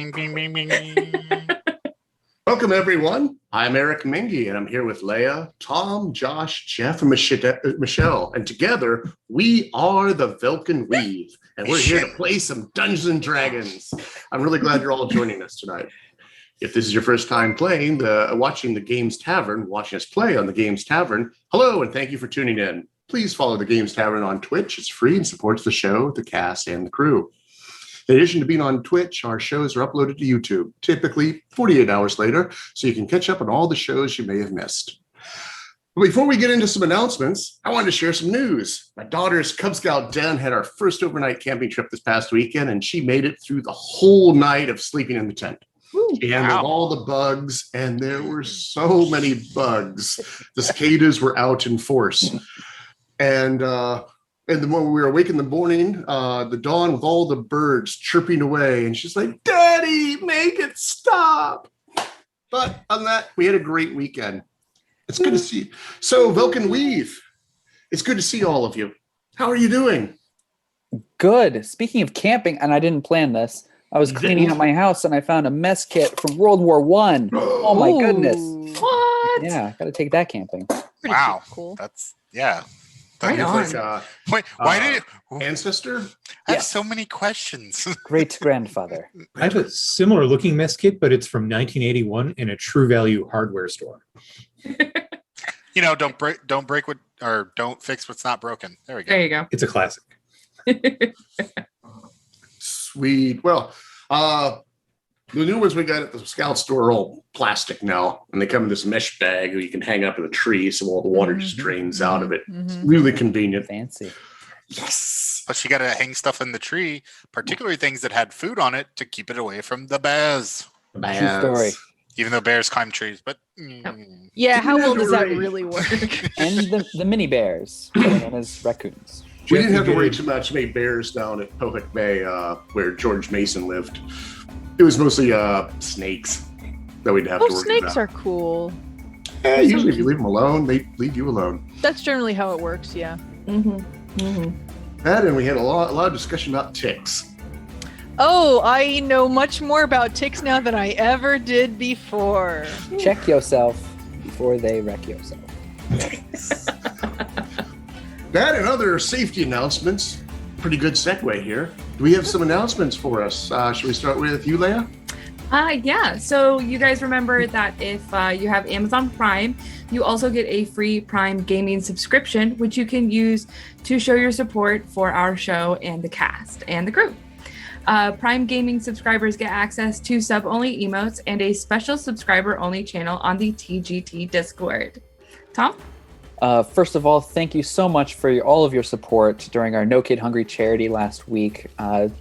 Bing, bing, bing, bing, bing. Welcome, everyone. I'm Eric Mingy, and I'm here with Leia, Tom, Josh, Jeff, and Michelle. And together, we are the Velkyn Weave, and we're here to play some Dungeons and Dragons. I'm really glad you're all joining us tonight. If this is your first time watching the Games Tavern, watching us play on the Games Tavern, hello, and thank you for tuning in. Please follow the Games Tavern on Twitch. It's free and supports the show, the cast, and the crew. In addition to being on Twitch, our shows are uploaded to YouTube, typically 48 hours later, so you can catch up on all the shows you may have missed. But before we get into some announcements, I wanted to share some news. My daughter's Cub Scout Den had our first overnight camping trip this past weekend, and she made it through the whole night of sleeping in the tent. She handled all the bugs, and there were so many bugs. The cicadas were out in force. And then when we were awake in the morning, the dawn with all the birds chirping away, and she's like, "Daddy, make it stop." But on that, we had a great weekend. It's good to see you. So, Velkyn Weave, it's good to see all of you. How are you doing? Good. Speaking of camping, and I didn't plan this, I was cleaning up my house and I found a mess kit from World War I. Oh my goodness. What? Yeah, I gotta take that camping. Wow. Cool. That's, yeah. Right on. Wait, why did it? Ancestor? I have so many questions. Great-grandfather. I have a similar looking mess kit, but it's from 1981 in a True Value hardware store. You know, don't fix what's not broken. There we go. There you go. It's a classic. Sweet. Well, the new ones we got at the Scout store are all plastic now, and they come in this mesh bag that you can hang up in the tree so all the water just drains out of it. It's really convenient. Fancy. Yes. But you got to hang stuff in the tree, particularly things that had food on it, to keep it away from the bears. True story. Even though bears climb trees, but Yeah, how well does that really work? And the mini bears, known as raccoons. We didn't have to worry too much about bears down at Pohick Bay, where George Mason lived. It was mostly snakes that we'd have to worry Snakes about. are cool. Yeah, usually if you leave them alone, they leave you alone. That's generally how it works, yeah. That, and we had a lot of discussion about ticks. Oh, I know much more about ticks now than I ever did before. Check yourself before they wreck yourself. That and other safety announcements. Pretty good segue here. Do we have some announcements for us? Should we start with you, Leia? Yeah. So you guys remember that if you have Amazon Prime, you also get a free Prime gaming subscription, which you can use to show your support for our show and the cast and the crew. Prime gaming subscribers get access to sub-only emotes and a special subscriber-only channel on the TGT Discord. Tom? First of all, thank you so much for all of your support during our No Kid Hungry charity last week.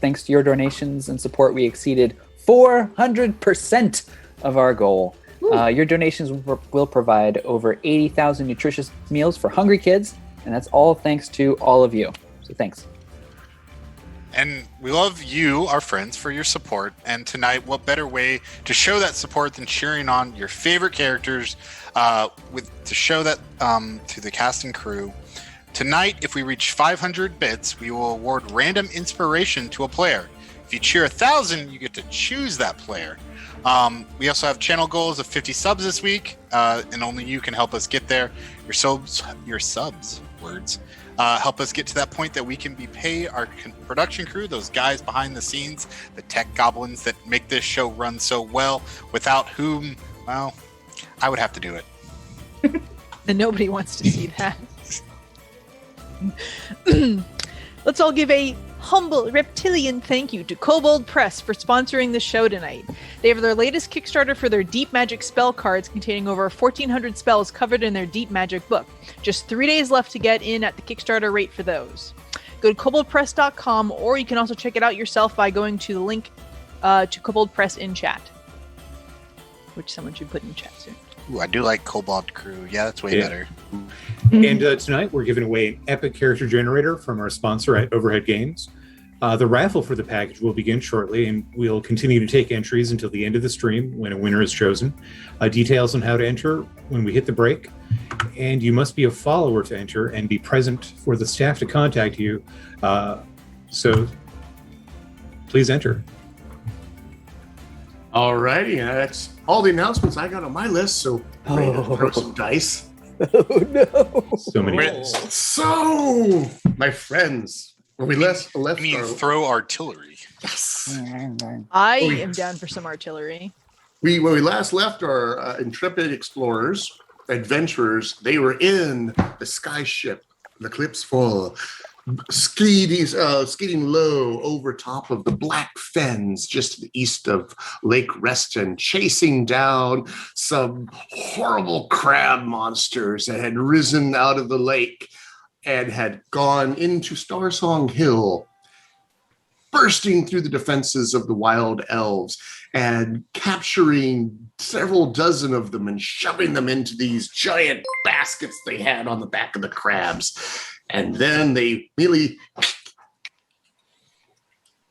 Thanks to your donations and support, we exceeded 400% of our goal. Your donations will provide over 80,000 nutritious meals for hungry kids, and that's all thanks to all of you. So thanks. And we love you, our friends, for your support. And tonight, what better way to show that support than cheering on your favorite characters to show that to the cast and crew. Tonight, if we reach 500 bits, we will award random inspiration to a player. If you cheer 1,000, you get to choose that player. We also have channel goals of 50 subs this week, and only you can help us get there. Your subs, words. Help us get to that point that we can pay our production crew, those guys behind the scenes, the tech goblins that make this show run so well, without whom, well, I would have to do it. And nobody wants to see that. Let's all give a humble reptilian thank you to Kobold Press for sponsoring the show tonight. They have their latest Kickstarter for their Deep Magic spell cards containing over 1,400 spells covered in their Deep Magic book. Just 3 days left to get in at the Kickstarter rate for those. Go to koboldpress.com, or you can also check it out yourself by going to the link to Kobold Press in chat, which someone should put in chat soon. Ooh, I do like Kobold Crew. Yeah, that's way better. And tonight we're giving away an epic character generator from our sponsor at Overhead Games. The raffle for the package will begin shortly, and we'll continue to take entries until the end of the stream when a winner is chosen. Details on how to enter when we hit the break. And you must be a follower to enter and be present for the staff to contact you. So please enter. Alrighty, that's all the announcements I got on my list. So ready to throw some dice. Oh no! So many. Wait, So, my friends, when we left I mean, throw artillery. yes. I Oh, yeah. am down for some artillery. When we last left our intrepid explorers, adventurers, they were in the sky ship, the Clips Full, skiing low over top of the Black Fens, just to the east of Lake Reston, chasing down some horrible crab monsters that had risen out of the lake and had gone into Starsong Hill, bursting through the defenses of the wild elves and capturing several dozen of them and shoving them into these giant baskets they had on the back of the crabs. And then they really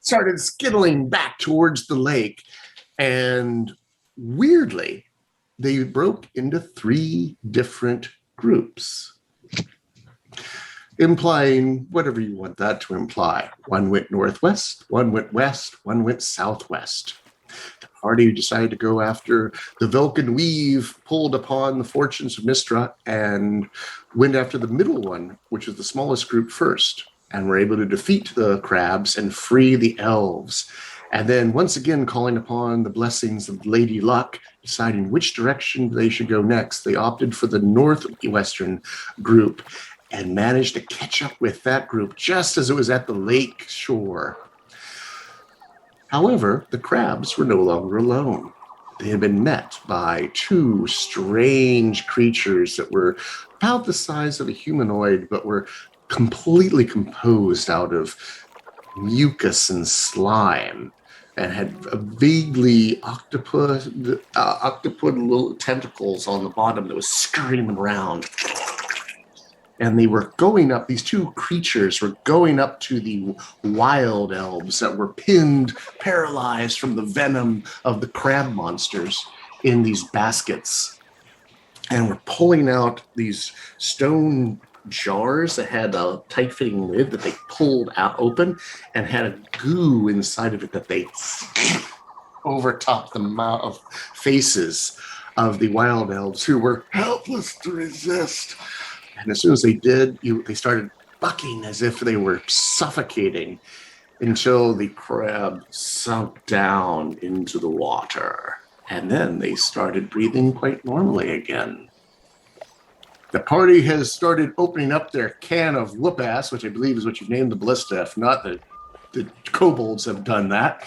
started skittling back towards the lake. And weirdly, they broke into 3 different groups, implying whatever you want that to imply. One went northwest, one went west, one went southwest. The party decided to go after the Velkyn Weave, pulled upon the fortunes of Mistra, and went after the middle one, which was the smallest group first, and were able to defeat the crabs and free the elves. And then once again, calling upon the blessings of Lady Luck, deciding which direction they should go next, they opted for the northwestern group and managed to catch up with that group just as it was at the lake shore. However, the crabs were no longer alone. They had been met by 2 strange creatures that were about the size of a humanoid, but were completely composed out of mucus and slime, and had vaguely octopod little tentacles on the bottom that was scurrying them around. And they were going up, these 2 creatures were going up to the wild elves that were pinned, paralyzed from the venom of the crab monsters in these baskets, and were pulling out these stone jars that had a tight-fitting lid that they pulled out open and had a goo inside of it that they overtopped the mouth of faces of the wild elves who were helpless to resist. And as soon as they did, they started bucking as if they were suffocating until the crab sunk down into the water. And then they started breathing quite normally again. The party has started opening up their can of whoop-ass, which I believe is what you've named the ballista. If not, the kobolds have done that.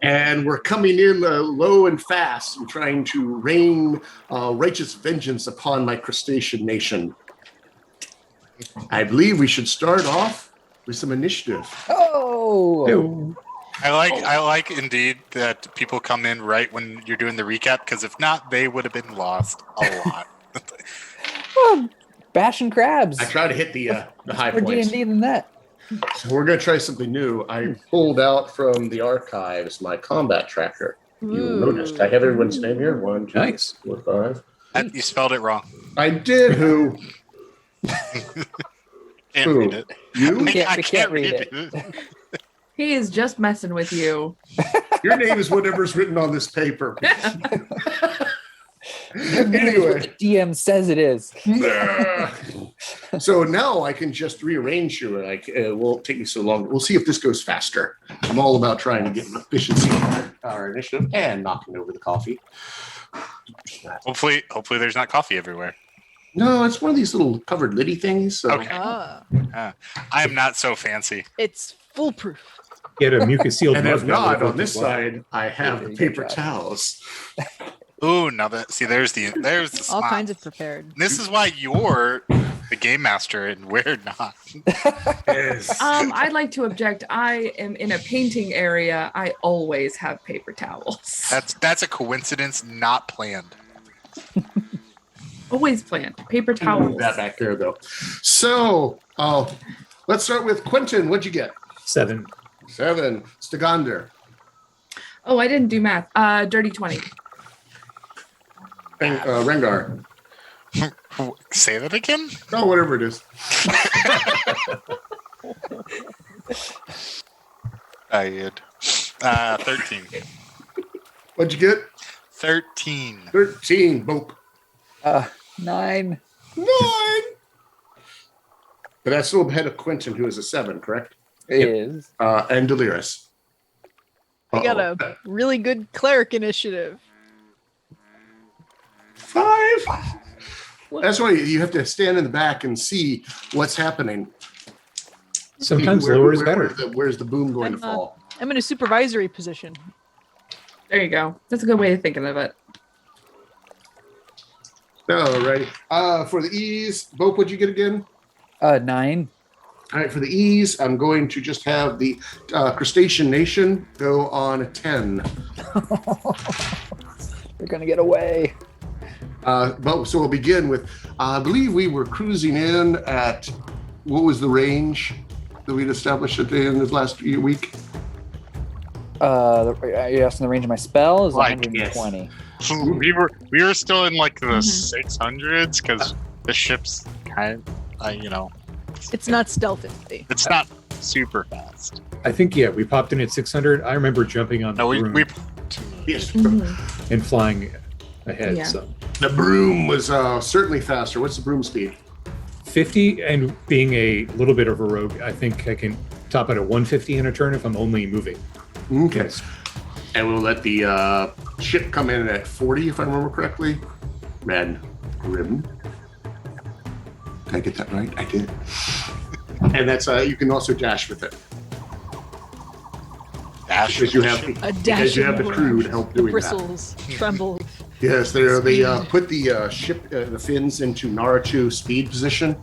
And we're coming in low and fast and trying to rain righteous vengeance upon my crustacean nation. I believe we should start off with some initiative. Oh! I like indeed that people come in right when you're doing the recap, because if not, they would have been lost a lot. Well, bashing crabs. I try to hit the high More points. D&D than that. So we're going to try something new. I pulled out from the archives my combat tracker. You noticed. I have everyone's name here. 1, 2, Nice. 4, 5. You spelled it wrong. I did. Who? Can't Who? read it. You? We I can't read it. He is just messing with you. Your name is whatever's written on this paper. What Anyway. the DM says it is. So now I can just rearrange you. It won't take me so long. We'll see if this goes faster. I'm all about trying to get an efficiency on our initiative and knocking over the coffee. Hopefully there's not coffee everywhere. No, it's one of these little covered liddy things. So. Okay. I am not so fancy. It's foolproof. Get a mucus sealed. And if mug not, that will on this work as well. side, I have the paper towels. Ooh, now that there's the All spot. kinds of prepared. This is why you're the game master and we're not. Yes. I'd like to object. I am in a painting area. I always have paper towels. That's a coincidence, not planned. Always planned. Paper Move towels. that back there, though. So, let's start with Quentin. What'd you get? 7. 7. Stagander. Oh, I didn't do math. Dirty 20. Rengar. Say that again? Oh, whatever it is. I did. 13. What'd you get? 13. 13, Bope. 9. 9! But that's still ahead of Quentin, who is a 7, correct? It is. And Delirious. I got a really good cleric initiative. 5. That's why you have to stand in the back and see what's happening. Sometimes lower is better. Where's the boom going to fall? I'm in a supervisory position. There you go. That's a good way of thinking of it. All right. For the E's, Bope, what'd you get again? 9. All right, for the E's, I'm going to just have the Crustacean Nation go on a 10. They're gonna get away. So we'll begin with, I believe we were cruising in at, what was the range that we'd established at the end of last week? Are you asking the range of my spell? Is Like, 120. We were still in like the 600s because the ship's kind of, It's not stealthy. it's not super fast. I think, we popped in at 600. I remember jumping on the No, broom we Yes. and flying ahead. Yeah. So The broom was certainly faster. What's the broom speed? 50, and being a little bit of a rogue, I think I can top out at 150 in a turn if I'm only moving. Okay. And we'll let the ship come in at 40, if I remember correctly. Red ribbon. Did I get that right? I did. And that's you can also dash with it. dash. Because you have A because you have the dashing crew to help The doing that. bristles tremble. Yes, they put the ship, the fins into Naruto speed position,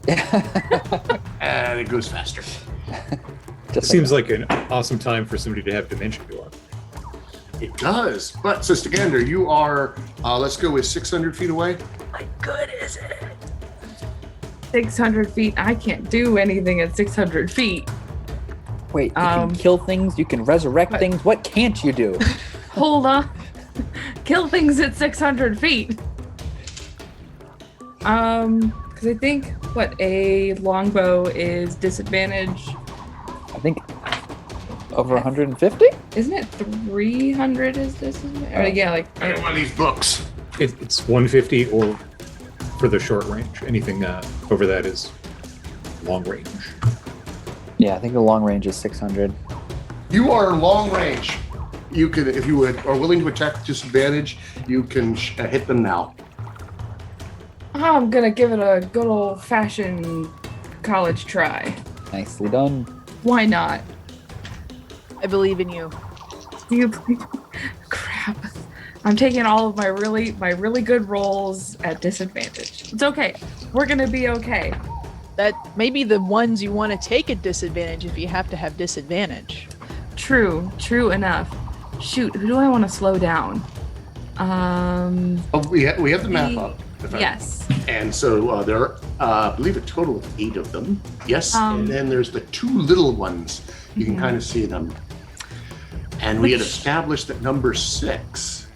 and it goes faster. It seems like an awesome time for somebody to have Dimension Door. It does. But Sister Gander, you are, let's go with 600 feet away. Like, good is it? 600 feet. I can't do anything at 600 feet. Wait, you can kill things, you can resurrect things. What can't you do? Hold on. Kill things at 600 feet. Because I think what a longbow is disadvantage. I think over 150? Isn't it 300 is disadvantage? Or, yeah, like I got one of these books. It's 150 or for the short range. Anything over that is long range. Yeah, I think the long range is 600. You are long range. You can, if you are willing to attack with disadvantage, you can hit them now. I'm gonna give it a good old-fashioned college try. Nicely done. Why not? I believe in you. You crap. I'm taking all of my really good rolls at disadvantage. It's okay. We're gonna be okay. That may be the ones you want to take at disadvantage if you have to have disadvantage. True enough. Shoot, who do I want to slow down? We have the map up. Yes. And so there are, I believe, a total of 8 of them. Yes. And then there's the 2 little ones. You can kind of see them. And we had established that number 6.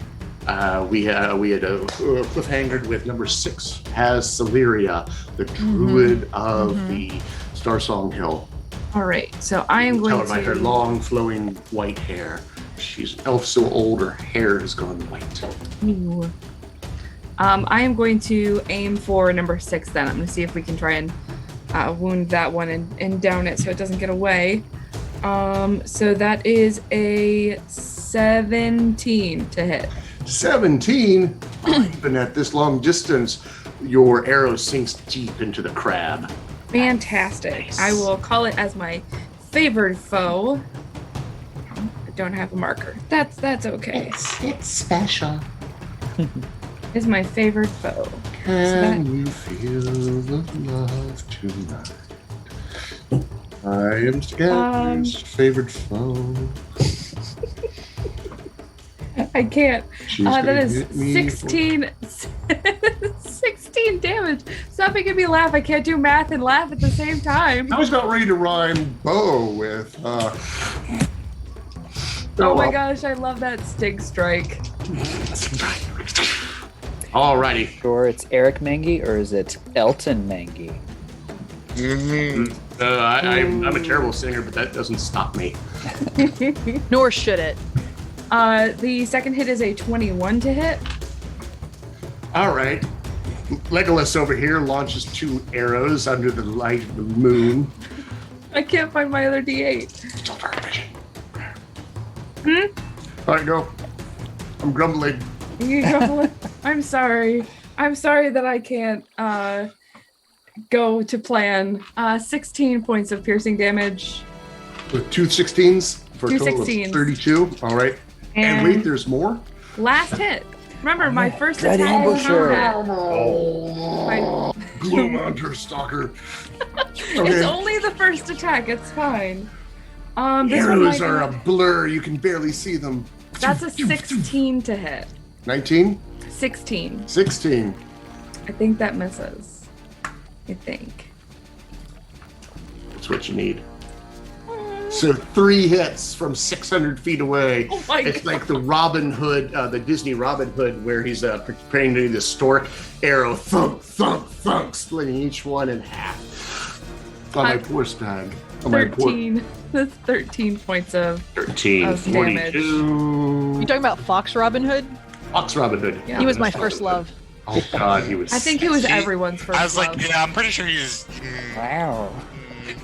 We had a cliffhangered with number 6 has Celeria, the druid of the Starsong Hill. All right. So I am going By her to. long, flowing white hair. She's an elf so old her hair has gone white. Ooh. I am going to aim for number 6 then. I'm going to see if we can try and wound that one and down it so it doesn't get away. So that is a 17 to hit. 17? Even at this long distance, your arrow sinks deep into the crab. Fantastic. Nice. I will call it as my favored foe. I don't have a marker. That's okay. It's special. It's my favorite foe. Can you feel the love tonight? I am Scanner's favorite foe. I can't. She's That gonna is hit me 16 damage. Stop making me laugh. I can't do math and laugh at the same time. I was about ready to rhyme bow with. Oh my gosh, I love that stig strike. Alrighty. Sure, it's Eric Mangy or is it Elton Mangy? I'm a terrible singer, but that doesn't stop me. Nor should it. The second hit is a 21 to hit. All right. Legolas over here launches 2 arrows under the light of the moon. I can't find my other D8. Still dark vision. All right, go. I'm grumbling. You go. I'm sorry. I'm sorry that I can't go to plan. 16 points of piercing damage. With 2 16s for a Two total 16s. of 32. All right. And wait, there's more? Last hit. Remember, my first Dread attack was ambusher. not Gloom Hunter Stalker. It's Okay. only the first attack. It's fine. This one Arrows might are a be- blur. You can barely see them. That's a 16 to hit. 19? 16. 16. I think that misses. I think. That's what you need. So 3 hits from 600 feet away. Oh my It's God. like the Robin Hood, the Disney Robin Hood, where he's preparing to do the stork arrow, thunk, thunk, thunk, splitting each one in half. On my poor stag. On my poor 13. That's 13 points of 13, of damage. 42. You talking about Fox Robin Hood? Fox Robin Hood. Yeah. He was my first love. Oh God, he was. I think he was He- everyone's first I was like, love. yeah, I'm pretty sure he's. Wow.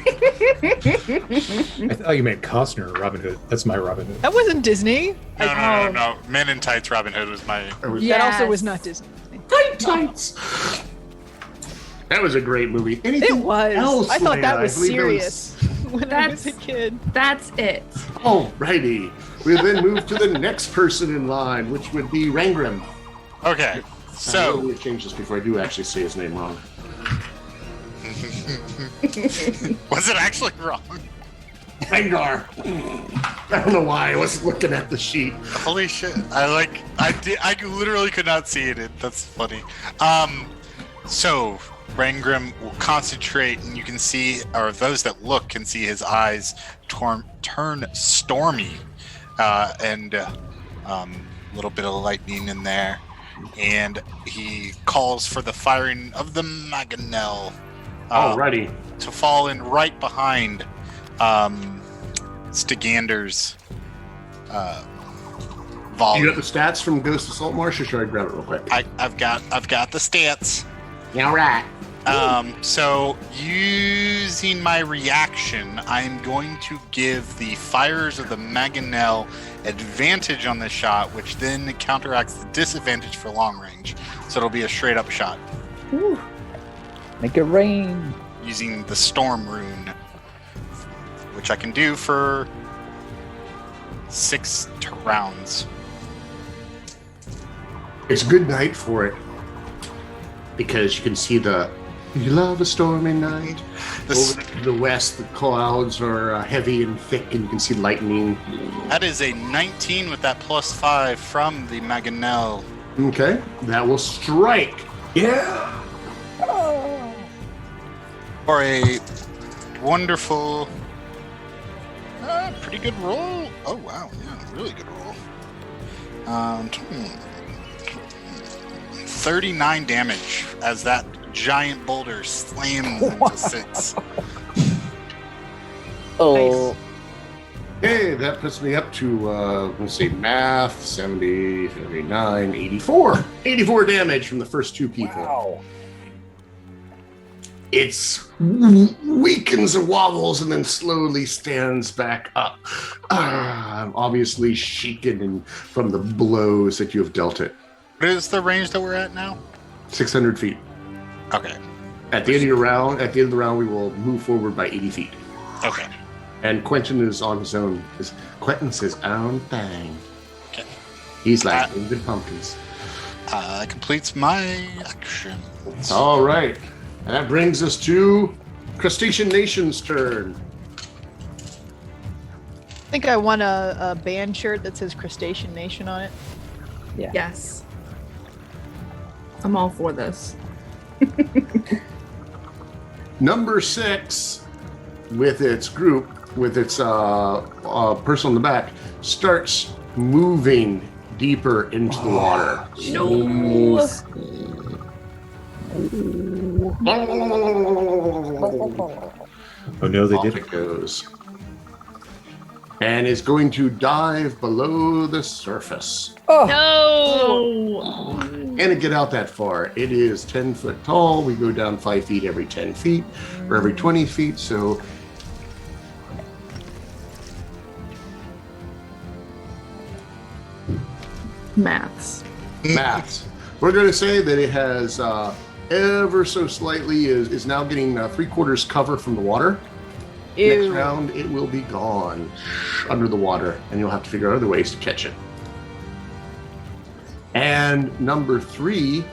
I thought you meant Costner, Robin Hood. That's my Robin Hood. That wasn't Disney. No. Men in Tights Robin Hood was my. Yeah. That also Yes. was not Disney. Tights. That was a great movie. Anything It was. else, I thought that Leia? was believe there serious when I was a That's- kid. That's it. Alrighty. We'll then move to the next person in line, which would be Rangram. Okay, I'm so going to change this before I do actually say his name wrong. was it actually wrong? Rangar. I don't know why I wasn't looking at the sheet. Holy shit! I literally could not see it. That's funny. So Rangram will concentrate, and you can see, or those that look can see his eyes turn stormy, and a little bit of lightning in there, and he calls for the firing of the Mangonel Alrighty. to fall in right behind Stigander's You volume. got the stats from Ghost of Saltmarsh, or should I grab it real quick? I've got the stats. Yeah, right. So using my reaction, I'm going to give the firers of the Mangonel advantage on this shot, which then counteracts the disadvantage for long range. So it'll be a straight up shot Whew. Make it rain. using the Storm Rune, which I can do for 6 rounds. It's a good night for it because you can see you love a stormy night. This, Over to the west, the clouds are heavy and thick, and you can see lightning. that is a 19 with that +5 from the Mangonel. Okay, that will strike. Yeah. For a wonderful, pretty good roll. Oh wow, yeah, really good roll. 39 damage as that giant boulder slams into 6. Oh, Okay, that puts me up to, let's see, math, 70, 79, 84. 84 damage from the first 2 people. wow. It's weakens and wobbles and then slowly stands back up. I'm obviously shaken from the blows that you have dealt it. What is the range that we're at now? 600 feet. Okay, At the end of the round, we will move forward by 80 feet. okay. And Quentin is on his own. Quentin's his own thing. Okay. He's like David Pumpkins. That completes my action. All right. And that brings us to Crustacean Nation's turn. I think I want a band shirt that says Crustacean Nation on it. Yes. I'm all for this. Number 6, with its group, with its person on the back, starts moving deeper into the water. No. Oh no, they Off did it it. goes. and is going to dive below the surface. Oh, No. Can it get out that far? It is 10 foot tall. We go down 5 feet every 10 feet or every 20 feet. So Maths. maths. We're going to say that it has ever so slightly is now getting 3/4 cover from the water. Next Ew. round, it will be gone under the water, and you'll have to figure out other ways to catch it. And number 3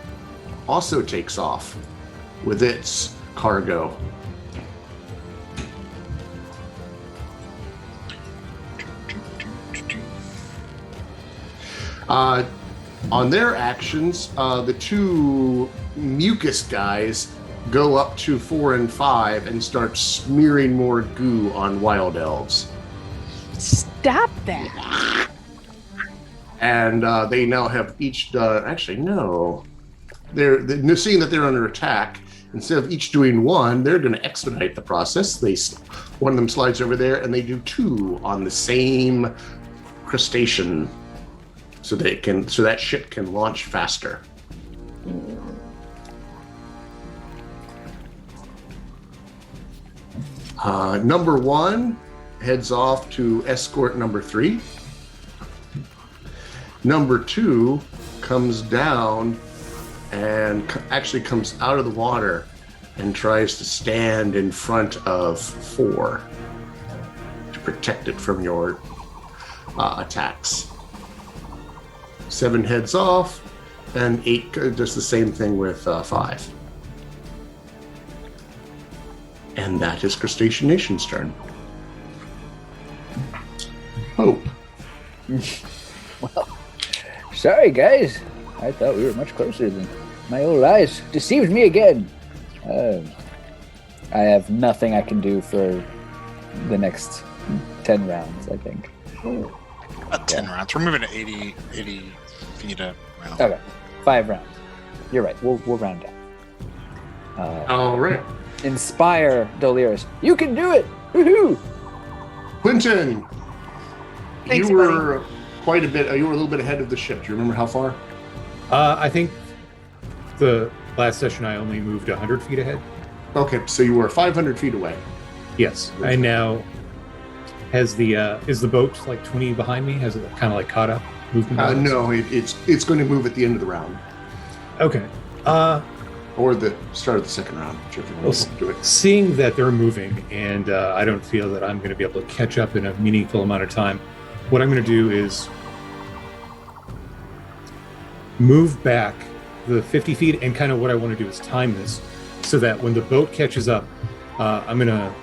also takes off with its cargo. On their actions, the 2 mucus guys go up to 4 and 5 and start smearing more goo on wild elves. Stop that. And they now have each done. Actually, no. They're seeing that they're under attack. Instead of each doing 1, they're going to expedite the process. One of them slides over there, and they do 2 on the same crustacean, so that ship can launch faster. Number 1 heads off to escort number 3. Number 2 comes down and actually comes out of the water and tries to stand in front of 4 to protect it from your attacks. 7 heads off, and 8 does the same thing with 5. And that is Crustacean Nation's turn. Hope. well, sorry, guys. I thought we were much closer than my old eyes deceived me again. I have nothing I can do for the next 10 rounds, I think. About 10 rounds. We're moving to 80 feet a round. Okay, 5 rounds. You're right. We'll round down. All right. Inspire Dolores. You can do it! Woohoo! Quentin, Thanks, you were quite a bit. You were a little bit ahead of the ship. Do you remember how far? I think the last session I only moved 100 feet ahead. Okay, so you were 500 feet away. Yes, and now is the boat like 20 behind me? Has it kind of like caught up? No, it's going to move at the end of the round. Okay. Or the start of the second round, whichever one you want to do it. Seeing that they're moving, and I don't feel that I'm going to be able to catch up in a meaningful amount of time, what I'm going to do is move back the 50 feet, and kind of what I want to do is time this so that when the boat catches up, I'm going to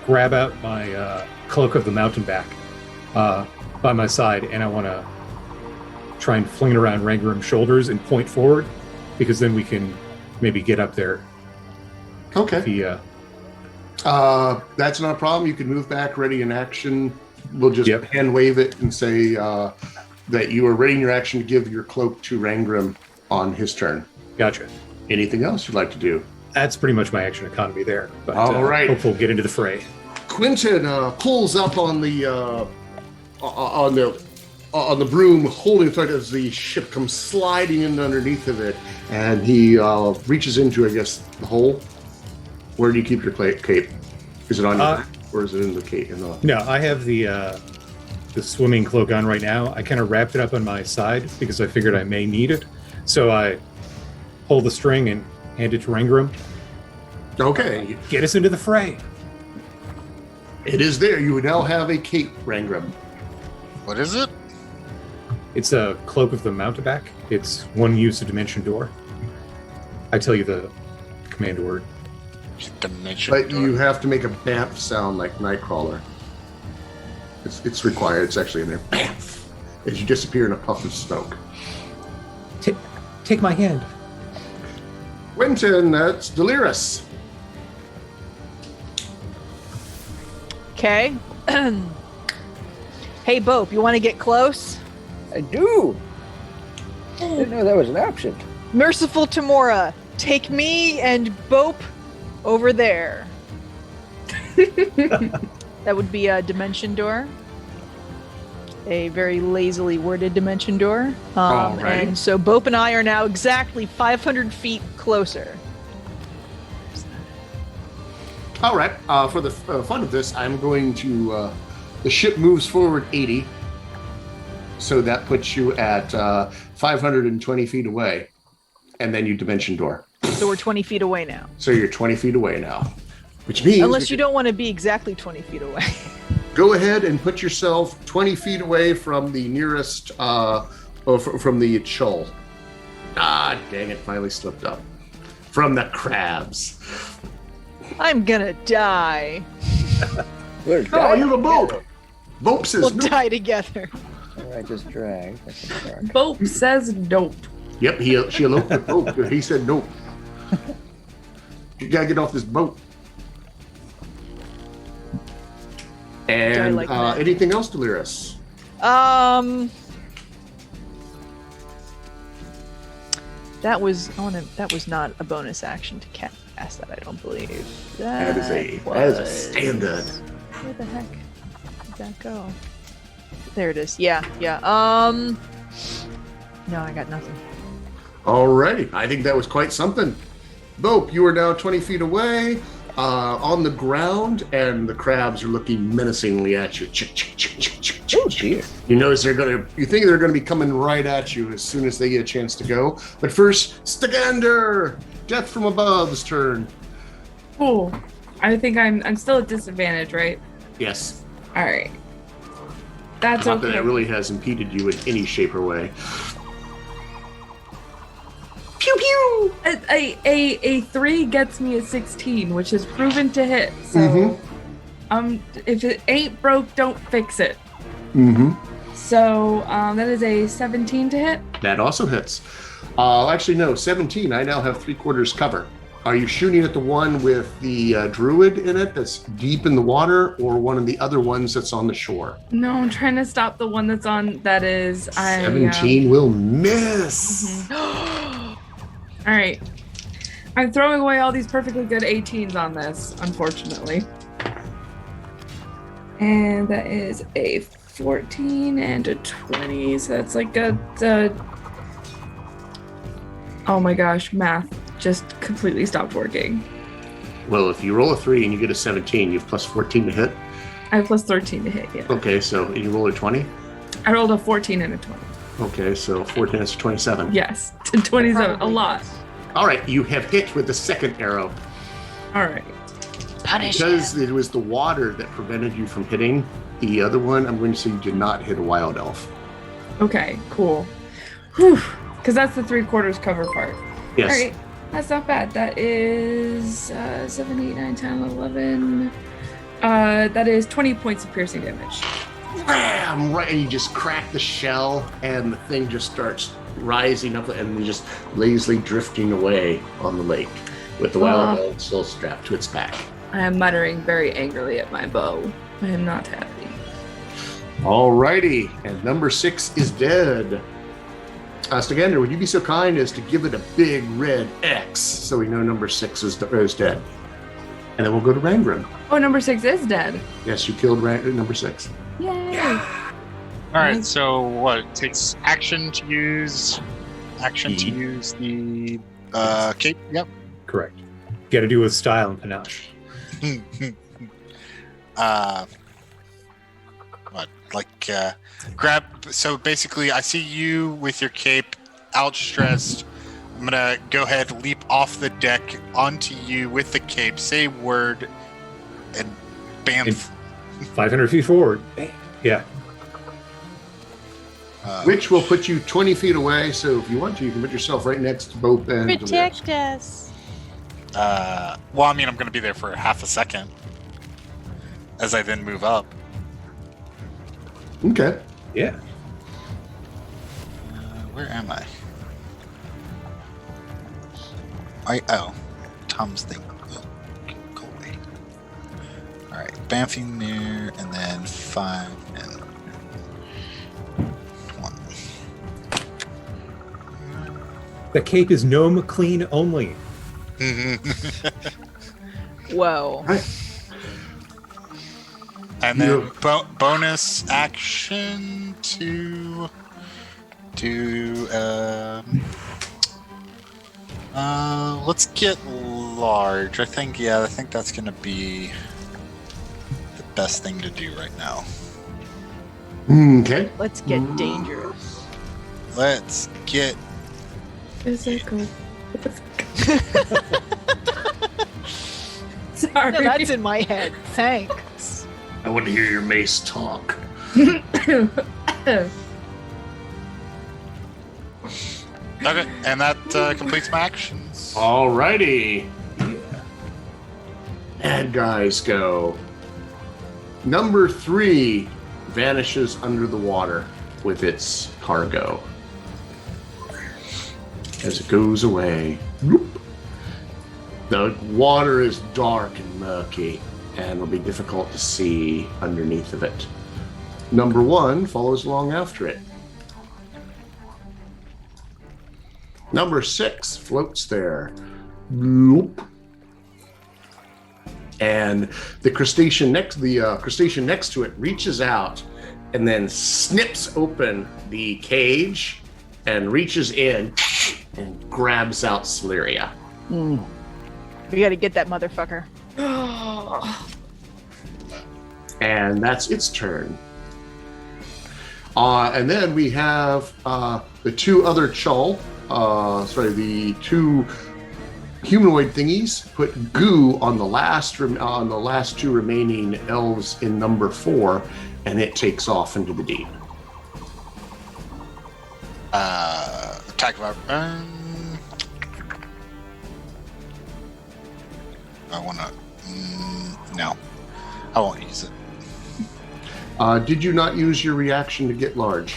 grab out my Cloak of the Mountain-back by my side, and I want to try and fling it around Rangrim's shoulders and point forward, because then we can maybe get up there. Okay. That's not a problem. You can move back, ready in action. We'll just hand wave it and say that you are ready in your action to give your cloak to Rangrim on his turn. Gotcha. Anything else you'd like to do? That's pretty much my action economy there. But, all right. Hope we'll get into the fray. Quentin pulls up on the broom, holding it as the ship comes sliding in underneath of it, and he reaches into, I guess, the hole. Where do you keep your cape? Is it on your back, or is it in the cape? No, I have the swimming cloak on right now. I kind of wrapped it up on my side because I figured I may need it. So I pull the string and hand it to Rangrim. Okay. Get us into the fray. It is there. You would now have a cape, Rangrim. What is it? It's a Cloak of the Mountebank. It's one use of Dimension Door. I tell you the command word. Dimension But door. you have to make a bamf sound like Nightcrawler. It's required. It's actually in there. Bamf! As you disappear in a puff of smoke. Take my hand. Quentin, that's Delirious. Okay. Hey, Bope, you want to get close? I do! I didn't know that was an option. Merciful Tamora, take me and Bope over there. That would be a dimension door. A very lazily worded dimension door. Alright. And so Bope and I are now exactly 500 feet closer. All right. For the fun of this, I'm going to. The ship moves forward 80, so that puts you at 520 feet away, and then you dimension door. So we're 20 feet away now. So you're 20 feet away now, which means Unless you don't want to be exactly 20 feet away. go ahead and put yourself 20 feet away from the nearest, from the shoal. Ah, dang it! Finally slipped up. From the crabs. I'm gonna die. We're Oh, you have a boat. Bope says We'll no. die together. I just dragged. Bope says nope. Yep, she eloped with Bope. He said nope. You gotta get off this boat. And like that? anything else, Delirious? That was not a bonus action to cast that, I don't believe. That is a standard. Where the heck did that go? There it is. Yeah. No, I got nothing. Alrighty, I think that was quite something. Bope, you are now 20 feet away, on the ground, and the crabs are looking menacingly at you. Oh, dear. You notice you think they're gonna be coming right at you as soon as they get a chance to go. But first, Stagander! Death from Above's turn. Cool. I think I'm still at disadvantage, right? Yes. All right. That's Not okay. that it really has impeded you in any shape or way. Pew pew! A 3 gets me a 16, which is proven to hit. So, if it ain't broke, don't fix it. Mm-hmm. So that is a 17 to hit. That also hits. Actually, no, 17. I now have 3/4 cover. Are you shooting at the one with the druid in it that's deep in the water, or one of the other ones that's on the shore? No, I'm trying to stop the one that's on. That is 17 will miss. All right. I'm throwing away all these perfectly good 18s on this, unfortunately. And that is a 14 and a 20. So that's like a oh my gosh, math just completely stopped working. Well, if you roll a 3 and you get a 17, you have plus 14 to hit. I have plus 13 to hit, yeah. Okay, so you roll a 20? I rolled a 14 and a 20. Okay, so 14 is 27. Yes, to 27, a lot. All right, you have hit with the second arrow. All right. Because it was the water that prevented you from hitting the other one, I'm going to say you did not hit a wild elf. Okay, cool. Whew, because that's the 3/4 cover part. Yes. All right, that's not bad. That is 7, 8, 9, 10, 11. That is 20 points of piercing damage. Bam! Right, and you just crack the shell, and the thing just starts rising up, and you're just lazily drifting away on the lake with the wild elf still strapped to its back. I am muttering very angrily at my bow. I am not happy. Alrighty, and number 6 is dead. Stagander, would you be so kind as to give it a big red X so we know number 6 is dead? And then we'll go to Rangrim. Oh, number 6 is dead. Yes, you killed number 6. Yay! All right. So what? It takes action to use the cape. Yep. Correct. Got to do with style and panache. What? Like grab. So basically, I see you with your cape outstretched. I'm gonna go ahead, leap off the deck onto you with the cape. Say word, and bam. 500 feet forward. Yeah. Which will put you 20 feet away, so if you want to, you can put yourself right next to both ends. Protect us. Well, I mean, I'm going to be there for half a second as I then move up. Okay. Yeah. Where am I? Tom's thing. Go away. All right, bamfing there, and then 5 and 1. The cape is gnome clean only. Whoa. Right. And then bonus action to do. Let's get large. I think that's gonna be the best thing to do right now. Okay. Let's get dangerous. Let's get. Physical. Sorry. No, that's in my head. Thanks. I want to hear your mace talk. Okay, and that completes my actions. Alrighty. Bad guys go. Number 3 vanishes under the water with its cargo. As it goes away. Whoop. The water is dark and murky, and it'll be difficult to see underneath of it. Number 1 follows along after it. Number 6 floats there. Bloop. And the crustacean next to it reaches out and then snips open the cage and reaches in and grabs out Celeria. We gotta get that motherfucker. And that's its turn. And then we have the 2 other the 2 humanoid thingies put goo on the last 2 remaining elves in number 4, and it takes off into the deep. Attack of I wanna. No, I won't use it. Did you not use your reaction to get large?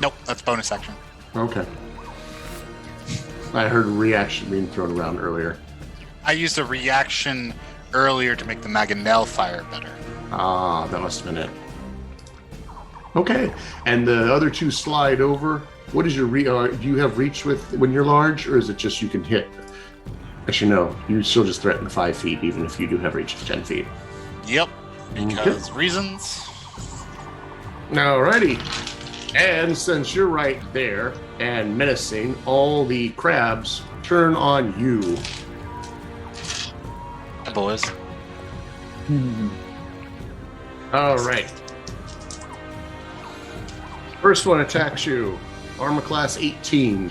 Nope, that's bonus action. Okay. I heard reaction being thrown around earlier. I used a reaction earlier to make the Mangonel fire better. Ah, that must have been it. Okay, and the other 2 slide over. What is your do you have reach with when you're large, or is it just you can hit? Actually, no, you still just threaten 5 feet, even if you do have reach to 10 feet. Yep, because reasons. Alrighty. And since you're right there and menacing, all the crabs turn on you. Hi, boys. Alright. First one attacks you. Armor class 18.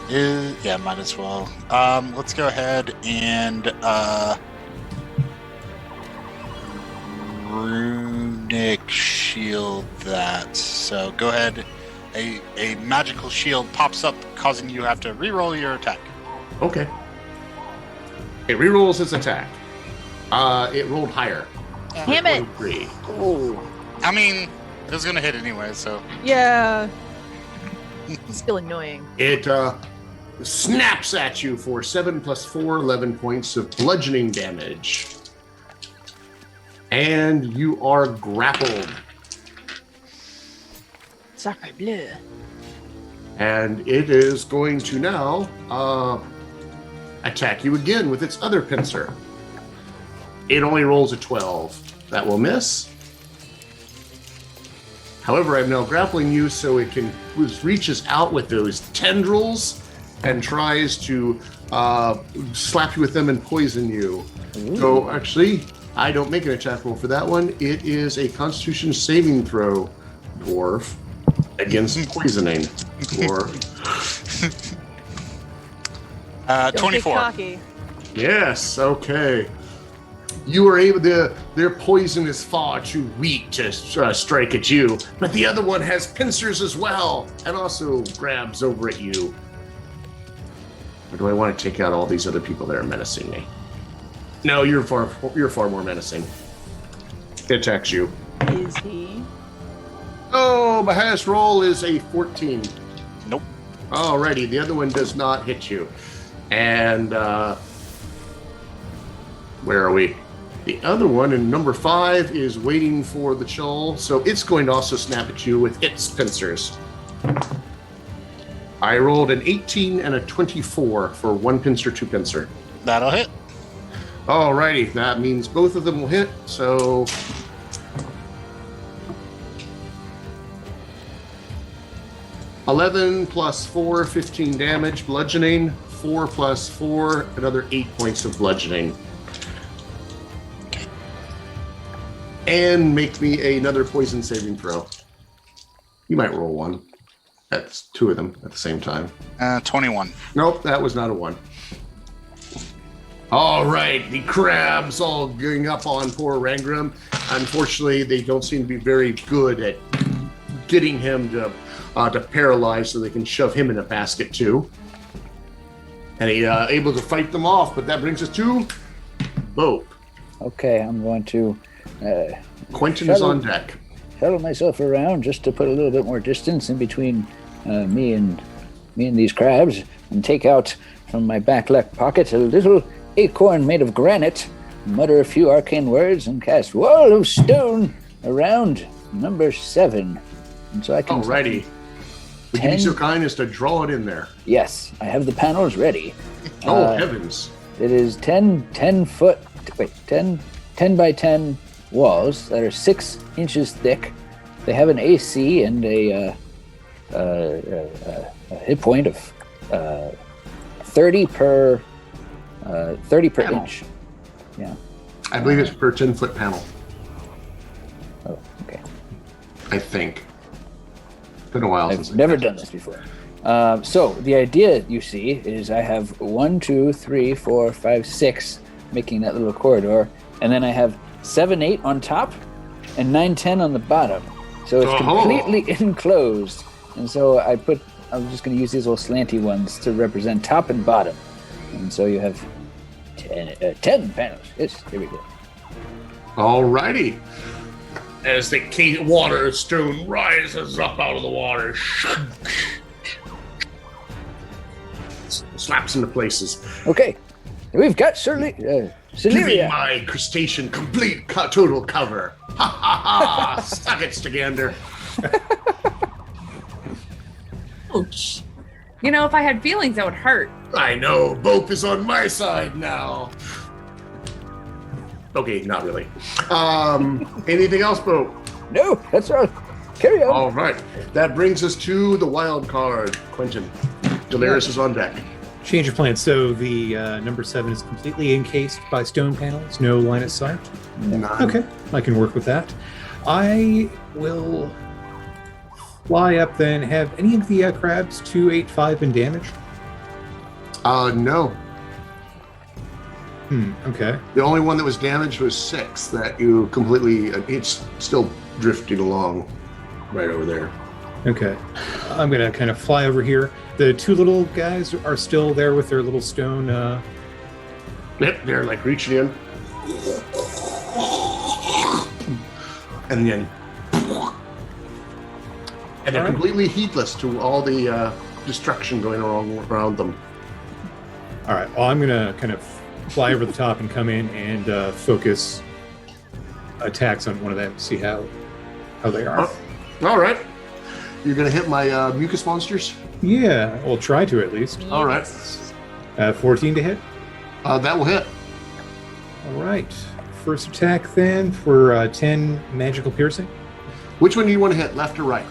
Yeah, might as well. Let's go ahead and runic shield that. So go ahead. A magical shield pops up, causing you to have to reroll your attack. Okay. It rerolls its attack. It rolled higher. Damn it! 23. I mean, it was gonna hit anyway, so. Yeah. Still annoying. It snaps at you for 7 plus 4, 11 points of bludgeoning damage. And you are grappled. Sacre bleu. And it is going to now attack you again with its other pincer. It only rolls a 12. That will miss. However, I'm now grappling you, so it reaches out with those tendrils and tries to slap you with them and poison you. Ooh. So actually, I don't make an attack roll for that one. It is a Constitution saving throw, dwarf, against poisoning. Dwarf. 24. Yes, okay. You are able to, their poison is far too weak to strike at you, but the other one has pincers as well, and also grabs over at you. Or do I want to take out all these other people that are menacing me? No, you're far more menacing. It attacks you. Is he? Oh, my highest roll is a 14. Nope. Alrighty, the other one does not hit you. And, where are we? The other one, in number 5, is waiting for the chull, so it's going to also snap at you with its pincers. I rolled an 18 and a 24 for 1 pincer, 2 pincer. That'll hit. Alrighty, that means both of them will hit, so... 11 plus 4, 15 damage, bludgeoning. 4 plus 4, another 8 points of bludgeoning. And make me another poison saving throw. You might roll one. That's 2 of them at the same time. 21. Nope, that was not a 1. All right, the crabs all going up on poor Rangram. Unfortunately, they don't seem to be very good at getting him to paralyze, so they can shove him in a basket too. And he able to fight them off, but that brings us to Bope. Okay, I'm going to Quentin is on deck. shuttle myself around just to put a little bit more distance in between me and these crabs, and take out from my back left pocket a little acorn made of granite, mutter a few arcane words, and cast Wall of Stone around number 7. And so I can... Alrighty. Would you be so kind as to draw it in there? Yes, I have the panels ready. Oh, heavens. It is 10 by 10 walls that are 6 inches thick. They have an AC and a hit point of 30 per Panel. inch. Yeah. I believe it's per 10-foot panel, Oh, okay. I think. It's been a while since I've never done this before. So the idea, you see, is I have 1, 2, 3, 4, 5, 6 making that little corridor, and then I have 7, 8 on top, and 9, 10 on the bottom. So it's completely enclosed. And so I'm just going to use these little slanty ones to represent top and bottom. And so you have 10 panels. Yes, here we go. Alrighty. As the water stone rises up out of the water, slaps into places. Okay, we've got Giving Celeria. my crustacean complete total cover. Ha ha ha! Suck it, Stagander. Ouch. You know, if I had feelings, that would hurt. I know, Bope is on my side now. Okay, not really. Anything else, Bope? No, that's all. Carry on. All right. That brings us to the wild card, Quentin. Delaris is on deck. Change of plan. So the number 7 is completely encased by stone panels, no line of sight. None. Okay, I can work with that. I will fly up then. Have any of the crabs 2, 8, 5 in damage? No. Okay. The only one that was damaged was 6 that you completely... it's still drifting along right over there. Okay. I'm going to kind of fly over here. The 2 little guys are still there with their little stone... Yep, they're like reaching in. And then... And they're completely heedless to all the destruction going on around them. All right. Well, I'm going to kind of fly over the top and come in and focus attacks on one of them, see how they are. All right. You're going to hit my mucus monsters? Yeah, we'll try to at least. All right. 14 to hit. That will hit. All right. First attack then for 10 magical piercing. Which one do you want to hit, left or right?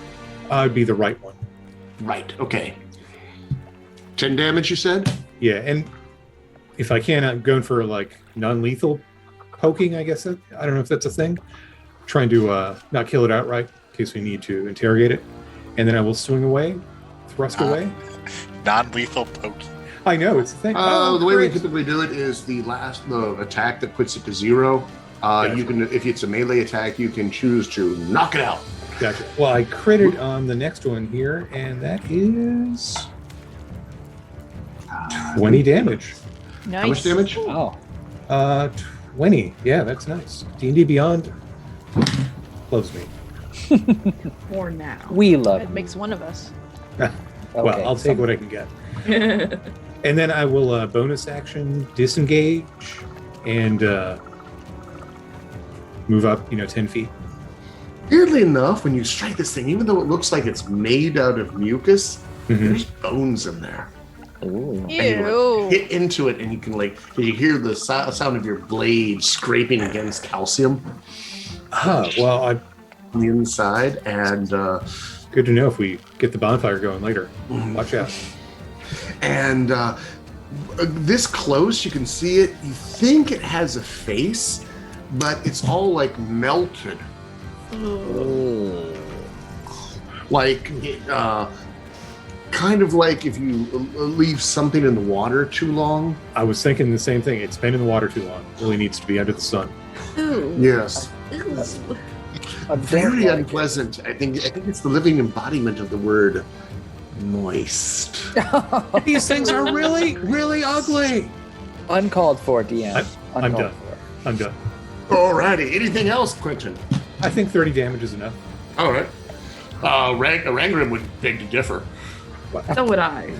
It'd be the right one. Right, okay. 10 damage, you said? Yeah, and if I can, I'm going for like non-lethal poking, I guess. I don't know if that's a thing. Trying to not kill it outright in case we need to interrogate it. And then I will swing away, thrust away. Non-lethal poking. I know, it's a thing. The way we great. typically do it is the attack that puts it to 0. Gotcha. You can, if it's a melee attack, you can choose to knock it out. Gotcha. Well, I critted on the next one here, and that is 20 damage. Nice. How much damage? Oh, 20. Yeah, that's nice. D&D Beyond loves me. For now. we love It you. makes one of us. Okay, Well, I'll take what I can get. And then I will bonus action disengage and move up, 10 feet. Weirdly enough, when you strike this thing, even though it looks like it's made out of mucus, Mhm. there's bones in there. Ooh. And you Ew. hit into it, and you can you hear the sound of your blade scraping against calcium Well, on the inside, and good to know if we get the bonfire going later. Watch out. and this close, you can see it. You think it has a face, but it's all like melted, Ooh. like kind of like if you leave something in the water too long. I was thinking the same thing. It's been in the water too long. It really needs to be under the sun. Ooh. Yes. Ooh. Very unpleasant. I think it's the living embodiment of the word moist. These things are really, really ugly. Uncalled for, DM. I'm Uncalled done. for. I'm done. Alrighty. Anything else, Quentin? I think 30 damage is enough. All right. Rangrim would beg to differ, So would I.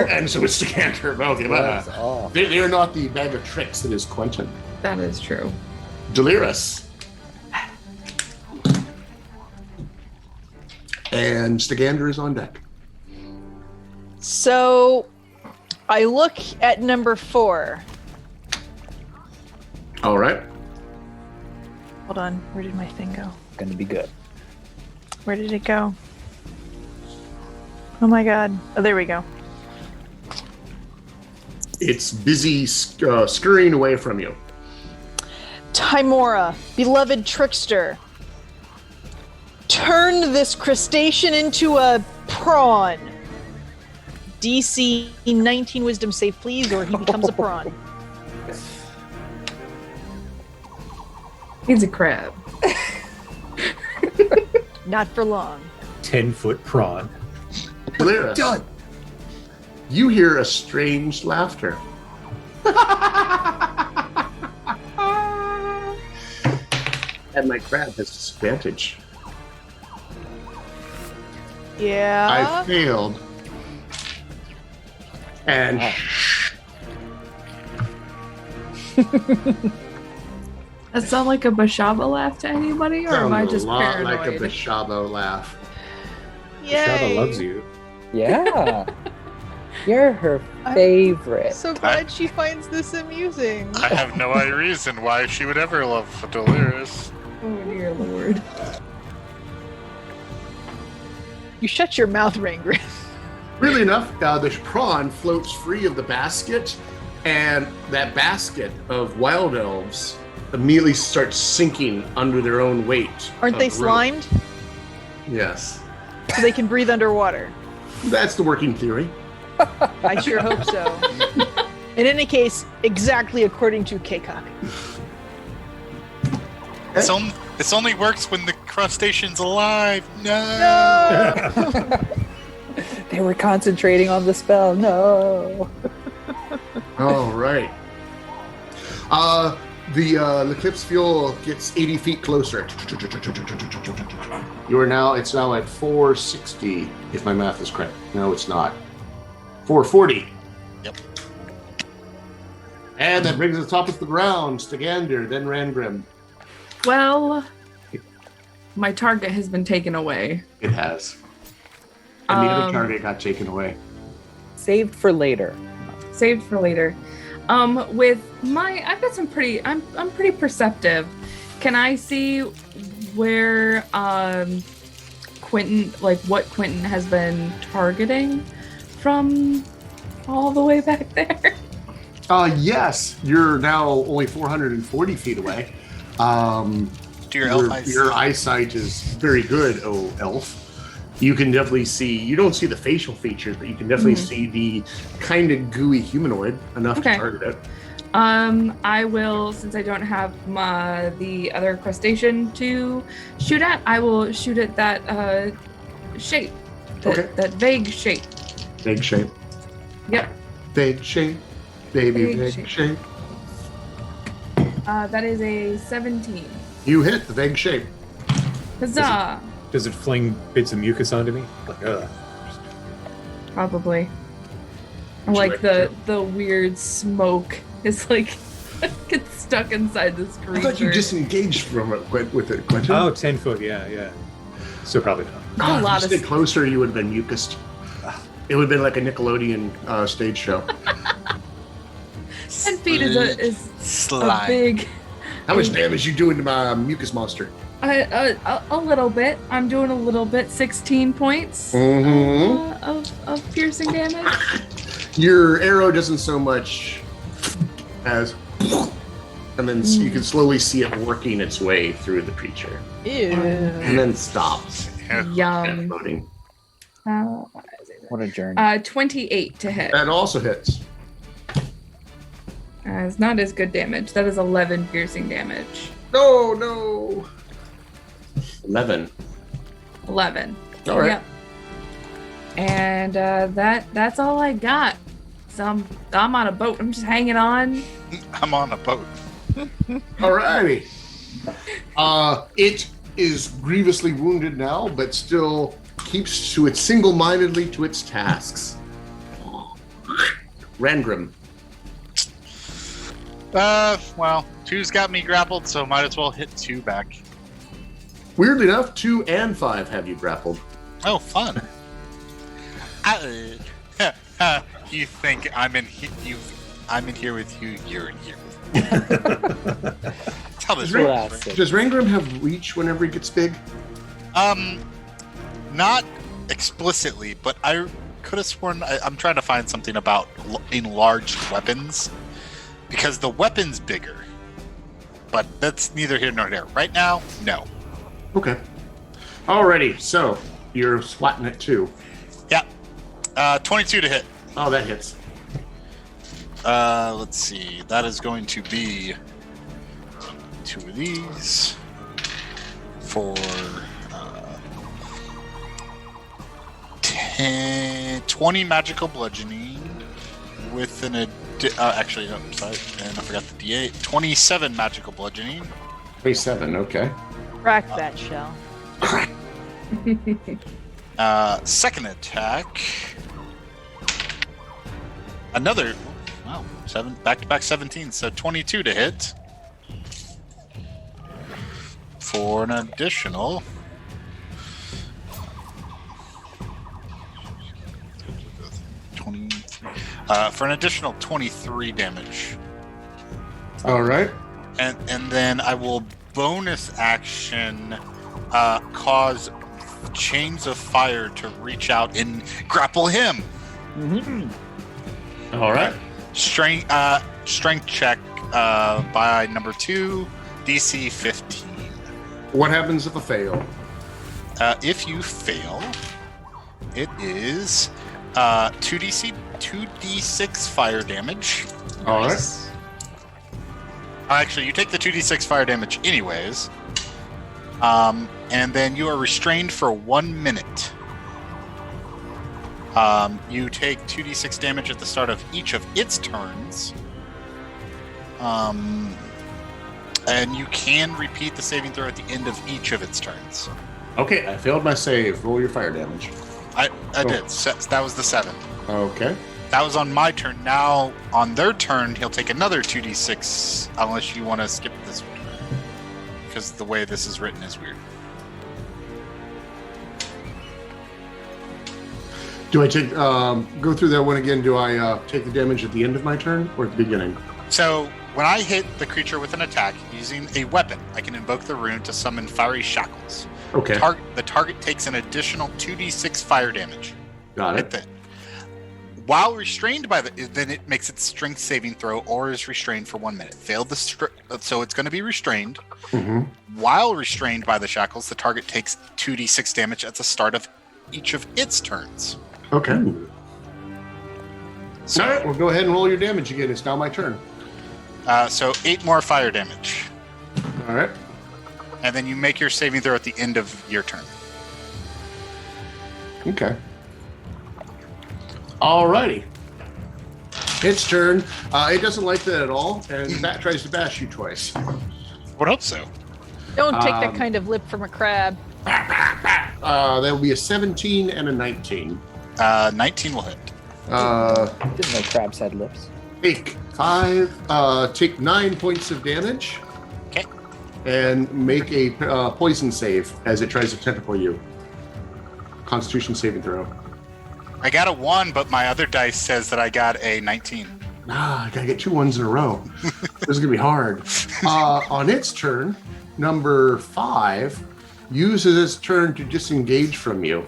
and so is Scanter. Okay, That's off. they are not the bag of tricks that is Quentin. That is true. Delirus. And Stagander is on deck. So I look at number 4. All right. Hold on. Where did my thing go? Gonna be good. Where did it go? Oh my god. Oh, there we go. It's busy scurrying away from you. Timora, beloved trickster. Turn this crustacean into a prawn. DC 19 wisdom save, please, or he becomes a prawn. He's a crab. Not for long. 10-foot prawn. Delirus. Done. You hear a strange laughter. And my crab has disadvantage. Yeah. I failed. And That sound like a Bashaba laugh to anybody, or am I just a lot paranoid? like a Bashabo laugh. Shaba Yay. loves you. Yeah. You're her I'm favorite. So glad she finds this amusing. I have no reason why she would ever love Delirus. Oh dear lord. You shut your mouth, Rangrim. Really enough, the prawn floats free of the basket, and that basket of wild elves immediately starts sinking under their own weight. Aren't of they rope. slimed? Yes. So they can breathe underwater. That's the working theory. I sure hope so. In any case, exactly according to Kekak. This only works when the crustacean's alive. No! They were concentrating on the spell. No. All right. The Eclipse fuel gets 80 feet closer. It's now at 460, if my math is correct. No, it's not. 440. Yep. And that brings us top of the ground. Stagander, then Rangrim. Well, my target has been taken away. It has. And the other target got taken away. Saved for later. Saved for later. With my, I've got some pretty. I'm pretty perceptive. Can I see where Quentin, like what Quentin has been targeting from all the way back there? Yes, you're now only 440 feet away. Your eyesight is very good, oh elf. You can definitely see, you don't see the facial features, but you can definitely see the kind of gooey humanoid enough to target it. I will, since I don't have the other crustacean to shoot at, I will shoot at that shape. That vague shape. Vague shape. Yep. Vague shape. Baby Vague vague shape. That is a 17. You hit the vague shape. Huzzah! Does it fling bits of mucus onto me? Like, Probably. Like the weird smoke is like gets stuck inside this I creature. thought you disengaged from it with it, Quentin. Oh, 10 foot, yeah. So probably not. A lot if of you stayed closer, you would have been mucused. It would have been like a Nickelodeon stage show. 10 feet is a Slide. big. How much damage you doing to my mucus monster? A little bit. I'm doing a little bit. 16 points of piercing damage. Your arrow doesn't so much as, and then you can slowly see it working its way through the creature, Ew. and then stops. Yum. Floating. What a journey. 28 to hit. That also hits. It's not as good damage. That is 11 piercing damage. No. 11. 11. All right. Yep. And that's all I got. So I'm on a boat. I'm just hanging on. I'm on a boat. Alrighty. It is grievously wounded now, but still keeps to it single-mindedly to its tasks. Rangrim. Well, 2's got me grappled, so might as well hit 2 back. Weirdly enough, 2 and 5 have you grappled. Oh, fun. You think I'm in here with you? You're in here with me. That's how this works. Classic. Does Rangrim have reach whenever he gets big? Not explicitly, but I could have sworn I'm trying to find something about enlarged weapons because the weapon's bigger. But that's neither here nor there. Right now, no. Okay. Alrighty, so you're swatting at 2. Yeah. 22 to hit. Oh, that hits. Let's see. That is going to be 2 of these for 20 magical bludgeoning with an actually, no, sorry, and I forgot the D8. 27 magical bludgeoning. 27, okay. Crack that shell. Second attack. Another, wow, 7 back-to-back 17, so 22 to hit. For an additional. For an additional 23 damage. All right. And then I will bonus action cause chains of fire to reach out and grapple him. Mm-hmm. All right. Strength check by number 2, DC 15. What happens if I fail? If you fail, it is 2d6 fire damage. All right. Actually, you take the 2d6 fire damage anyways. And then you are restrained for 1 minute. You take 2d6 damage at the start of each of its turns. And you can repeat the saving throw at the end of each of its turns. Okay, I failed my save. Roll your fire damage. I did. That was the 7. Okay. That was on my turn. Now, on their turn, he'll take another 2d6, unless you want to skip this one. Because the way this is written is weird. Do I take go through that one again? Do I take the damage at the end of my turn or at the beginning? So, when I hit the creature with an attack using a weapon, I can invoke the rune to summon fiery shackles. Okay. The target takes an additional 2d6 fire damage. Got it. Then. While restrained by then it makes its strength saving throw or is restrained for 1 minute. Failed the so it's going to be restrained. Mm-hmm. While restrained by the shackles, the target takes 2d6 damage at the start of each of its turns. Okay. So, All right, well, go ahead and roll your damage again. It's now my turn. So 8 more fire damage. All right. And then you make your saving throw at the end of your turn. Okay. Alrighty. Its turn. It doesn't like that at all, and that tries to bash you twice. Would hope so. Don't take that kind of lip from a crab. That will be a 17 and a 19. 19 will hit. Didn't know crabs had lips. Take 9 points of damage. Okay. And make a poison save as it tries to tentacle you. Constitution saving throw. I got a 1, but my other dice says that I got a 19. I gotta get 2 ones in a row. This is gonna be hard. On its turn, number 5 uses its turn to disengage from you.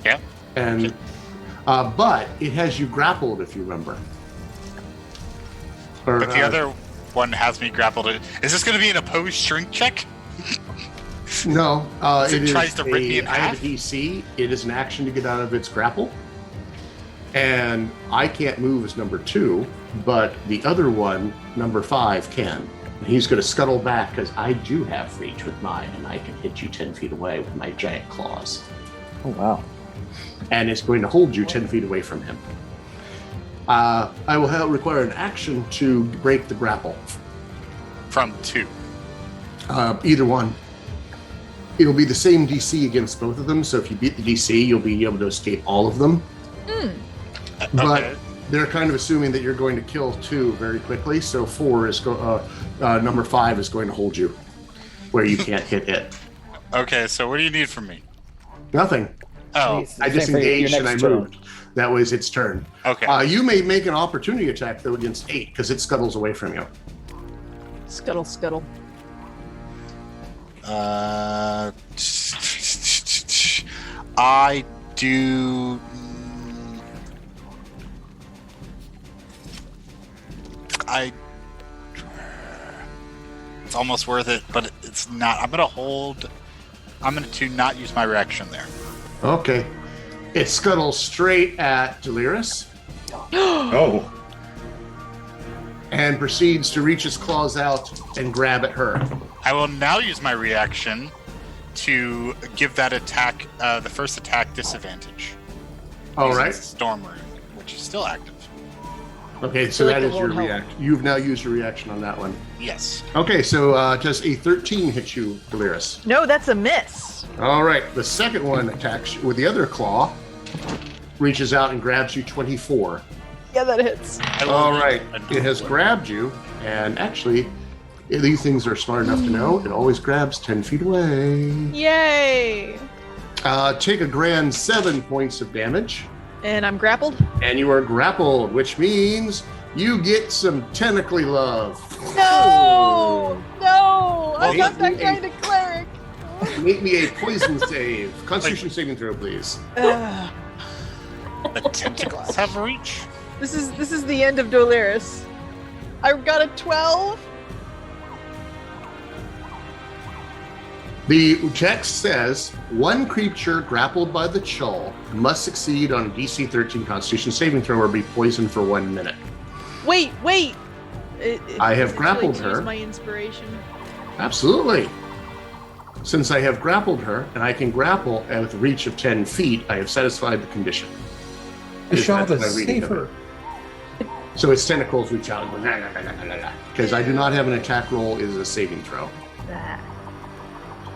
Yeah. And but it has you grappled, if you remember. But the other one has me grappled. Is this going to be an opposed shrink check? No. It tries to rip me in I have half? a DC. It is an action to get out of its grapple. And I can't move as number 2, but the other one, number 5, can. And he's going to scuttle back because I do have reach with mine, and I can hit you 10 feet away with my giant claws. Oh, wow. And it's going to hold you 10 feet away from him. I will require an action to break the grapple. From 2. Either one. It'll be the same DC against both of them, so if you beat the DC, you'll be able to escape all of them. But Okay. they're kind of assuming that you're going to kill 2 very quickly, so 4 is number 5 is going to hold you where you can't hit it. Okay, so what do you need from me? Nothing. Oh, Jeez. I Same for your disengaged and I next turn. moved. That was its turn. okay. You may make an opportunity attack, though, against 8, because it scuttles away from you. Scuttle, scuttle. I do. It's almost worth it, but it's not. I'm going to not use my reaction there. Okay. It scuttles straight at Delirious Oh. and proceeds to reach its claws out and grab at her. I will now use my reaction to give that attack, the first attack, disadvantage. All Using right. Storm Rune, which is still active. Okay, so feel like that it is your won't help. reaction. You've now used your reaction on that one. Yes. Okay, so does a 13 hit you, Delirious? No, that's a miss. All right, the second one attacks you with the other claw, reaches out and grabs you 24. Yeah, that hits. All right, it has grabbed you, and actually, these things are smart enough to know it always grabs 10 feet away. Yay! Take a grand 7 points of damage, And I'm grappled. and you are grappled, which means you get some tentacly love. No! No! I'm Well, not that he- kind of cleric. Make me a poison save. Constitution saving throw, please. Ugh. The tentacles have reach. This is the end of Doliris. I got a 12. The text says, one creature grappled by the Chull must succeed on a DC 13 Constitution saving throw or be poisoned for 1 minute. Wait. I have Is it grappled too late to use her. my inspiration. Absolutely. Since I have grappled her, and I can grapple with a reach of 10 feet, I have satisfied the condition. Bishop That's my is reading of safer. it. So its tentacles reach out because I do not have an attack roll. It is a saving throw. Ah.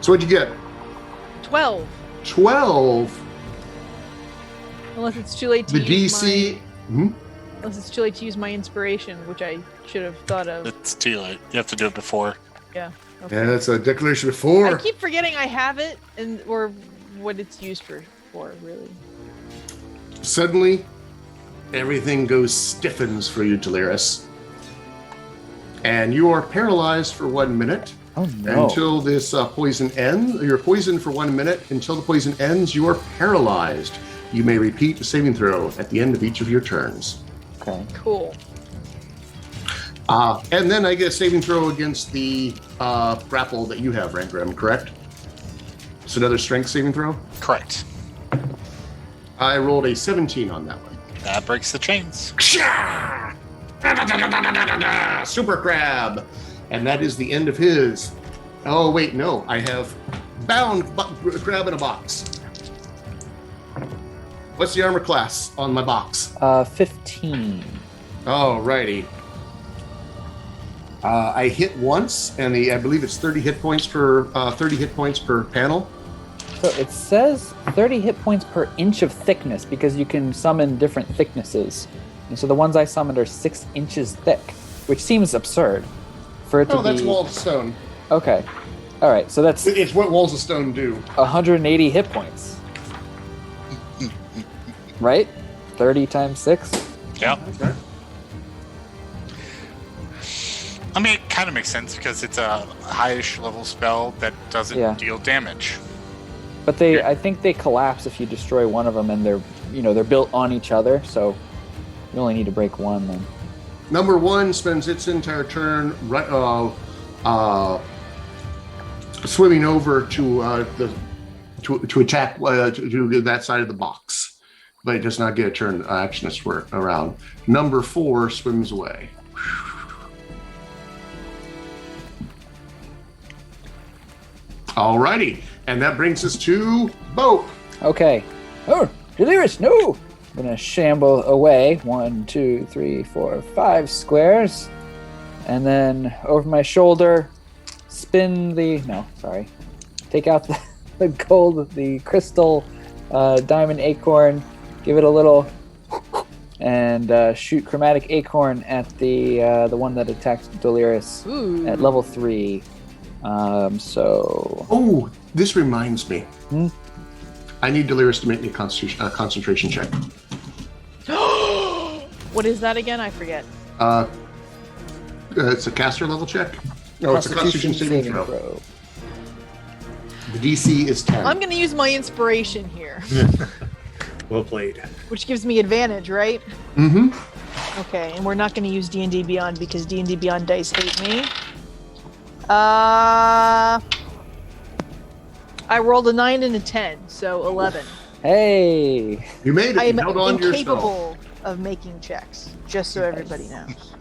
So what'd you get? 12. 12. Unless it's too late to The use DC. unless it's too late to use my inspiration, which I should have thought of. It's too late. You have to do it before. Yeah. Okay. Yeah, that's a declaration before. I keep forgetting I have it or what it's used for really. Suddenly, everything stiffens for you, Delirious. And you are paralyzed for 1 minute Oh, no. until this poison ends. You're poisoned for 1 minute. Until the poison ends, you are paralyzed. You may repeat the saving throw at the end of each of your turns. Okay. Cool. And then I get a saving throw against the grapple that you have, Rangram, correct? It's another strength saving throw? Correct. I rolled a 17 on that one. That breaks the chains. Super Crab! And that is the end of his. Oh, wait, no. I have bound crab in a box. What's the armor class on my box? 15. Alrighty. I hit once, and I believe it's 30 hit points per panel. So it says 30 hit points per inch of thickness because you can summon different thicknesses. And so the ones I summoned are 6 inches thick, which seems absurd for it to Oh, that's be. walls of stone. Okay. All right. So that's It's what walls of stone do. 180 hit points. right? 30 times 6. Yeah. Okay. I mean, it kind of makes sense because it's a highish level spell that doesn't deal damage. But I think they collapse if you destroy one of them, and they're built on each other, so you only need to break one then. Number 1 spends its entire turn swimming over to attack to that side of the box, but it does not get a turn action to swim around. Number 4 swims away. Alrighty, and that brings us to Boat. Okay. Oh, Delirious, no! I'm gonna shamble away 1, 2, 3, 4, 5 squares, and then over my shoulder, take out the gold, the crystal diamond acorn, give it a little, and shoot chromatic acorn at the one that attacked Delirious at level 3. Oh, this reminds me. I need Delirious to make me a concentration check. What is that again? I forget. It's a caster level check. No, it's a Constitution saving throw. The DC is 10. I'm going to use my inspiration here, Well played. which gives me advantage, right? Mm-hmm. Okay, and we're not going to use D&D Beyond because D&D Beyond dice hate me. I rolled a 9 and a 10, so 11. Hey! You made it. I am You held on to your spell. incapable of making checks, just so everybody knows.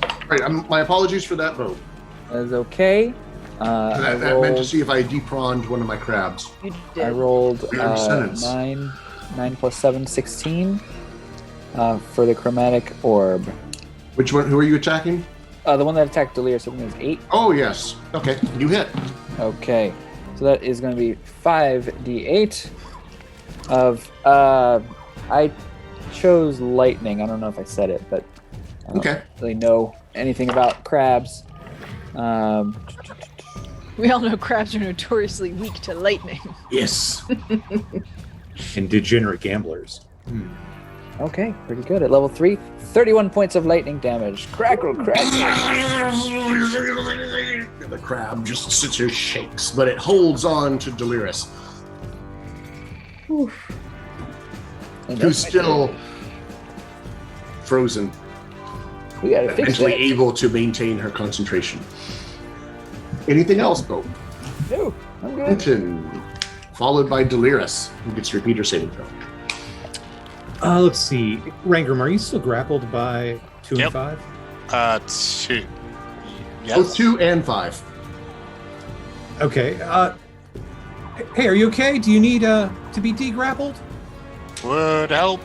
All right, my apologies for that vote. That's okay. That meant to see if I deprawned one of my crabs. You did. I rolled Weird sentence. 9 plus 7, 16 for the chromatic orb. Which one? Who are you attacking? The one that attacked Delirious, I think it was 8. Oh, yes. Okay, you hit. Okay, so that is going to be 5d8 of... I chose lightning. I don't know if I said it, but I don't really know anything about crabs. We all know crabs are notoriously weak to lightning. Yes. And degenerate gamblers. Okay, pretty good. At level 3, 31 points of lightning damage. Crackle, crackle. The crab just sits here, shakes, but it holds on to Delirious, who's still frozen, We gotta fix eventually that. able to maintain her concentration. Anything else, Bo? No, I'm good. Quentin, followed by Delirious, who gets to repeat her saving throw. Let's see. Rangram, are you still grappled by 2 Yep. and 5? 2. Both Yes. 2 and 5. Okay. Hey, are you okay? Do you need to be de-grappled? Would help.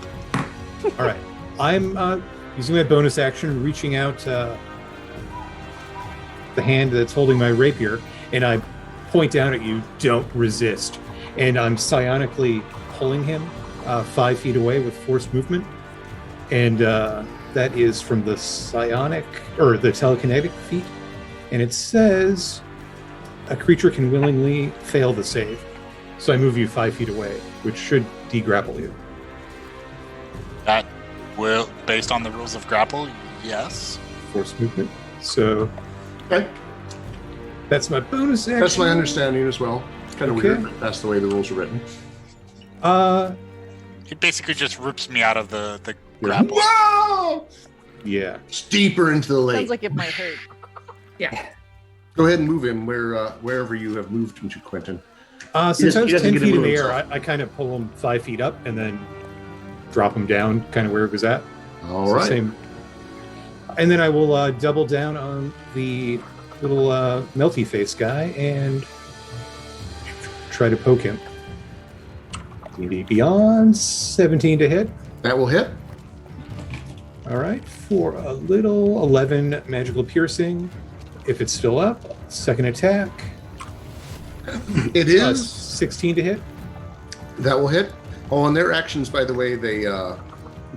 All right. I'm using my bonus action, reaching out the hand that's holding my rapier, and I point down at you, don't resist. And I'm psionically pulling him 5 feet away with forced movement. And that is from the psionic, or the telekinetic feat. And it says a creature can willingly fail the save. So I move you 5 feet away, which should de-grapple you. That will, based on the rules of grapple, yes. Force movement. So Okay. that's my bonus action. That's my understanding as well. It's kind of Okay. weird, but that's the way the rules are written. He basically just rips me out of the grapple. Whoa! Yeah. It's deeper into the lake. Sounds like it might hurt. Go ahead and move him wherever you have moved him to, Quentin. Since I he was doesn't 10 get to feet in move the air, himself. I kind of pull him 5 feet up and then drop him down kind of where it was at. All So right. same. And then I will double down on the little melty face guy and try to poke him. D&D Beyond, 17 to hit. That will hit. All right, for a little 11 magical piercing. If it's still up, second attack. It is. 16 to hit. That will hit. Oh, on their actions, by the way, they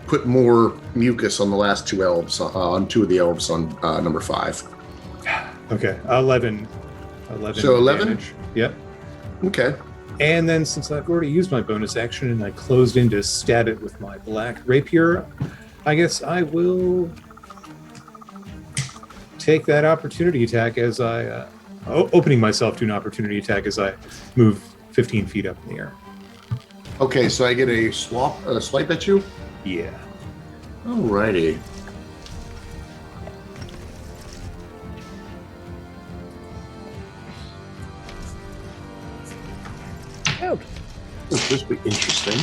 put more mucus on the last 2 elves, on 2 of the elves on number 5. Okay, 11. 11. So 11? damage. Yep. Okay. And then since I've already used my bonus action and I closed in to stab it with my black rapier, I guess I will take that opportunity attack as I... opening myself to an opportunity attack as I move 15 feet up in the air. Okay, so I get a swipe at you? Yeah. Alrighty. Oh. This will be interesting.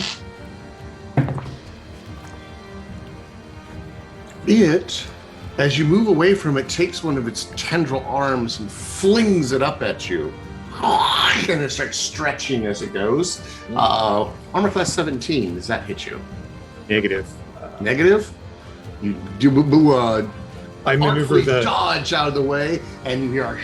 It, as you move away from it, takes one of its tendril arms and flings it up at you. And it starts stretching as it goes. Armor class 17, does that hit you? Negative. Negative? You do I maneuver the... dodge out of the way, and you hear a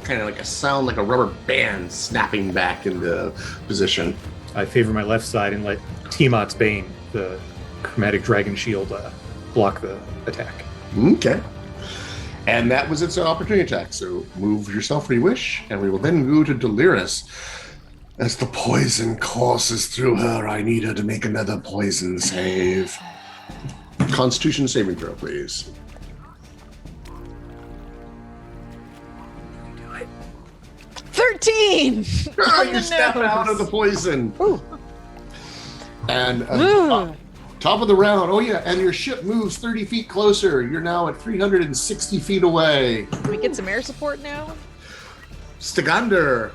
kind of like a sound like a rubber band snapping back into position. I favor my left side and let Tiamat's Bane, the chromatic dragon shield, block the attack. Okay. And that was its opportunity attack. So move yourself where you wish, and we will then go to Delirus. As the poison courses through her, I need her to make another poison save. Constitution saving throw, please. Do it. 13! You step out of the poison. Ooh. And top of the round. Oh, yeah. And your ship moves 30 feet closer. You're now at 360 feet away. Can we get some air support now? Stagander.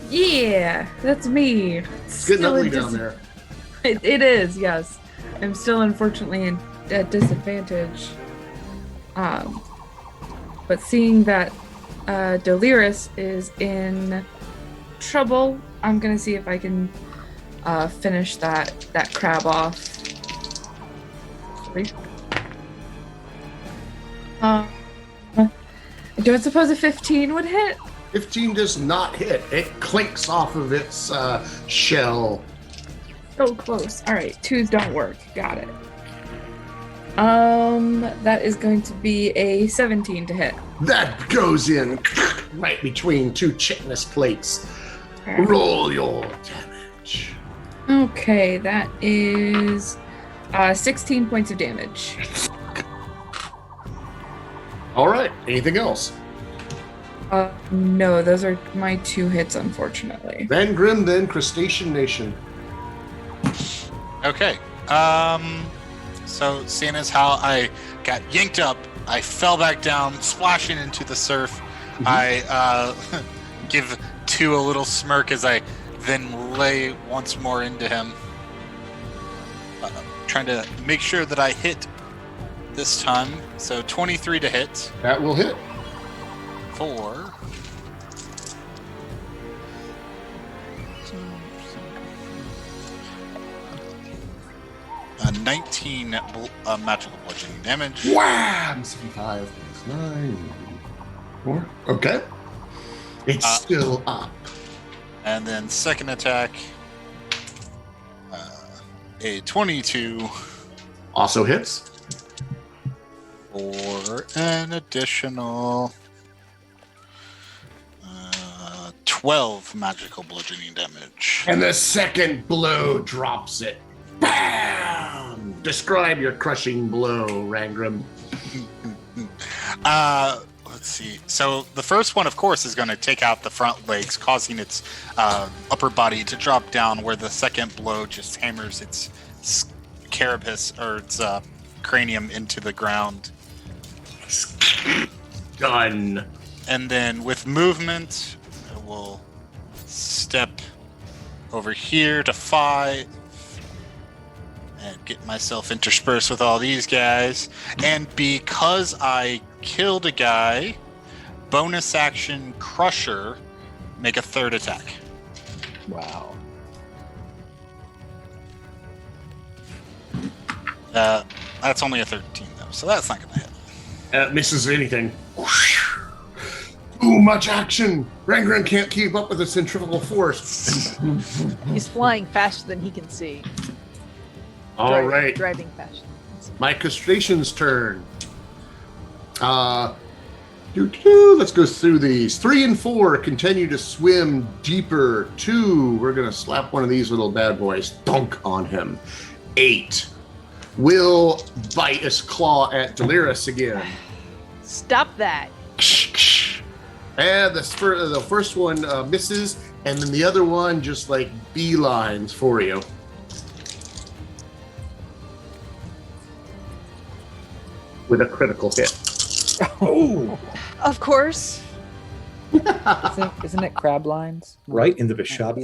Yeah, that's me. It's getting ugly down there. It is, yes. I'm still unfortunately at disadvantage. But seeing that Delirus is in trouble, I'm gonna see if I can finish that crab off. Sorry. I don't suppose a 15 would hit? 15 does not hit. It clinks off of its shell. So close. All right, 2s don't work. Got it. That is going to be a 17 to hit. That goes in right between two chitinous plates. Okay. Roll your damage. Okay, that is 16 points of damage. All right. Anything else? No, those are my 2 hits, unfortunately. Van Grim, then Crustacean Nation. Okay. So seeing as how I got yanked up, I fell back down, splashing into the surf. I give 2 a little smirk as I then lay once more into him, trying to make sure that I hit this time. So 23 to hit. That will hit. 4. A 19 magical bludgeoning damage. Wham! 75 plus 9. 4. Okay. It's still up. And then second attack, a 22. Also hits. For an additional 12 magical bludgeoning damage. And the second blow drops it. Bam! Describe your crushing blow, Rangram. Let's see. So the first one, of course, is going to take out the front legs, causing its upper body to drop down, where the second blow just hammers its carapace, or its cranium, into the ground. Done. And then with movement, I will step over here to 5 and get myself interspersed with all these guys. And because I killed a guy, bonus action Crusher, make a third attack. Wow. That's only a 13 though, so that's not gonna hit. Misses anything. Too much action. Rangram can't keep up with the centrifugal force. He's flying faster than he can see. All right. Driving faster. My castration's turn. Let's go through these. 3 and 4 continue to swim deeper. 2, we're going to slap one of these little bad boys. Thunk on him. 8 will bite his claw at Delirious again. Stop that. And the first one misses, and then the other one just like beelines for you. With a critical hit. Oh, Of course. Isn't it crab lines? right in the Bishop.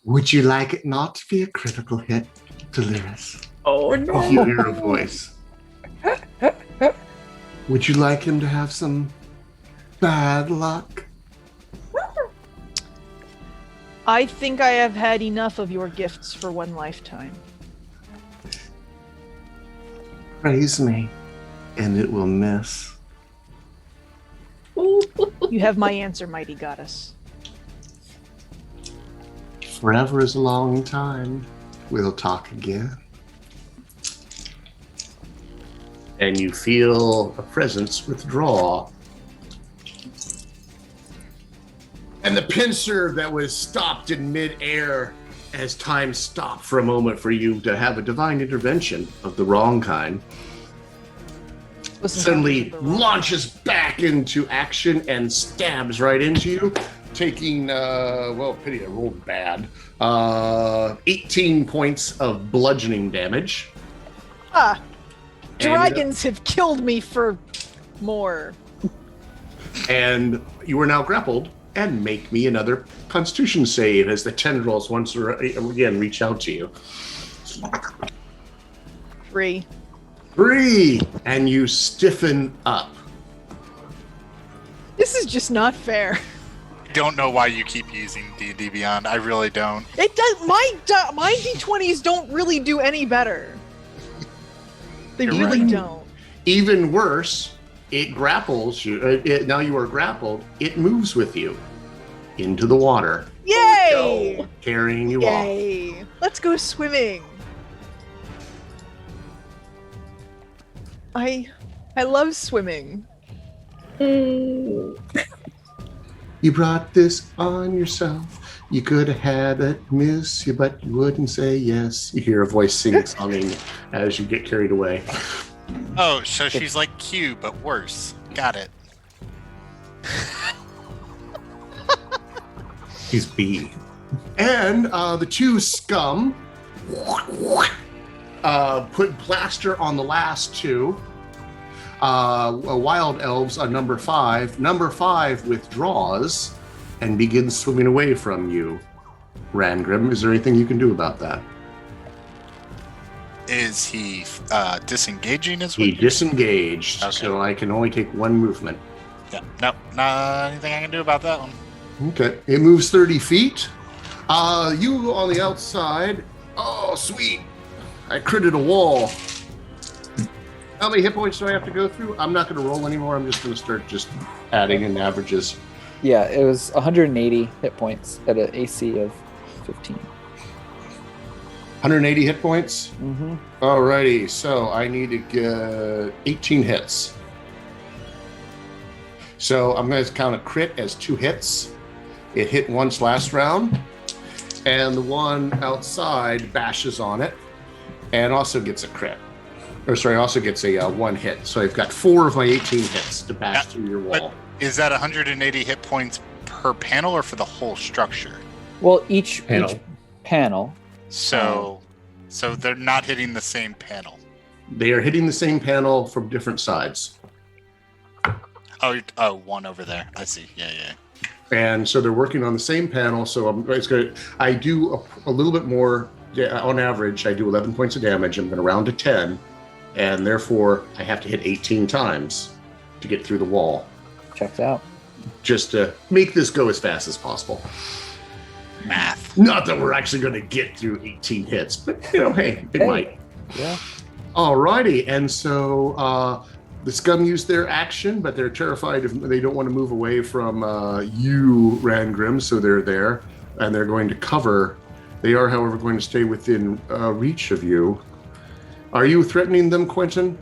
Would you like it not to be a critical hit, Delirious? Oh no. You hear a voice. Would you like him to have some bad luck? I think I have had enough of your gifts for one lifetime. Praise me, and it will miss. You have my answer, mighty goddess. Forever is a long time. We'll talk again. And you feel a presence withdraw. And the pincer that was stopped in midair as time stopped for a moment for you to have a divine intervention of the wrong kind, suddenly launches back into action and stabs right into you, taking, pity I rolled bad, 18 points of bludgeoning damage. Dragons have killed me for more. And you are now grappled, and make me another Constitution save as the tendrils once again reach out to you. 3. 3, and you stiffen up. This is just not fair. I don't know why you keep using D&D Beyond. I really don't. It does. My D20s don't really do any better. They You're really right. don't. Even worse, it grapples you. Now you are grappled. It moves with you into the water, Yay! carrying you off. Yay! Let's go swimming. I love swimming. You brought this on yourself. You could have had it miss you, but you wouldn't say yes. You hear a voice sing-songing as you get carried away. Oh, so she's like Q, but worse. Got it. He's B. And the 2 scum put plaster on the last 2. Wild elves on number 5. Number 5 withdraws and begins swimming away from you. Rangrim, is there anything you can do about that? Is he disengaging as He well? disengaged, Okay. so I can only take 1 movement. Yeah. Nope. Not anything I can do about that one. Okay, it moves 30 feet. You on the outside. Oh, sweet. I critted a wall. How many hit points do I have to go through? I'm not going to roll anymore. I'm just going to start just adding in averages. Yeah, it was 180 hit points at an AC of 15. 180 hit points? Mm-hmm. Alrighty, so I need to get 18 hits. So I'm going to count a crit as 2 hits. It hit once last round, and the one outside bashes on it, and also gets a crit. Also gets a 1 hit. So I've got 4 of my 18 hits to bash through your wall. Is that 180 hit points per panel or for the whole structure? Well, each Panel. panel. So they're not hitting the same panel. They are hitting the same panel from different sides. Oh, one over there. I see. Yeah. And so they're working on the same panel. So I do a little bit more. On average, I do 11 points of damage. I'm going to round to 10. And therefore, I have to hit 18 times to get through the wall. Checks out. Just to make this go as fast as possible. Math. Not that we're actually going to get through 18 hits, but, hey, it might. Yeah. Alrighty, and so the scum use their action, but they're terrified if they don't want to move away from you, Rangrim, so they're there, and they're going to cover. They are, however, going to stay within reach of you. Are you threatening them, Quentin?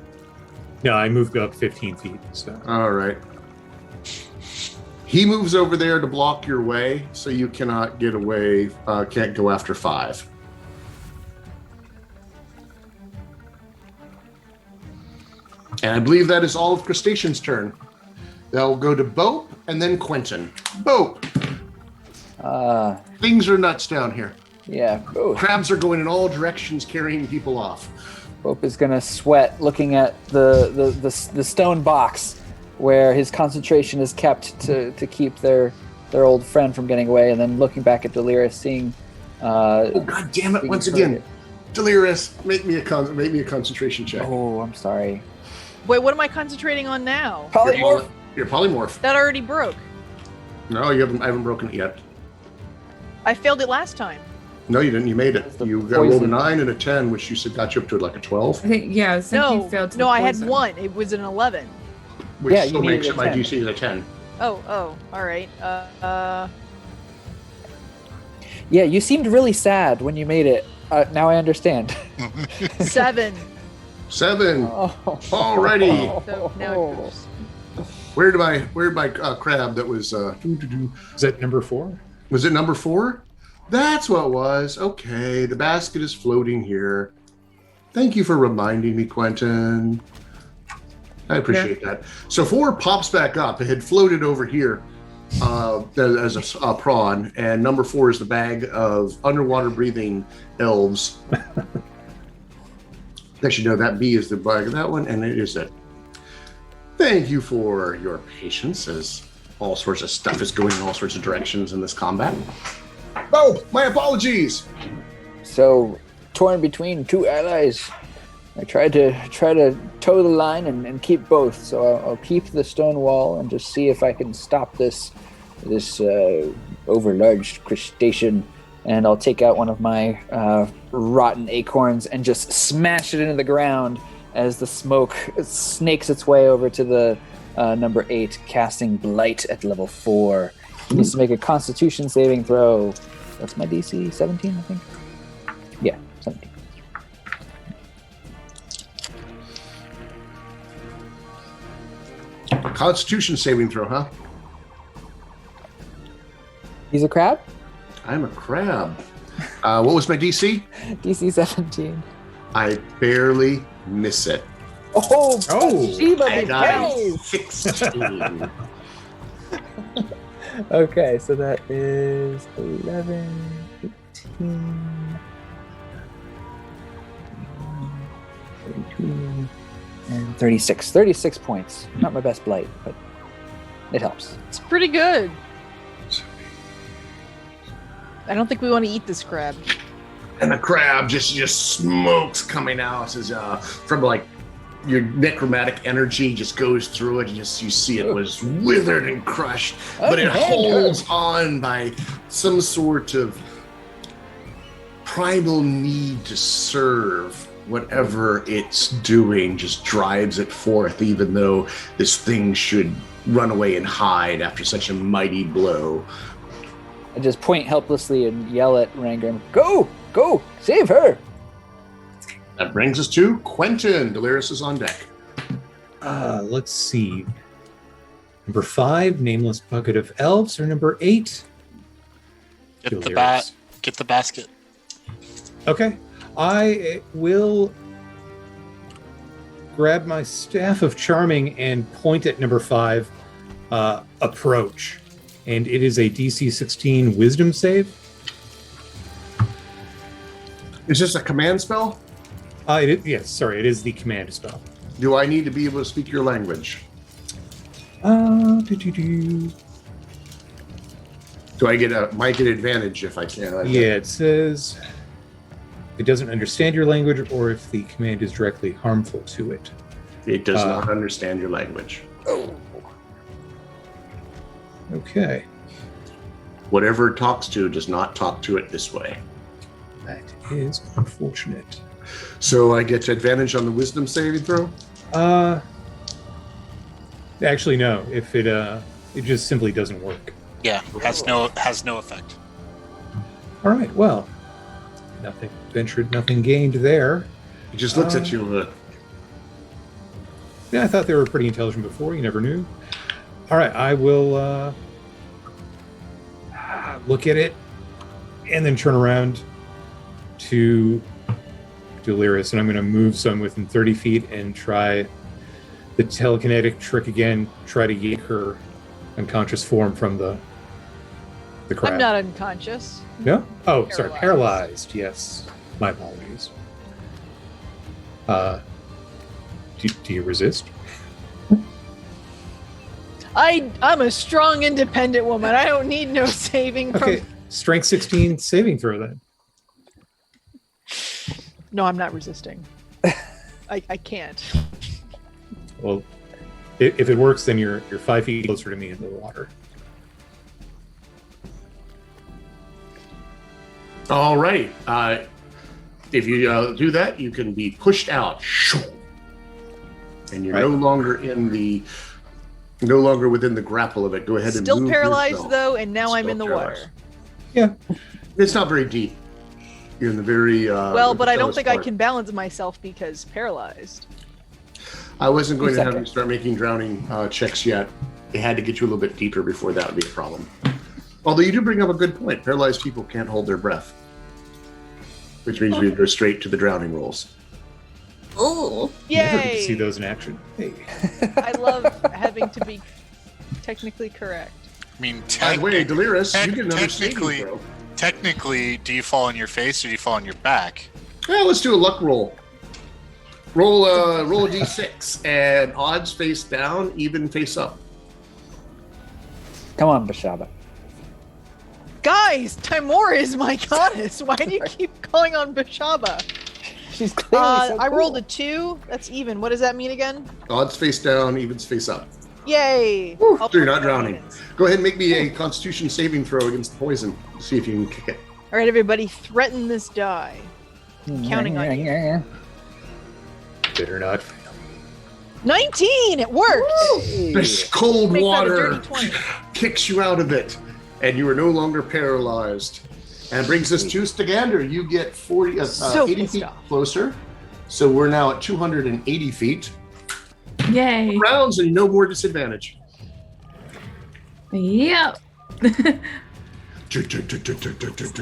No, I moved up 15 feet. So. All right. He moves over there to block your way, so you cannot get away, can't go after 5. And I believe that is all of Crustacean's turn. They'll go to Bope and then Quentin. Bope! Things are nuts down here. Yeah. Crabs are going in all directions, carrying people off. Bope is gonna sweat looking at the stone box where his concentration is kept to keep their old friend from getting away, and then looking back at Delirious, seeing. Oh God damn it! Once again, Delirious, make me a concentration check. Oh, I'm sorry. Wait, what am I concentrating on now? Polymorph. Your polymorph. That already broke. No, you haven't. I haven't broken it yet. I failed it last time. No, you didn't. You made it. You rolled a 9 and a 10, which you said got you up to like a 12. I think, yeah, since you failed to No, the I had poison. 1. It was an 11. Which Yeah, you still needed makes a it my 10. DC is a 10. Oh, all right. Yeah, you seemed really sad when you made it. Now I understand. 7. 7. Oh. Alrighty. So now it goes. Where did my crab that was Is that number 4? was it number 4? That's what it was. Okay, the basket is floating here. Thank you for reminding me, Quentin. I appreciate that. So 4 pops back up. It had floated over here as a prawn, and number 4 is the bag of underwater breathing elves. Actually, no, that B is the bag of that one, and it is it. Thank you for your patience, as all sorts of stuff is going in all sorts of directions in this combat. Oh, my apologies. So, torn between 2 allies. I tried to toe the line and keep both. So I'll keep the stone wall and just see if I can stop this overlarge crustacean. And I'll take out one of my rotten acorns and just smash it into the ground as the smoke snakes its way over to the number 8, casting Blight at level 4. He needs to make a Constitution saving throw. What's my DC? 17, I think? Yeah, 17. Constitution saving throw, huh? He's a crab? I'm a crab. What was my DC? DC 17. I barely miss it. Oh, Sheba I got a Big 16. Okay, so that is 11, 18, 32, and 36. 36 points. Not my best blight, but it helps. It's pretty good. I don't think we want to eat this crab. And the crab just smokes coming out as from like your necromantic energy just goes through it. You see it was withered and crushed, but it holds on by some sort of primal need to serve. Whatever it's doing just drives it forth, even though this thing should run away and hide after such a mighty blow. I just point helplessly and yell at Rangram, Go! Save her! That brings us to Quentin. Delirious is on deck. Let's see. Number 5, Nameless Bucket of Elves, or number 8? Get Delirious. the basket. Okay. I will grab my Staff of Charming and point at number 5, approach. And it is a DC 16 Wisdom save. Is this a command spell? Yes, it is the command spell. Do I need to be able to speak your language? Do-do-do. Do I might get advantage if I can? Yeah, it says it doesn't understand your language or if the command is directly harmful to it. It does not understand your language. Okay. Whatever it talks to does not talk to it this way. That is unfortunate. So I get advantage on the wisdom saving throw? Actually no. If it just simply doesn't work. Yeah, has no effect. All right, well. Nothing ventured, nothing gained there. He just looks at you. Yeah, I thought they were pretty intelligent before. You never knew. All right, I will look at it, and then turn around to Delirious, and I'm going to move some within 30 feet and try the telekinetic trick again. Try to yank her unconscious form from the crab. I'm not unconscious. No? Oh, sorry, paralyzed. Yes, my apologies. Do you resist? I'm a strong, independent woman. I don't need no saving from. Okay, strength 16 saving throw then. No, I'm not resisting. I can't. Well, if it works, then you're 5 feet closer to me in the water. All right. If you do that, you can be pushed out, and you're no longer within the grapple of it. Go ahead and Still move paralyzed yourself. though, and now I'm Still in the paralyzed. water. Yeah. It's not very deep. You're in the very Well, but I don't think I part. can balance myself because paralyzed. I wasn't going to have Second. you start making drowning checks yet. It had to get you a little bit deeper before that would be a problem. Although you do bring up a good point. Paralyzed people can't hold their breath, which means we go straight to the drowning rolls. Oh, Never get to Yay! see those in action. Hey. I love having to be technically correct. I mean, By the way, Delirious, you get another saving technically, throw. technically, do you fall on your face or do you fall on your back? Well, let's do a luck roll. Roll a d6 and odds face down, even face up. Come on, Bashaba. Guys, Timora is my goddess. Why do you keep calling on Bashaba? She's clearly so I cool. rolled a 2. That's even. What does that mean again? Odds face down, evens face up. Yay! So I'll you're put not that drowning. in. Go ahead and make me a Constitution saving throw against the poison. See if you can kick it. All right, everybody, threaten this die. Counting on you. Better not. 19. It worked. This cold Make that a water dirty 20. kicks you out of it, and you are no longer paralyzed. And brings us to Stagander. You get 80 pissed feet off. closer. So we're now at 280 feet. yay. Rounds and no more disadvantage. Yep.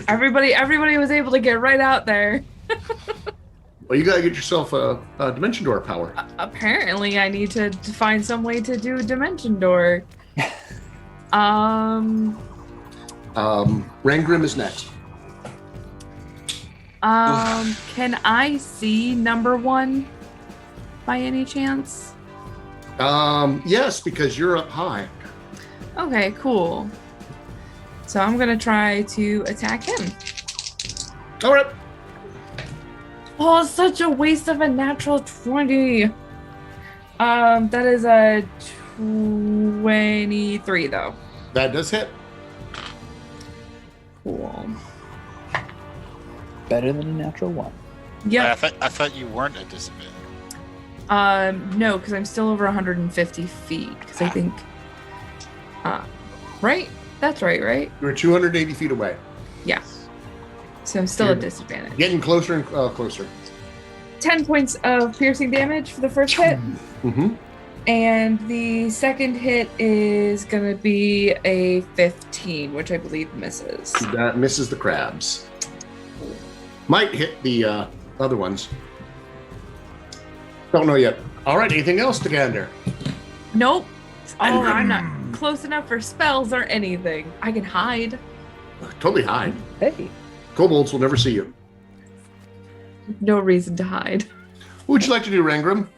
Everybody was able to get right out there. Well, you gotta get yourself a dimension door power. Apparently, I need to find some way to do a dimension door. Rangrim is next. Can I see number 1 by any chance? Yes, because you're up high. Okay, cool. So I'm gonna try to attack him. All right. Oh, it's such a waste of a natural 20. That is a 23 though. That does hit. Cool. Better than a natural 1. Yep. I thought you weren't at disadvantage. No, because I'm still over 150 feet. Because I think, right? That's right? You're 280 feet away. Yeah. So I'm still at disadvantage. Getting closer and closer. 10 points of piercing damage for the first hit. Mm-hmm. And the second hit is going to be a 15, which I believe misses. That misses the crabs. Might hit the other ones. Don't know yet. All right, anything else, Stagander? Nope. Oh, I'm not close enough for spells or anything. I can hide. Totally hide. Hey. Kobolds will never see you. No reason to hide. What would you like to do, Rangrim?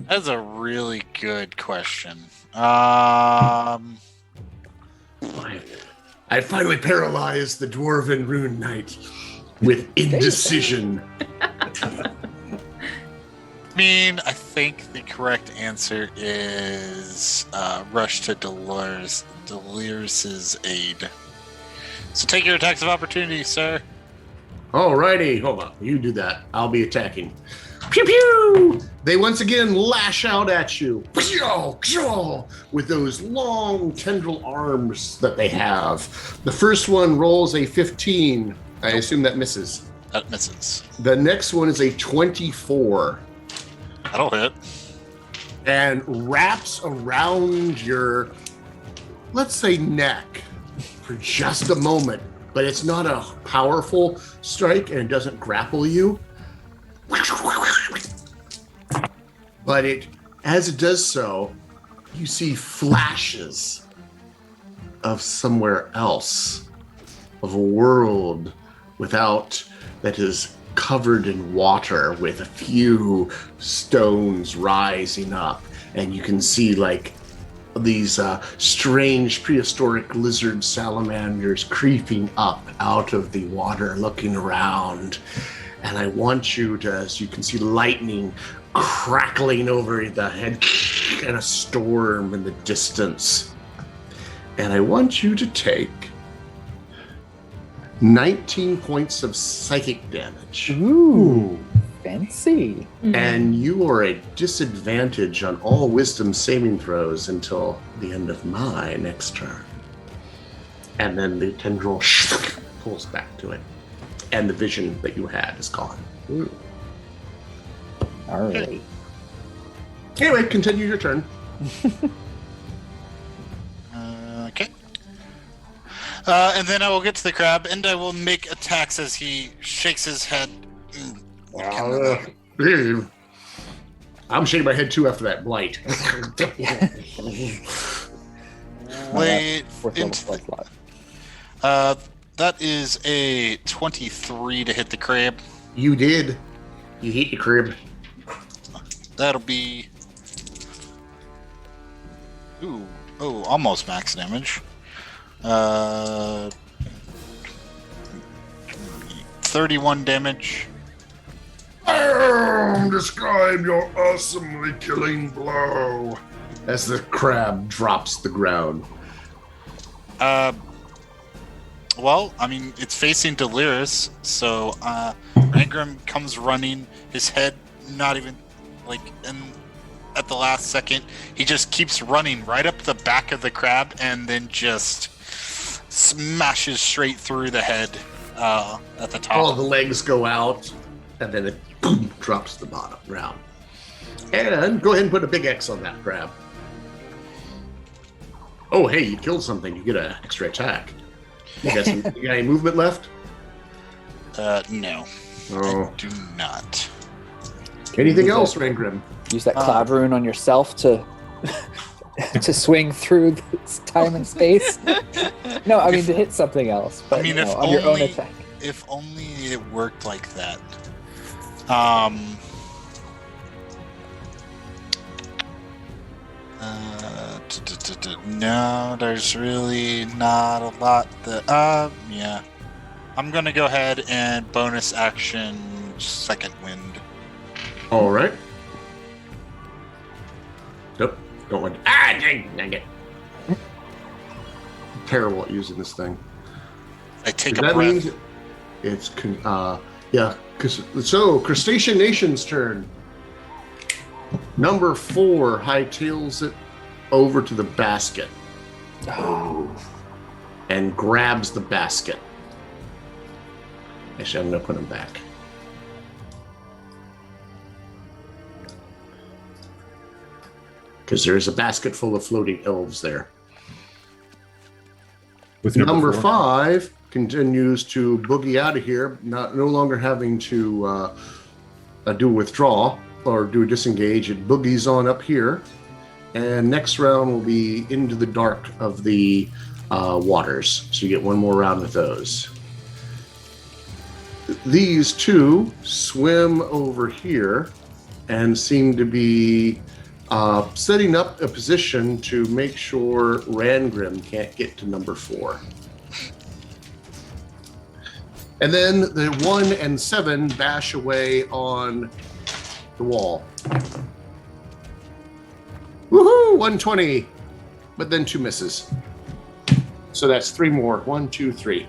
That's a really good question. I I finally paralyzed the Dwarven Rune Knight with indecision. mean, I think the correct answer is rush to Delirious' aid. So take your attacks of opportunity, sir. Alrighty, hold on. You do that. I'll be attacking. Pew pew! They once again lash out at you with those long tendril arms that they have. The first one rolls a 15. I assume that misses. That misses. The next one is a 24 That'll hit. and wraps around your, let's say, neck for just a moment, but it's not a powerful strike and it doesn't grapple you. But as it does so, you see flashes of somewhere else, of a world that is covered in water with a few stones rising up, and you can see like these strange prehistoric lizard salamanders creeping up out of the water, looking around. And I want you to, as you can see, lightning crackling over the head and a storm in the distance. And I want you to take 19 points of psychic damage. Ooh, fancy. And you are at disadvantage on all wisdom saving throws until the end of my next turn. And then the tendril pulls back to it. And the vision that you had is gone. Ooh. All right. Anyway, continue your turn. Okay. And then I will get to the crab, and I will make attacks as he shakes his head. I'm shaking my head too after that blight. Wait, Fourth level spell slot. that is a 23 to hit the crab. You did. You hit the crib. That'll be... almost max damage. 31 damage. Describe your awesomely killing blow. As the crab drops the ground. Well, I mean, it's facing Delirious, so Rangram comes running, his head not even, at the last second, he just keeps running right up the back of the crab and then just smashes straight through the head at the top. All the legs go out, and then it boom, drops to the bottom round. And go ahead and put a big X on that crab. Oh, hey, you killed something. You get an extra attack. You got any movement left? No. Oh. I do not. Anything else, Rangrim? Use that cloud rune on yourself to to swing through this time and space. No, I mean to hit something else. But, I mean, on your own attack. If only it worked like that. No, there's really not a lot that. Yeah. I'm gonna go ahead and bonus action second wind. All right. Nope. Don't want to. Dang it. Terrible at using this thing. I take a That breath. means it's so Crustacean Nation's turn. Number 4 hightails it over to the basket and grabs the basket. Actually, I'm going to put him back. Because there's a basket full of floating elves there. With Number 4. 5 continues to boogie out of here, no longer having to do a withdraw or do a disengage. It boogies on up here. And next round will be into the dark of the waters. So you get one more round with those. These two swim over here and seem to be setting up a position to make sure Rangrim can't get to number 4. And then the 1 and 7 bash away on the wall. Woohoo! 120, but then 2 misses. So that's 3 more. 1, 2, 3.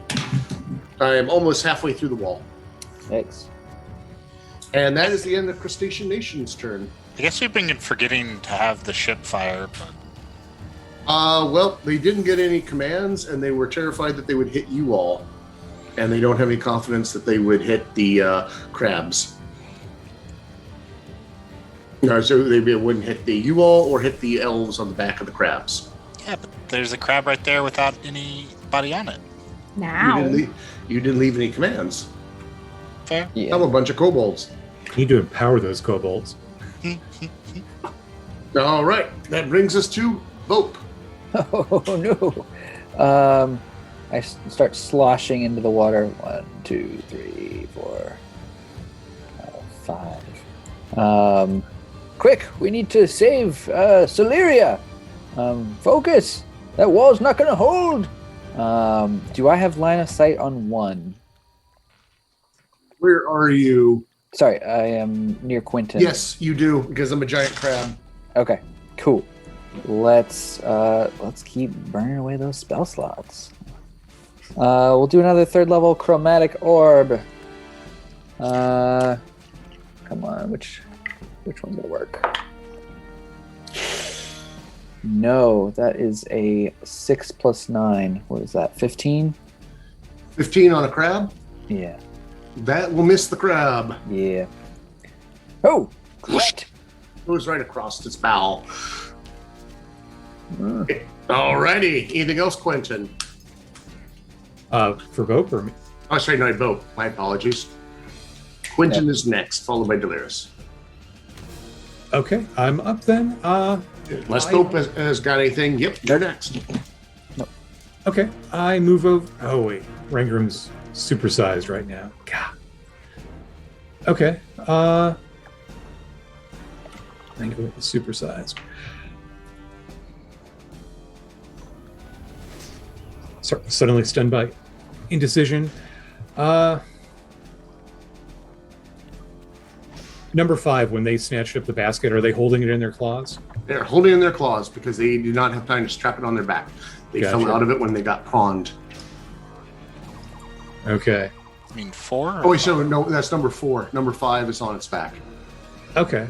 I am almost halfway through the wall. Thanks. And that is the end of Crustacean Nation's turn. I guess we've been forgetting to have the ship fire, but... Well, they didn't get any commands, and they were terrified that they would hit you all. And they don't have any confidence that they would hit the crabs. No, so they wouldn't hit the you all or hit the elves on the back of the crabs. Yeah, but there's a crab right there without any body on it. Now. You didn't leave any commands. Fair. Yeah. I'm a bunch of kobolds. Need to empower those kobolds. All right, that brings us to Vope. Oh no! I start sloshing into the water. 1, 2, 3, 4, 5. Quick! We need to save Celeria. Focus! That wall's not going to hold. Do I have line of sight on 1? Where are you? Sorry, I am near Quentin. Yes, you do, because I'm a giant crab. Okay, cool. Let's keep burning away those spell slots. We'll do another 3rd level chromatic orb. Come on, which one's gonna work? No, that is a 6 plus 9. What is that? 15? 15 on a crab? Yeah. That will miss the crab. Yeah. Oh, what? Goes right across its bow. Alrighty. Anything else, Quentin? For Vope or me? Oh, sorry, no, Vope. My apologies. Quentin is next, followed by Delirious. Okay, I'm up then. Unless Vope has got anything. Yep, they're next. Okay, I move over. Oh wait, Rangrim's supersized right now. God. Okay. Rangrim is supersized. Suddenly stunned by indecision. Number 5, when they snatched up the basket, are they holding it in their claws? They're holding in their claws because they do not have time to strap it on their back. They Gotcha. fell out of it when they got prawned. Okay. I mean, 4? Oh, wait, so no, that's number 4. Number 5 is on its back. Okay.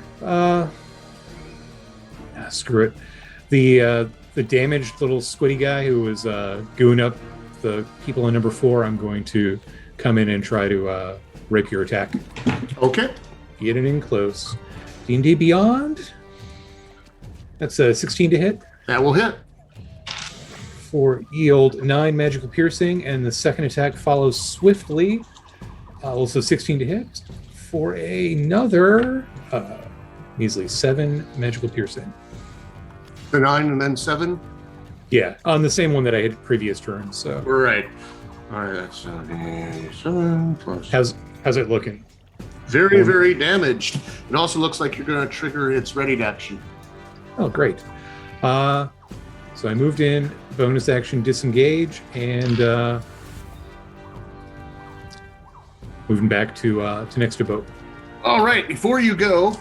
Screw it. The damaged little squiddy guy who was gooing up the people on number 4, I'm going to come in and try to rape your attack. Okay. Get it in close. D&D Beyond. That's a 16 to hit. That will hit. For yield 9 magical piercing, and the second attack follows swiftly. Also 16 to hit. For another measly 7 magical piercing. The 9 and then 7? Yeah, on the same one that I had previous turn. So Right. All right, that's 7 plus. how's it looking? Very, very damaged. It also looks like you're going to trigger its ready to action. Oh, great. So I moved in, bonus action disengage, and moving back to next to boat. All right, before you go,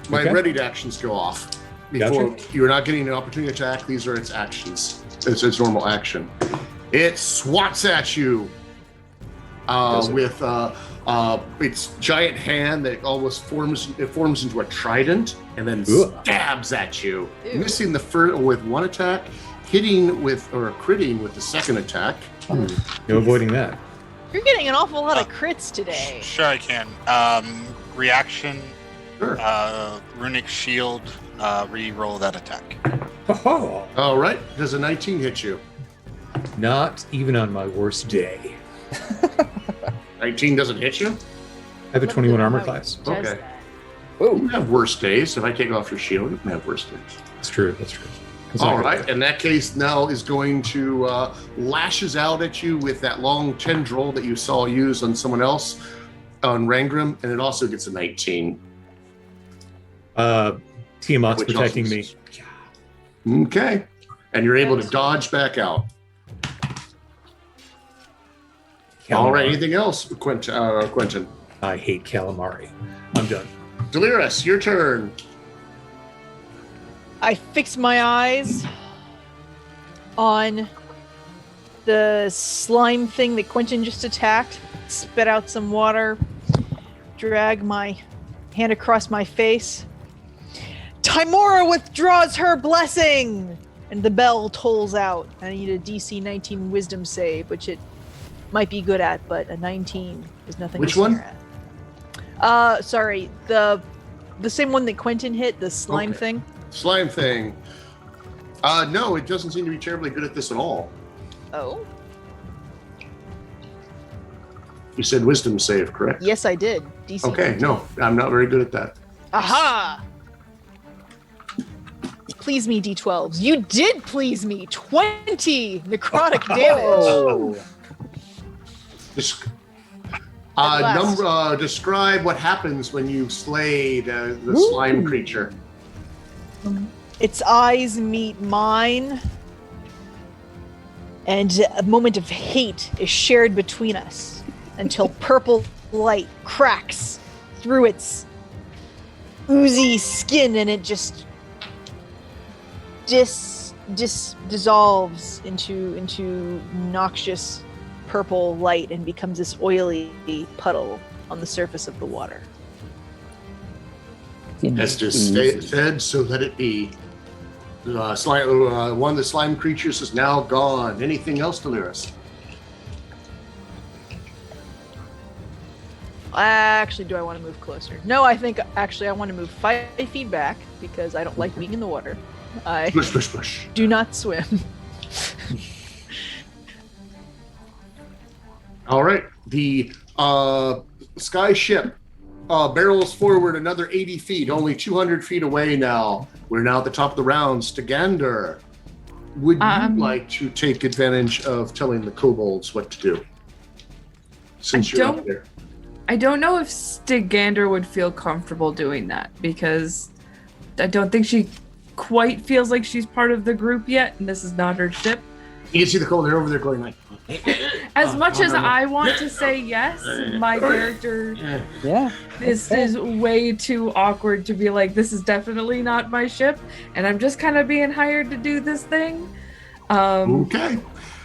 my Okay. ready to actions go off. Before Gotcha. you're not getting an opportunity to attack, these are its actions. It's its normal action. It swats at you with its giant hand that almost forms into a trident and then Ugh. stabs at you, Ew. missing the first with one attack, hitting with or critting with the second attack. No avoiding that. You're getting an awful lot of crits today. Sure, I can. Reaction, Sure. runic shield, re-roll that attack. Oh, All right. Does a 19 hit you? not even on my worst day. 19 doesn't hit you? I have a 21 armor class. Does Okay. that. You have worse days. If I take off your shield, you can have worse days. That's true. That's true. That's All not right. good. In that case, Nell is going to lashes out at you with that long tendril that you saw used on someone else, on Rangrim, and it also gets a 19. Tiamat's Which protecting also me. is- Okay. And you're able to dodge back out. All right. Calamari. Anything else, Quentin? I hate calamari. I'm done. Delirious, your turn. I fix my eyes on the slime thing that Quentin just attacked, spit out some water, drag my hand across my face. Timora withdraws her blessing! And the bell tolls out. I need a DC 19 wisdom save, which it might be good at, but a 19 is nothing Which to one? sneer at. Sorry, the same one that Quentin hit, the slime Okay. thing. Slime thing. No, it doesn't seem to be terribly good at this at all. Oh. You said wisdom save, correct? Yes, I did. DC. Okay, no, I'm not very good at that. Aha! Please me, D12s. You did please me. 20 necrotic damage. Describe what happens when you slay the slime creature. Its eyes meet mine, and a moment of hate is shared between us until purple light cracks through its oozy skin, and it just dissolves into noxious purple light and becomes this oily puddle on the surface of the water. Esther said, so let it be. One of the slime creatures is now gone. Anything else, Delirious? Actually, do I want to move closer? No, I think I want to move 5 feet back because I don't like being in the water. I Spush. do not swim. All right. The sky ship barrels forward another 80 feet, only 200 feet away now. We're now at the top of the round. Stagander, would you like to take advantage of telling the kobolds what to do? Since you're up there. I don't know if Stagander would feel comfortable doing that because I don't think she quite feels like she's part of the group yet, and this is not her ship. You can see the kobold, they're over there going like... As much as I want to say yes, my character this is way too awkward to be like, this is definitely not my ship, and I'm just kind of being hired to do this thing. Okay.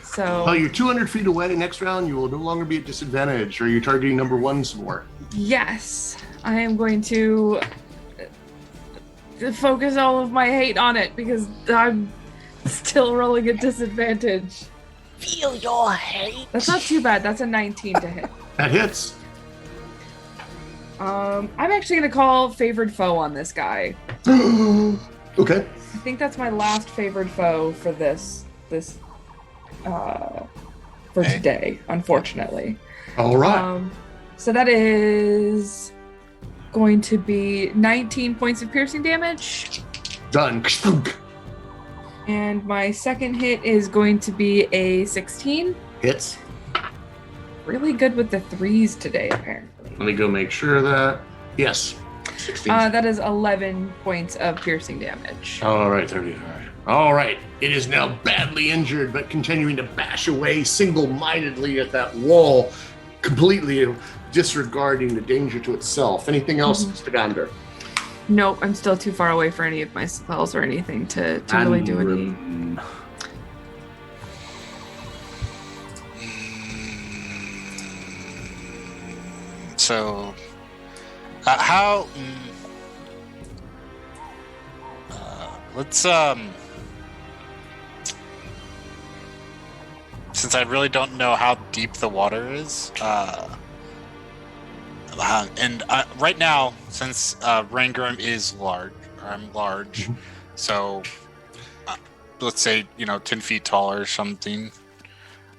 So well, you're 200 feet away. Next round, you will no longer be at disadvantage. Are you targeting number 1 some more? Yes, I am going to focus all of my hate on it because I'm still rolling at disadvantage. Feel your hate. That's not too bad. That's a 19 to hit. That hits. I'm actually going to call favored foe on this guy. Okay. I think that's my last favored foe for today, unfortunately. All right. So that is going to be 19 points of piercing damage. Done. And my second hit is going to be a 16. Hits. Really good with the 3s today, apparently. Let me go make sure of that. Yes. 16. That is 11 points of piercing damage. All right, 30. All right. It is now badly injured, but continuing to bash away single-mindedly at that wall, completely disregarding the danger to itself. Anything else, Stagander? Nope, I'm still too far away for any of my spells or anything to really do any. So, let's since I really don't know how deep the water is, and right now, since Rangram is large, I'm large, so let's say 10 feet tall or something.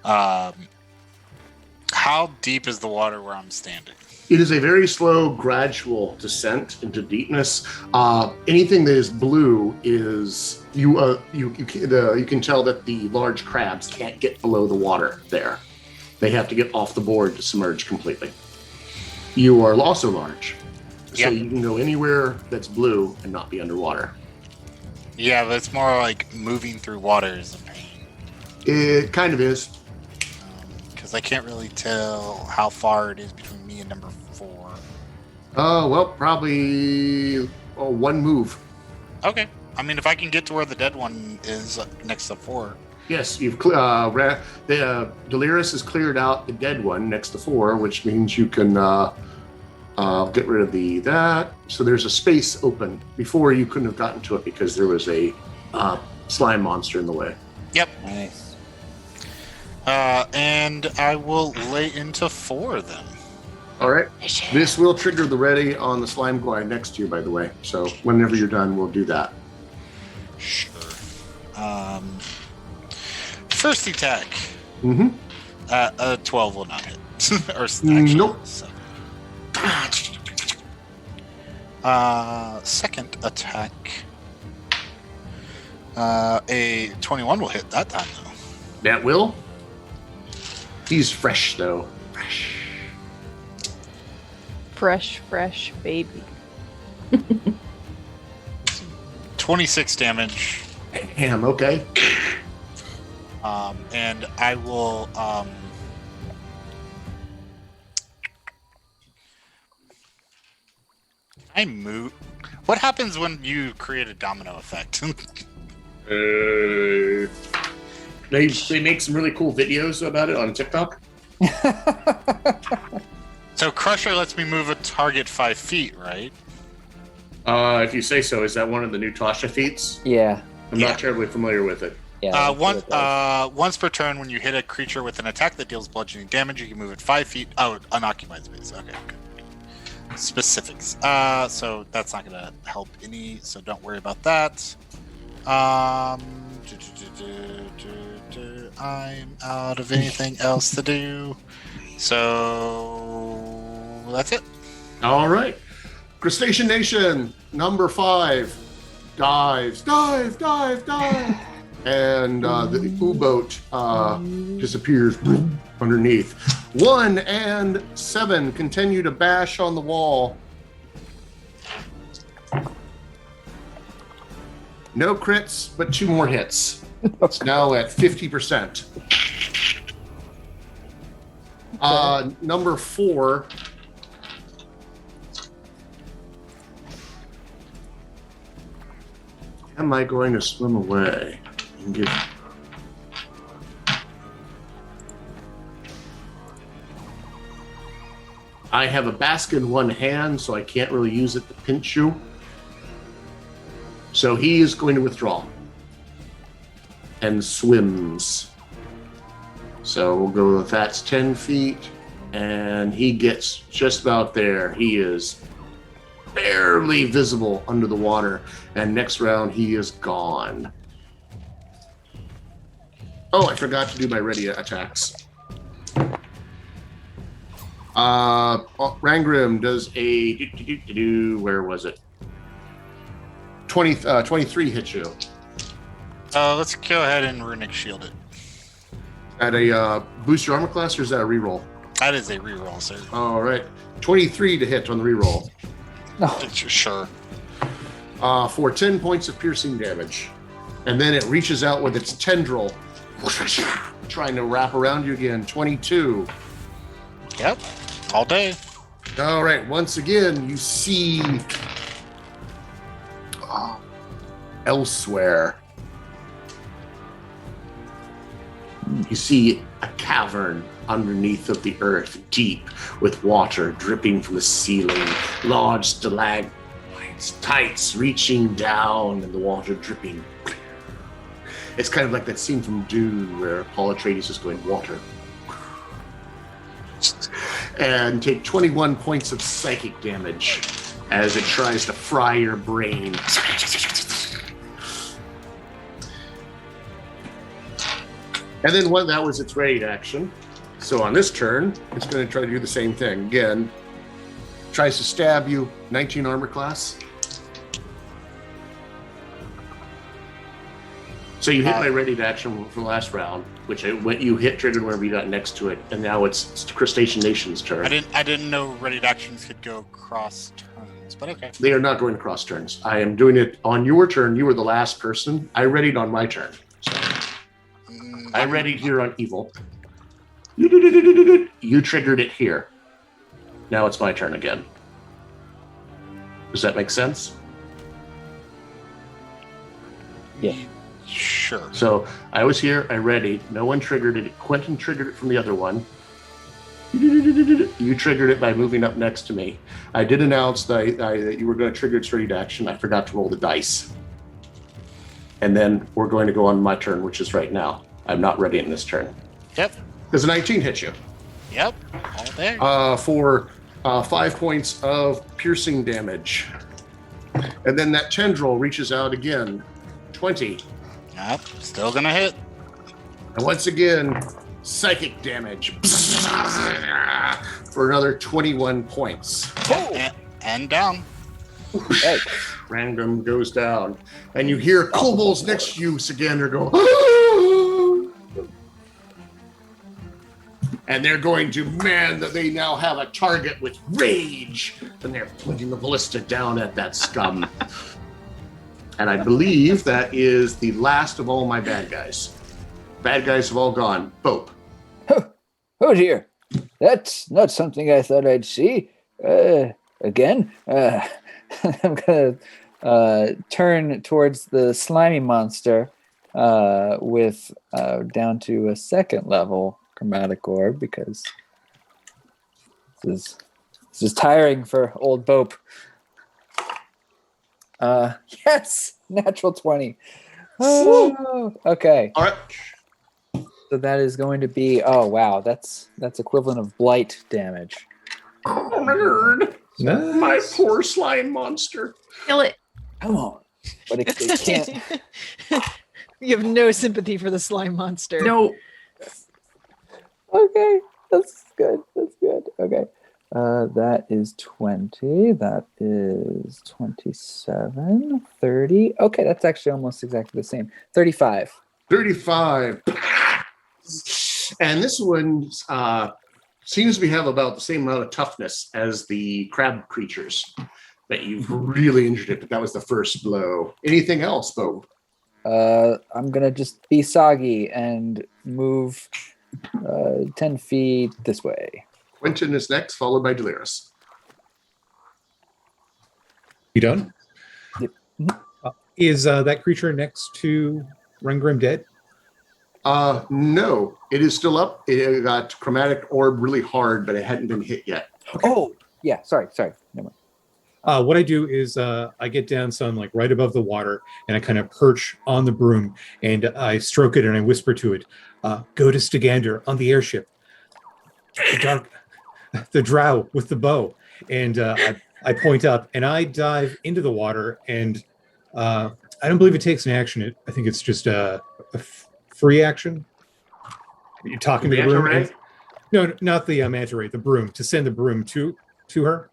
How deep is the water where I'm standing? It is a very slow, gradual descent into deepness. Anything that is blue is you can tell that the large crabs can't get below the water there. They have to get off the board to submerge completely. You are also large, so you can go anywhere that's blue and not be underwater. Yeah, but it's more like moving through water is a pain. It kind of is. Because I can't really tell how far it is between me and number 4. Well, probably one move. Okay. I mean, if I can get to where the dead one is next to 4. Yes, you've Delirious has cleared out the dead one next to 4, which means you can get rid of that. So there's a space open. Before you couldn't have gotten to it because there was a slime monster in the way. Yep. Nice. And I will lay into 4 then. All right. This will trigger the ready on the slime guy next to you, by the way. So whenever you're done, we'll do that. Sure. First attack. Mm-hmm. 12 will not hit. or actually, Nope. 7. Second attack. A 21 will hit that time, though. That will. He's fresh, though. Fresh baby. 26 damage. Damn, okay. And I will I move. What happens when you create a domino effect? They make some really cool videos about it on TikTok. So Crusher lets me move a target 5 feet, right? If you say so, is that one of the new Tasha feats? Yeah. I'm not terribly familiar with it. Yeah. Once per turn, when you hit a creature with an attack that deals bludgeoning damage, you can move it 5 feet. Oh, unoccupied space. Okay, good. Specifics. So that's not going to help any. So don't worry about that. I'm out of anything else to do. So that's it. All right. Crustacean Nation, number 5. Dive. And the U-boat disappears underneath. 1 and 7 continue to bash on the wall. No crits, but 2 more hits. It's now at 50%. Number 4. Am I going to swim away and give? I have a basket in one hand, so I can't really use it to pinch you. So he is going to withdraw and swims. So we'll go with that's 10 feet, and he gets just about there. He is barely visible under the water, and next round he is gone. Oh, I forgot to do my ready attacks. Rangrim does a where was it? 23 hit you. Let's go ahead and runic shield it. At a boost your armor class, or is that a reroll? That is a reroll, sir. All right, 23 to hit on the reroll. Sure. For 10 points of piercing damage. And then it reaches out with its tendril, trying to wrap around you again. 22. Yep. All day. All right. Once again, you see elsewhere. You see a cavern underneath of the earth, deep, with water dripping from the ceiling, large stalactites reaching down and the water dripping. It's kind of like that scene from Dune where Paul Atreides is going, water. And take 21 points of psychic damage as it tries to fry your brain. And then that was its raid action. So on this turn, it's going to try to do the same thing. Again, tries to stab you, 19 armor class. So you hit my ready action from the last round, which you hit triggered whenever you got next to it, and now it's Crustacean Nation's turn. I didn't know ready actions could go cross turns, but okay. They are not going to cross turns. I am doing it on your turn. You were the last person. I readied on my turn. So I readied here on evil. You triggered it here. Now it's my turn again. Does that make sense? Yeah. Sure. So I was here, I readied. No one triggered it. Quentin triggered it from the other one. You triggered it by moving up next to me. I did announce that you were going to trigger its ready to action. I forgot to roll the dice. And then we're going to go on my turn, which is right now. I'm not ready in this turn. Yep. Does a 19 hit you? Yep. All there. For 5 points of piercing damage. And then that tendril reaches out again. 20. Yep. Still gonna hit. And once again, psychic damage. for another 21 points. And down. Random goes down. And you hear kobolds next to you, Sagander, go, "Ah!" And they're going to demand that they now have a target with rage. And they're pointing the ballista down at that scum. And I believe that is the last of all my bad guys. Bad guys have all gone. Bope. Oh dear, that's not something I thought I'd see. Again, I'm gonna turn towards the slimy monster with down to a second level chromatic orb because this is tiring for old Bope. Yes, natural 20. Oh, okay. All right. So that is going to be, oh wow, that's equivalent of blight damage. Oh, my God. Nice. My poor slime monster. Kill it. Come on. But it can't. You have no sympathy for the slime monster. No. Okay, that's good. That's good. Okay. That is 20. That is 27. 30. Okay, that's actually almost exactly the same. 35. 35. And this one seems to have about the same amount of toughness as the crab creatures that you've really injured it, but that was the first blow. Anything else, Bo? I'm going to just be soggy and move 10 feet this way. Quentin is next, followed by Delirious. You done? Yep. Is that creature next to Rengrim dead? No, it is still up. It got chromatic orb really hard, but it hadn't been hit yet. Oh, yeah. Sorry. Never mind. What I do is I get down, so I'm like right above the water, and I kind of perch on the broom, and I stroke it, and I whisper to it, "Go to Stagander on the airship. The drow with the bow." And I point up, and I dive into the water, and I don't believe it takes an action. I think it's just a free action. You're talking to the broom. And, no, not the manta ray, the broom, to send the broom to her.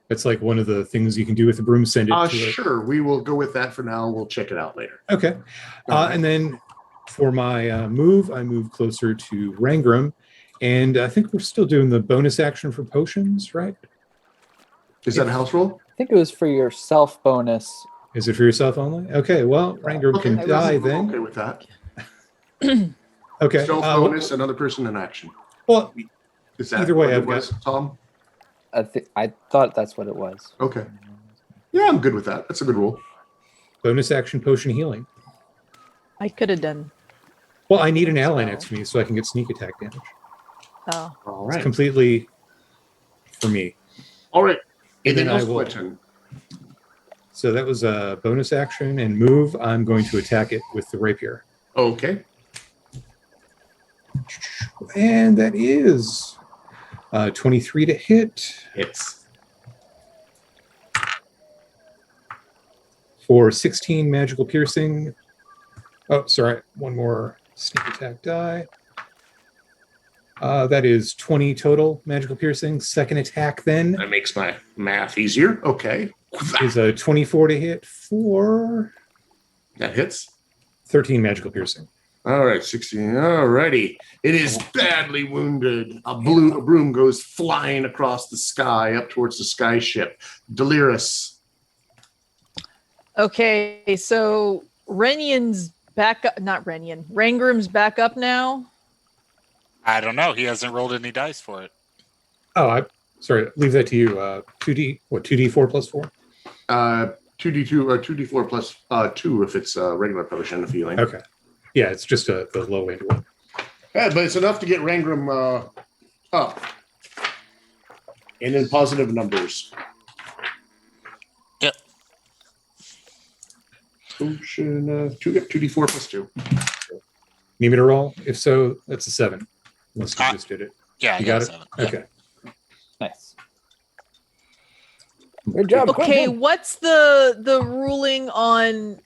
It's like one of the things you can do with the broom, send it to her. Sure, we will go with that for now. We'll check it out later. Okay. And then for my move, I move closer to Rangrim, and I think we're still doing the bonus action for potions, right? Is that a house rule? I think it was for your self bonus. Is it for yourself only? Okay, well, Rangrim can die then. Okay with that. Okay. Stealth bonus, another person in action. Well, Is that either way, what it I've got- was, Tom? I thought that's what it was. Okay. Yeah, I'm good with that. That's a good rule. bonus action potion healing. I could have done. Well, I need an ally next to me so I can get sneak attack damage. Oh. All It's right. completely for me. All right. And then Anything I else, will- Quentin? So that was a bonus action and move. I'm going to attack it with the rapier. Okay. And that is 23 to hit Hits. for 16 magical piercing. Oh, sorry. One more sneak attack die. That is 20 total magical piercing. Second attack then That makes my math easier. Okay. is a 24 to hit for That hits. 13 magical piercing. All right, 16. All righty. It is badly wounded. A broom goes flying across the sky up towards the sky ship. Delirious. Okay, so Renion's back up. Not Renion. Rangrim's back up now. I don't know. He hasn't rolled any dice for it. Oh, sorry. Leave that to you. 2d4 plus 4? 2d2 or 2d4 plus 2 if it's a regular potion of healing. Okay. Yeah, it's just the low end one. Yeah, but it's enough to get Rangrim up. And in positive numbers. Yep. Potion of 2d4 plus 2. Need me to roll? If so, that's a 7. Unless you just did it. Yeah, You got it? 7. Yeah. Okay. Nice. Good job. Okay, Quentin. what's the ruling on?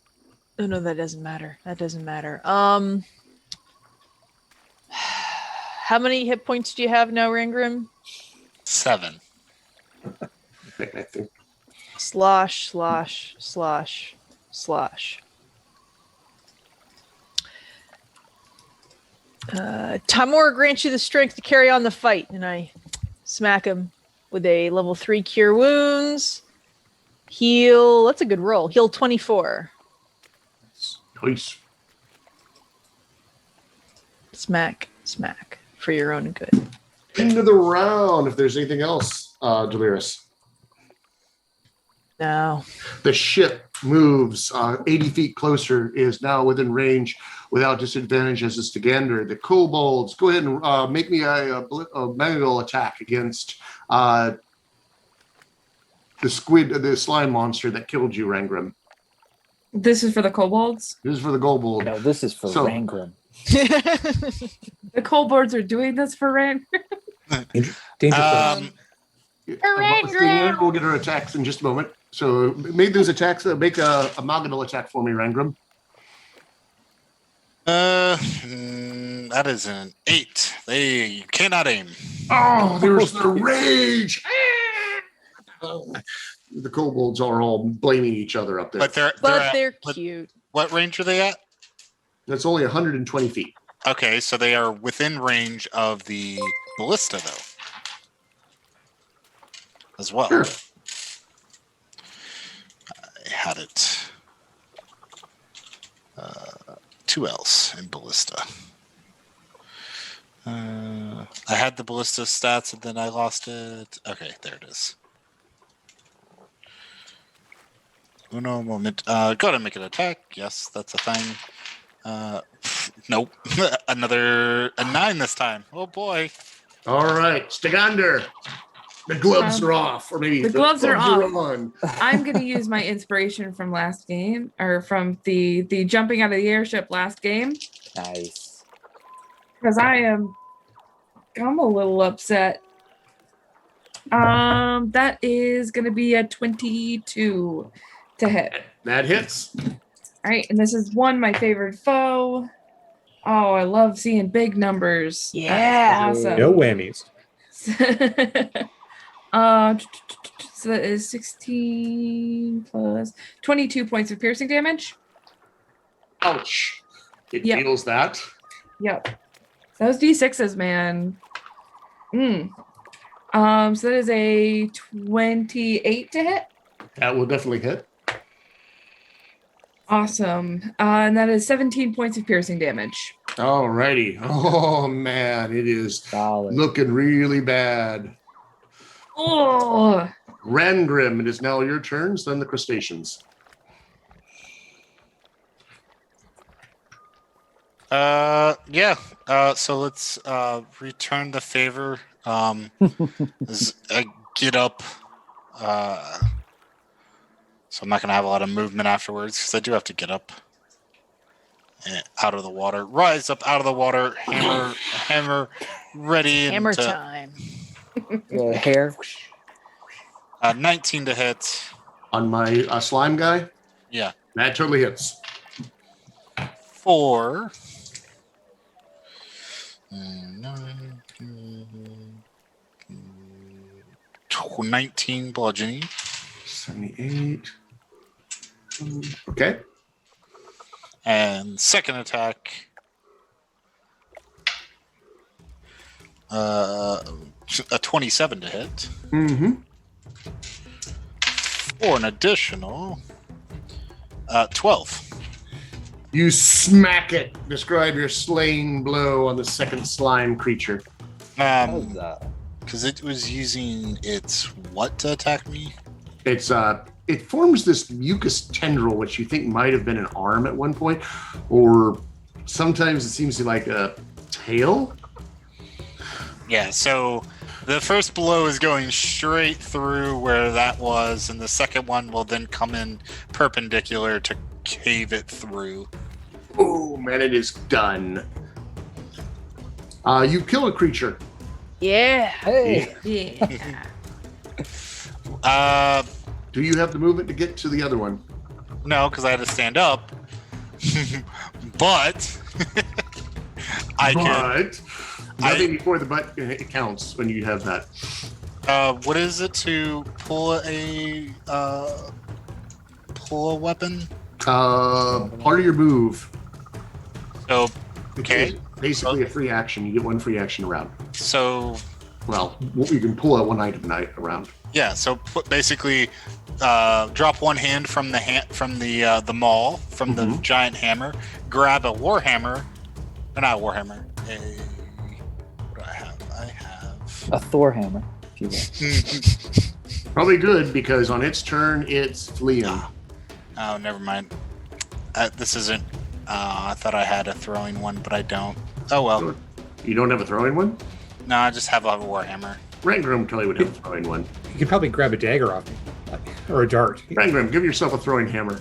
Oh no, that doesn't matter. That doesn't matter. How many hit points do you have now, Rangrim? 7. I think. Slosh, slosh, slosh, slosh. Tamor grants you the strength to carry on the fight, and I smack him with a level 3 cure wounds. Heal, that's a good roll. Heal 24. Nice. Smack, smack, for your own good. End of the round, if there's anything else, Delirious. No. The ship moves 80 feet closer, is now within range without disadvantage as is Gander. The kobolds, go ahead and make me a magical attack against the slime monster that killed you, Rangram. This is for the kobolds. This is for the kobold. No, this is for Rangram. The kobolds are doing this for Ran. Danger close. We'll get her attacks in just a moment. So make those attacks. Make a magical attack for me, Rangram. That is an 8. You cannot aim. Oh, there's the rage. The kobolds are all blaming each other up there. But They're cute. What range are they at? That's only 120 feet. Okay, so they are within range of the ballista, though, as well. Sure. I had it. 2 elves in ballista. I had the ballista stats and then I lost it. Okay, there it is. Uno moment. Go ahead and make an attack. Yes, that's a thing. Nope. A 9 this time. Oh boy. All right, Stagander. The gloves are off, or maybe The gloves are on. I'm going to use my inspiration from last game, or from the jumping out of the airship last game, Nice. because I'm a little upset. That is going to be a 22 to hit. That hits. All right, and this is my favorite foe. Oh, I love seeing big numbers. Yeah. That's awesome. No whammies. So that is 16 plus 22 points of piercing damage. Ouch. It Yep. feels that. Yep. Those D6s, man. So that is a 28 to hit. That will definitely hit. Awesome. And that is 17 points of piercing damage. All righty. Oh, man, it is Solid. looking really bad. Oh, Rangrim, it is now your turn, then the crustaceans. Yeah. So let's return the favor. As I get up. So I'm not gonna have a lot of movement afterwards because I do have to get up out of the water, rise up out of the water, hammer, ready. Hammer time. Hair. 19 to hit. On my slime guy, Yeah. that totally hits. 4. 19 bludgeoning. 78. Okay. And second attack. A 27 to hit. Mm-hmm. For an additional 12. You smack it. Describe your slaying blow on the second slime creature. Because it was using its what to attack me? It's it forms this mucus tendril, which you think might have been an arm at one point, or sometimes it seems to be like a tail. Yeah, so the first blow is going straight through where that was, and the second one will then come in perpendicular to cave it through. Oh man, it is done. You kill a creature. Yeah. Hey. Yeah. Do you have the movement to get to the other one? No, because I had to stand up. But I can. But nothing before the butt it counts when you have that. What is it to pull a weapon? Part of your move. So, okay. Basically a free action. You get one free action around. So, well, you can pull out one item around. Yeah. So basically, drop one hand from the maul from the giant hammer. Grab a warhammer, or not a warhammer. What do I have? I have A Thor hammer, if you will. Probably good because on its turn it's fleeing. Oh, never mind. This isn't. I thought I had a throwing one, but I don't. Oh well. You don't have a throwing one? No, I just have a warhammer. Rangram probably would have a throwing one. You could probably grab a dagger off me, or a dart. Rangram, give yourself a throwing hammer.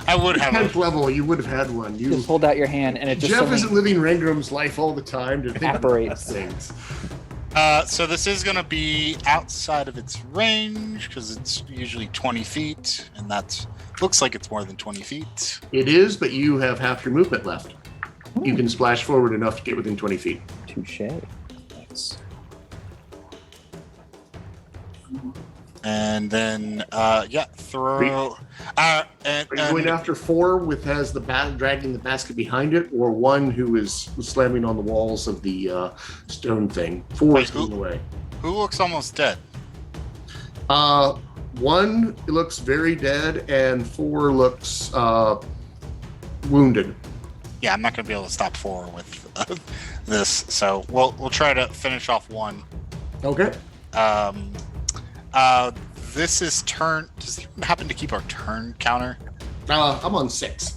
I would have. 10th level, you would have had one. You just hold out your hand, and it just Jeff isn't living Rangram's life all the time to think about things. So this is going to be outside of its range because it's usually 20 feet, and that looks like it's more than 20 feet. It is, but you have half your movement left. You can splash forward enough to get within 20 feet. Touche. Nice. And then, throw. Are you going after 4 with has the dragging the basket behind it, or 1 who is slamming on the walls of the stone thing? 4 is going away. Who looks almost dead? 1 looks very dead, and 4 looks wounded. Yeah, I'm not going to be able to stop 4 with this, so we'll try to finish off 1. Okay. This is turn. Does it happen to keep our turn counter? I'm on 6.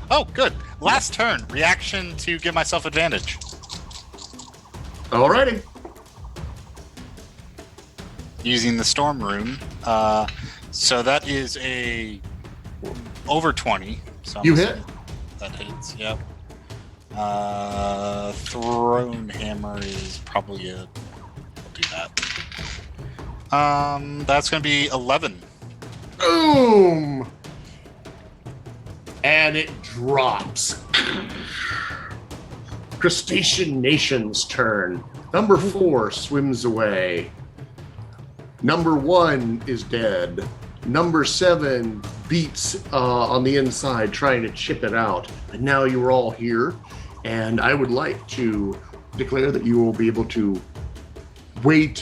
Oh, good. Last turn. Reaction to give myself advantage. Alrighty. Using the storm rune. So that is a over 20. So you hit. That hits. Yep. Thrown hammer is probably a. I'll do that. That's going to be 11. Boom! And it drops. Crustacean Nation's turn. Number 4 swims away. Number 1 is dead. Number 7 beats on the inside, trying to chip it out. And now you are all here. And I would like to declare that you will be able to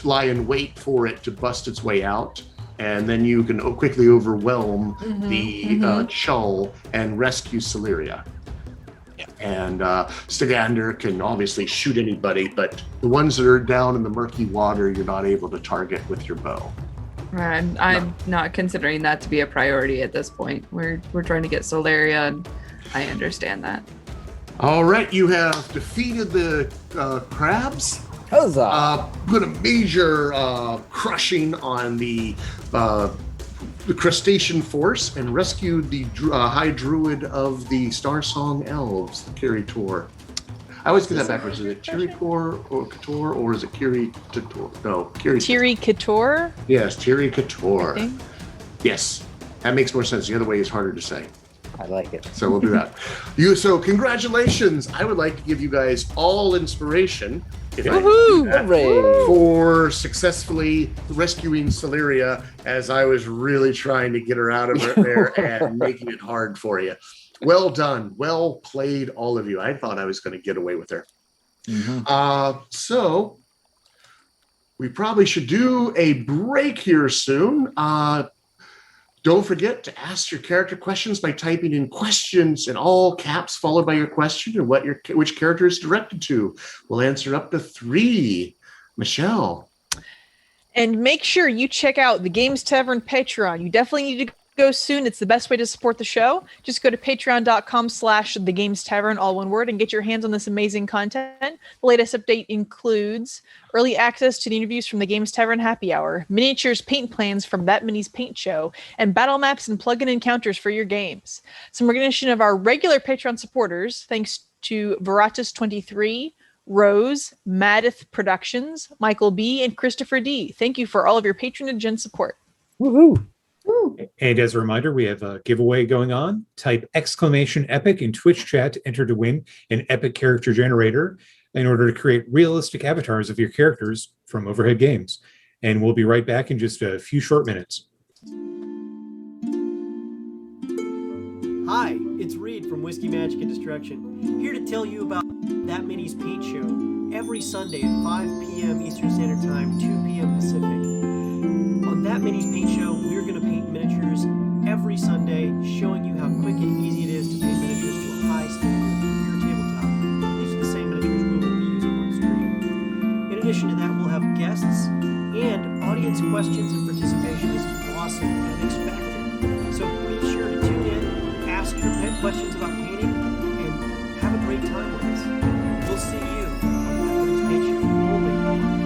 lie in wait for it to bust its way out, and then you can quickly overwhelm the Chull and rescue Celeria. Yeah. And Stagander can obviously shoot anybody, but the ones that are down in the murky water, you're not able to target with your bow. I'm not considering that to be a priority at this point. We're trying to get Celeria, and I understand that. All right, you have defeated the crabs. Huzzah! Put a major crushing on the crustacean force and rescued the high druid of the Starsong elves, Kiritor. I always get that backwards. Is it Kiritor or Kator, or is it Kiritor? No, Kator? Yes, Kiritor. Yes, that makes more sense. The other way is harder to say. I like it. So we'll do that. So congratulations. I would like to give you guys all inspiration for successfully rescuing Celeria, as I was really trying to get her out of there and making it hard for you. Well done. Well played, all of you. I thought I was going to get away with her. So we probably should do a break here soon. Don't forget to ask your character questions by typing in questions in all caps, followed by your question and which character is directed to. We'll answer up to 3. Michelle. And make sure you check out the Games Tavern Patreon. You definitely need to go soon. It's the best way to support the show. Just go to patreon.com/thegamestavern, all one word, and get your hands on this amazing content. The latest update includes early access to the interviews from the Games Tavern Happy Hour, miniatures paint plans from That Mini's Paint Show, and battle maps and plug-in encounters for your games. Some recognition of our regular Patreon supporters, thanks to Veratus23, Rose, Madith Productions, Michael B, and Christopher D. Thank you for all of your patronage and support. Woohoo! And as a reminder, we have a giveaway going on. Type !epic in Twitch chat to enter to win an epic character generator in order to create realistic avatars of your characters from Overhead Games. and we'll be right back in just a few short minutes. Hi, it's Reed from Whiskey Magic and Destruction, here to tell you about That Mini's Paint Show every Sunday at 5 p.m. Eastern Standard Time, 2 p.m. Pacific. On That Mini's Paint Show, we're going to paint miniatures every Sunday, showing you how quick and easy it is to paint miniatures to a high standard for your tabletop. These are the same miniatures we will be using on screen. In addition to that, we'll have guests, and audience questions and participation is awesome and expected. So be sure to tune in, ask your pet questions about painting, and have a great time with us. We'll see you on That Mini's Paint Show only on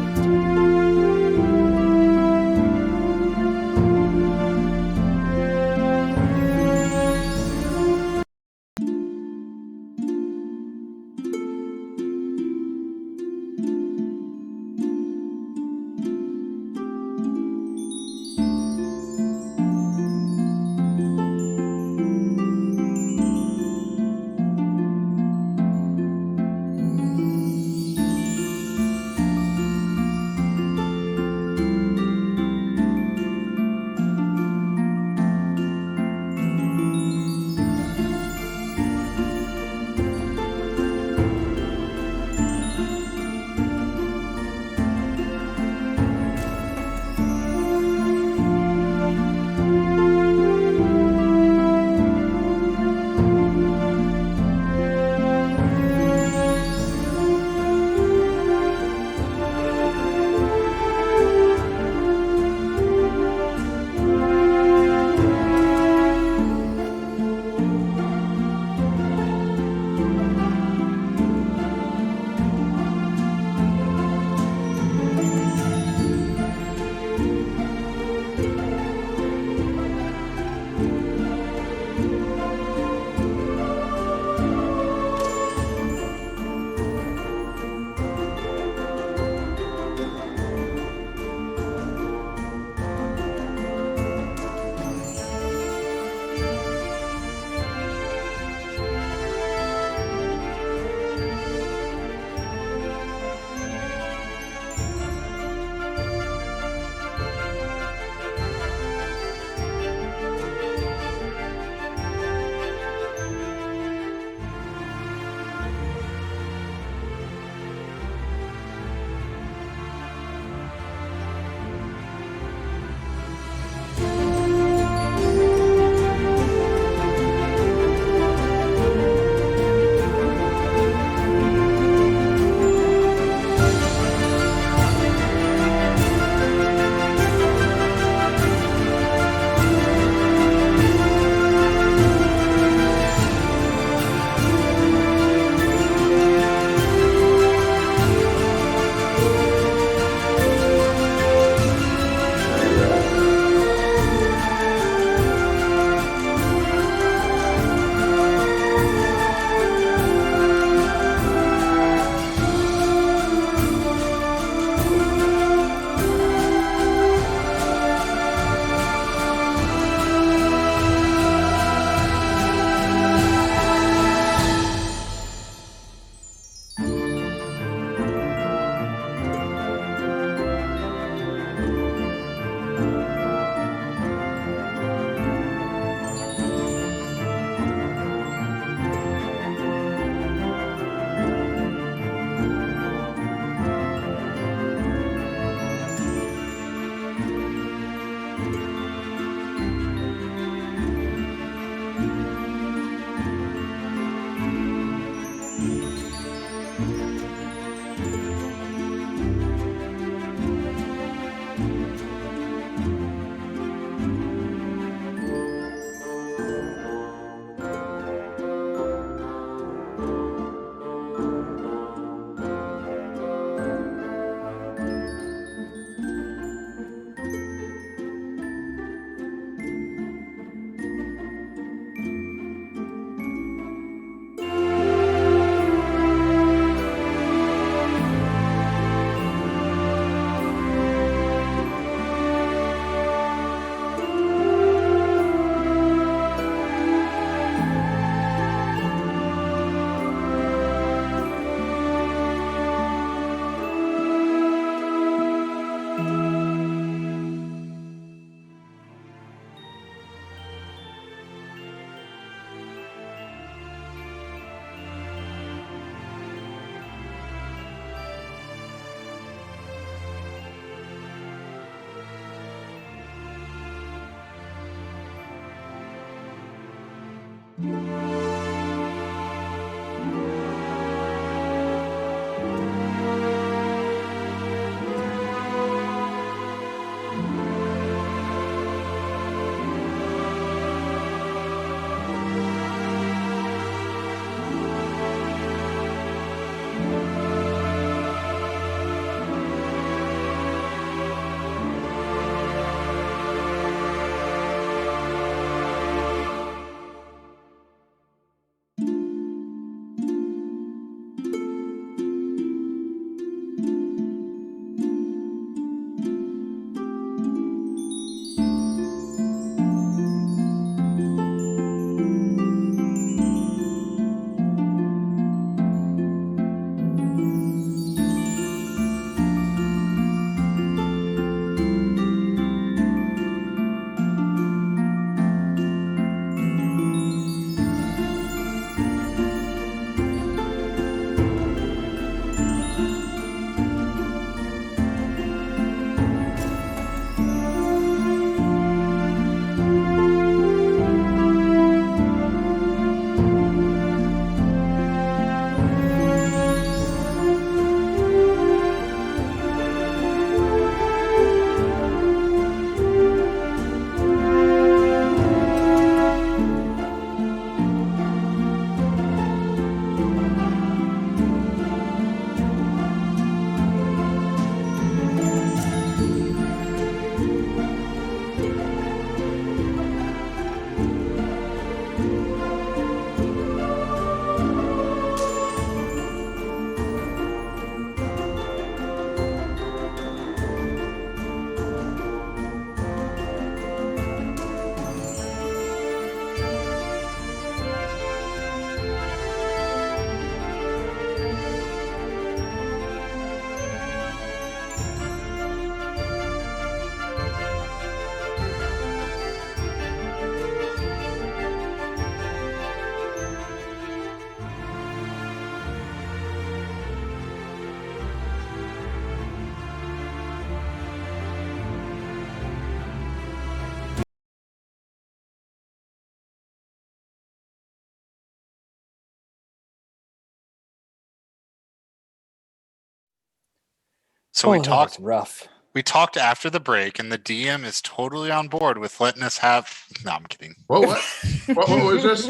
So we That's talked. rough. We talked after the break, and the DM is totally on board with letting us have. No, I'm kidding. What was this?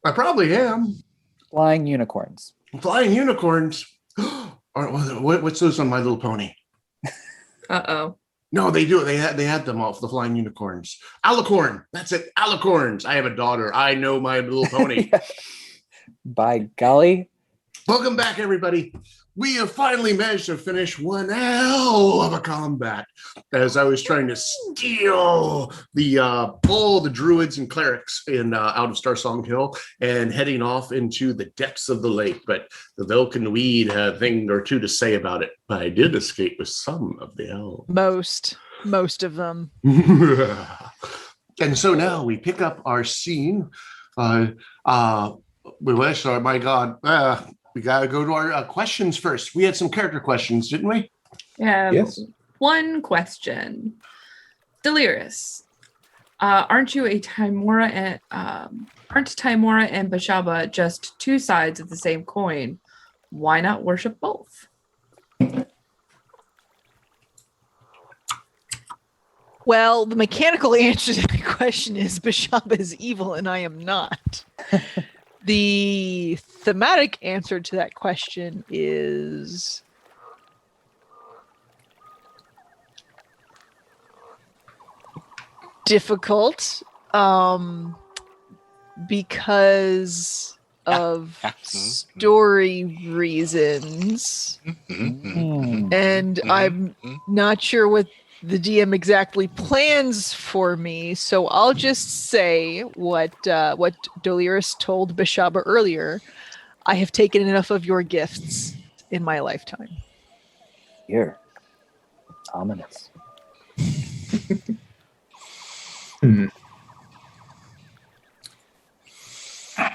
I probably am. Flying unicorns. Flying unicorns. What's those on My Little Pony? Uh-oh. No, they do. They had them off the flying unicorns. Alicorn. That's it. Alicorns. I have a daughter. I know My Little Pony. By golly. Welcome back, everybody. We have finally managed to finish one hell of a combat as I was trying to steal the all the druids and clerics in out of Starsong Hill and heading off into the depths of the lake. But the Velkyn Weave had a thing or two to say about it. But I did escape with some of the elves. Most of them. And so now we pick up our scene. We wish, oh my God. We got to go to our questions first. We had some character questions, didn't we? Yeah. Yes. One question. Delirious, aren't you a Timora and aren't Timora and Bashaba just two sides of the same coin? Why not worship both? Well, the mechanical answer to the question is Bashaba is evil and I am not. The thematic answer to that question is difficult because of story reasons. And I'm not sure what the DM exactly plans for me, so I'll just say what Delirious told Bashaba earlier. I have taken enough of your gifts in my lifetime. Here. Ominous.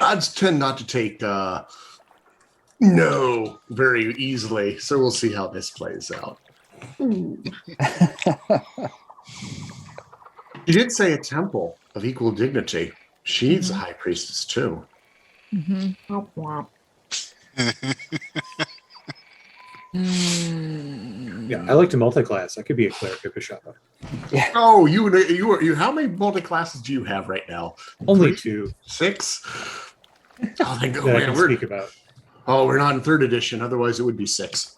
Odds tend not to take no very easily, so we'll see how this plays out. You did say a temple of equal dignity. She's a high priestess too. Mm-hmm. Womp womp. Yeah, I like to multi-class. I could be a cleric of Bishop. Oh, you. How many multi-classes do you have right now? Only 2 6. Oh, thank God. that I Man, can speak about. we're not in 3rd edition. Otherwise, it would be 6.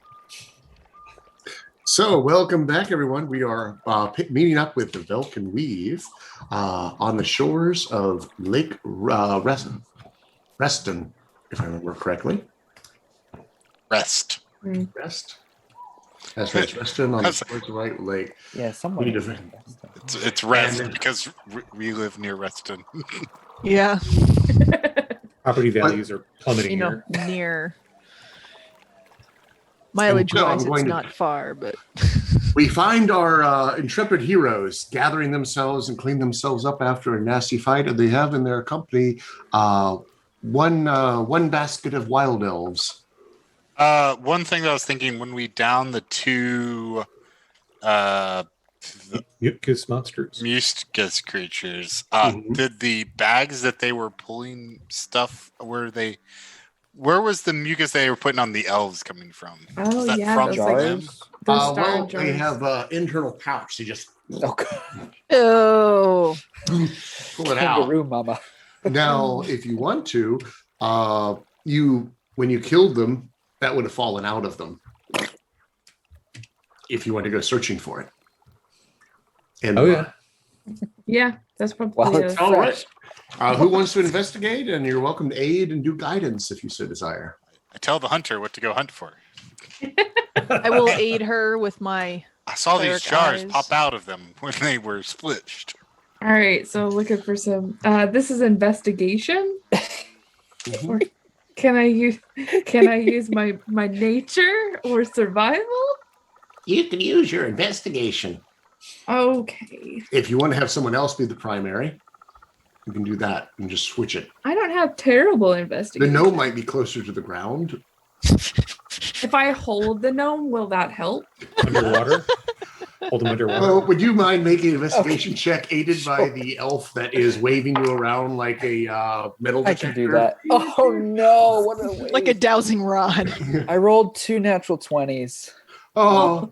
So, welcome back, everyone. We are meeting up with the Velkyn Weave on the shores of Lake Reston, if I remember correctly. Rest. Rest. That's right. It's Reston on the shores of White Lake. Yeah, someone. It's Rest because we live near Reston. Yeah. Property values are plummeting here. Near. Mileage-wise, it's not far, but... We find our intrepid heroes gathering themselves and cleaning themselves up after a nasty fight, and they have in their company one basket of wild elves. One thing that I was thinking when we down the 2 Mucus monsters. Mucus creatures, did the bags that they were pulling stuff, where was the mucus they were putting on the elves coming from? Oh, that yeah, from those them? Those Well, jars. they have internal pouch. They just Oh, God. Oh. pull it out. Kangaroo mama. Now, if you want to, when you killed them, that would have fallen out of them. If you want to go searching for it. And, Oh, yeah. Yeah, that's probably Well, it's all right. fresh. Who wants to investigate? And you're welcome to aid and do guidance if you so desire. I tell the hunter what to go hunt for. I will aid her with my... I saw these Cleric jars eyes. pop out of them when they were splitched. All right, so looking for some. This is investigation. Or can I use my nature or survival? You can use your investigation. Okay. If you want to have someone else be the primary, you can do that and just switch it. I don't have terrible The investigation. gnome might be closer to the ground. If I hold the gnome, will that help? Underwater. Hold them underwater. Well, would you mind making an investigation check aided by the elf that is waving you around like a metal I detector? can do that. Oh, no. What a waste. Like a dowsing rod. I rolled 2 natural 20s Oh,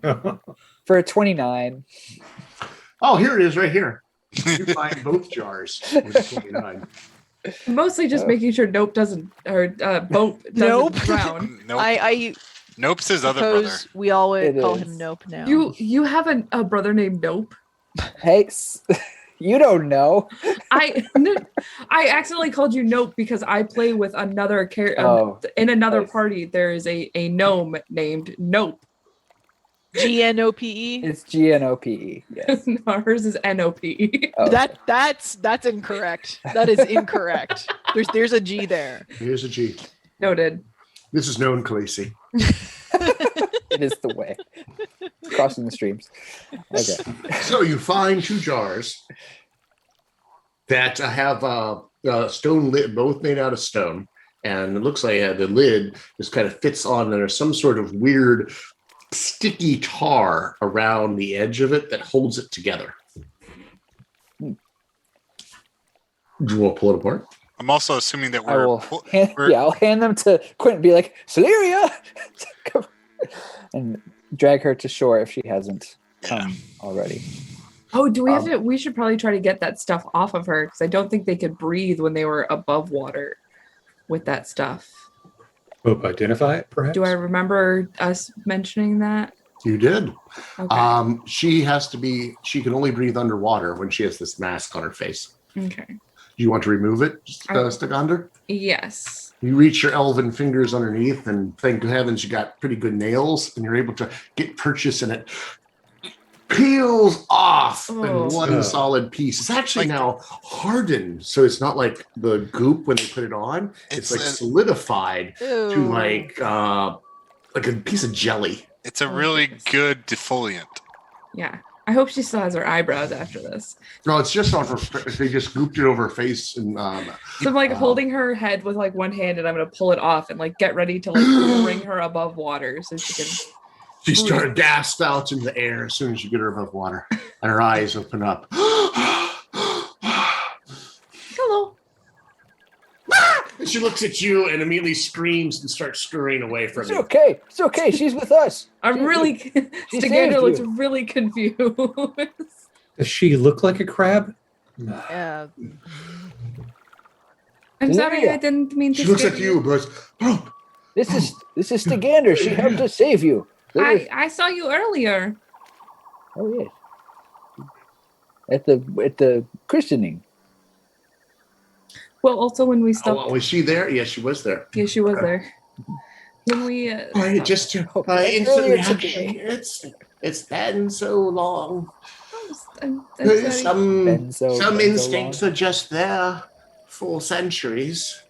for a 29. oh, here it is, right here. You find both jars with a 29. Mostly just making sure Nope doesn't or Boat doesn't Nope. drown. Nope. I Nope's his other brother. suppose we all would It call is. him Nope now. You have a brother named Nope. Hey, you don't know. I accidentally called you Nope because I play with another character in another party. There is a gnome named Nope. GNOPE? It's GNOPE. Yes. Hers is NOPE. Oh, That's incorrect. That is incorrect. There's a G there. Here's a G. Noted. This is known Khaleesi. it is the way. Crossing the streams. Okay. So you find 2 jars that have a stone lid, both made out of stone. And it looks like the lid just kind of fits on. There's some sort of weird sticky tar around the edge of it that holds it together. Do you want to pull it apart? I'm also assuming that I will we're I'll hand them to Quint and be like, Celeria! and drag her to shore if she hasn't come already. Oh, do we have to? We should probably try to get that stuff off of her because I don't think they could breathe when they were above water with that stuff. Hope identify it, perhaps? Do I remember us mentioning that? You did. Okay. She can only breathe underwater when she has this mask on her face. Okay. Do you want to remove it, Stagander? Yes. You reach your elven fingers underneath, and thank heavens you got pretty good nails, and you're able to get purchase, and it peels off in one solid piece. It's actually now hardened, so it's not like the goop when they put it on. It's like solidified to like a piece of jelly. It's a really good defoliant. Yeah. I hope she still has her eyebrows after this. No, it's just on her. They just gooped it over her face, and So I'm like holding her head with like one hand, and I'm gonna pull it off and like get ready to like bring her above water so she can. she started gasped out in the air as soon as you get her above water, and her eyes open up. Hello. She looks at you and immediately screams and starts scurrying away from It's you. okay. It's okay. She's with us. I'm really. She saved Stigander looks you. really confused. Does she look like a crab? I'm sorry, Lydia. I didn't mean to. She looks scare at you, but This is Stigander. She helped us save you. I saw you earlier. Oh yes. At the christening. Well, also when we stopped. was she there? Yes, she was there. Yeah, she was there. When we. Just instant earlier reaction. It's been so long. I'm sorry. Some instincts are just there for centuries.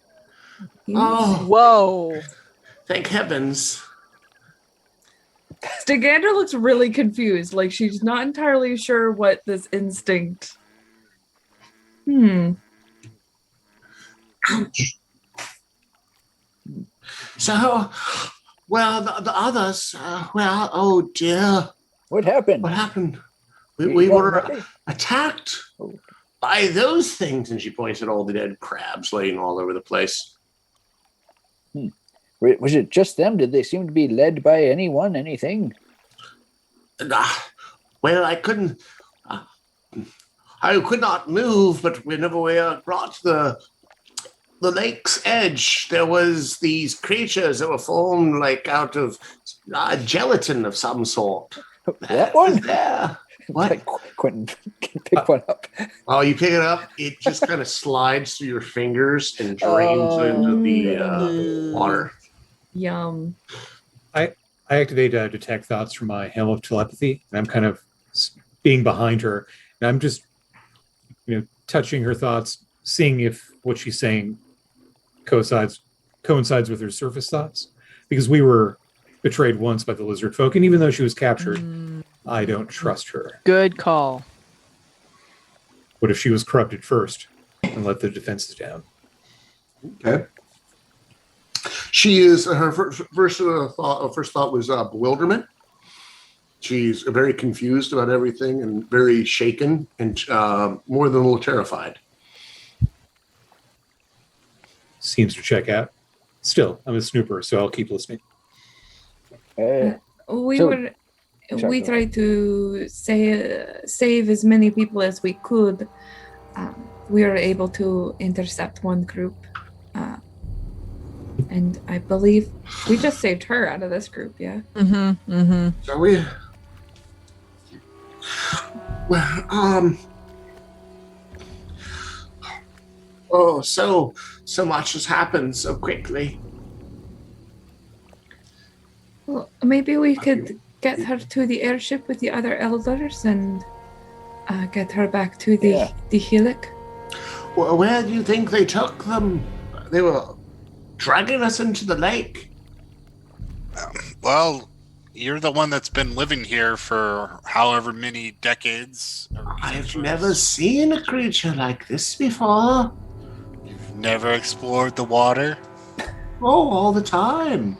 Oh, Whoa. Thank heavens. Stigander looks really confused, like she's not entirely sure what this instinct. Ouch. So, well, the others, oh dear. What happened? What happened? We were attacked by those things. And she points at all the dead crabs laying all over the place. Was it just them? Did they seem to be led by anyone, anything? Well, I could not move, but whenever we brought the lake's edge, there was these creatures that were formed like out of gelatin of some sort. That one? There. What? Quentin, pick one up. Oh, you pick it up. It just kind of slides through your fingers and drains into the water. Yum. I activate detect thoughts from my helm of telepathy, and I'm kind of being behind her, and I'm just, touching her thoughts, seeing if what she's saying coincides with her surface thoughts, because we were betrayed once by the lizard folk, and even though she was captured, I don't trust her. Good call. What if she was corrupted first and let the defenses down? Okay. She is her first thought was bewilderment. She's very confused about everything and very shaken and more than a little terrified. Seems to check out. Still, I'm a snooper, so I'll keep listening. We tried to save as many people as we could. We were able to intercept one group. And I believe we just saved her out of this group, yeah? So we... Well, oh, so much has happened so quickly. Well, maybe we could get her to the airship with the other elders and get her back to the Helix. Well, where do you think they took them? They were dragging us into the lake. Well, you're the one that's been living here for however many decades. I've never seen a creature like this before. You've never explored the water? Oh, all the time.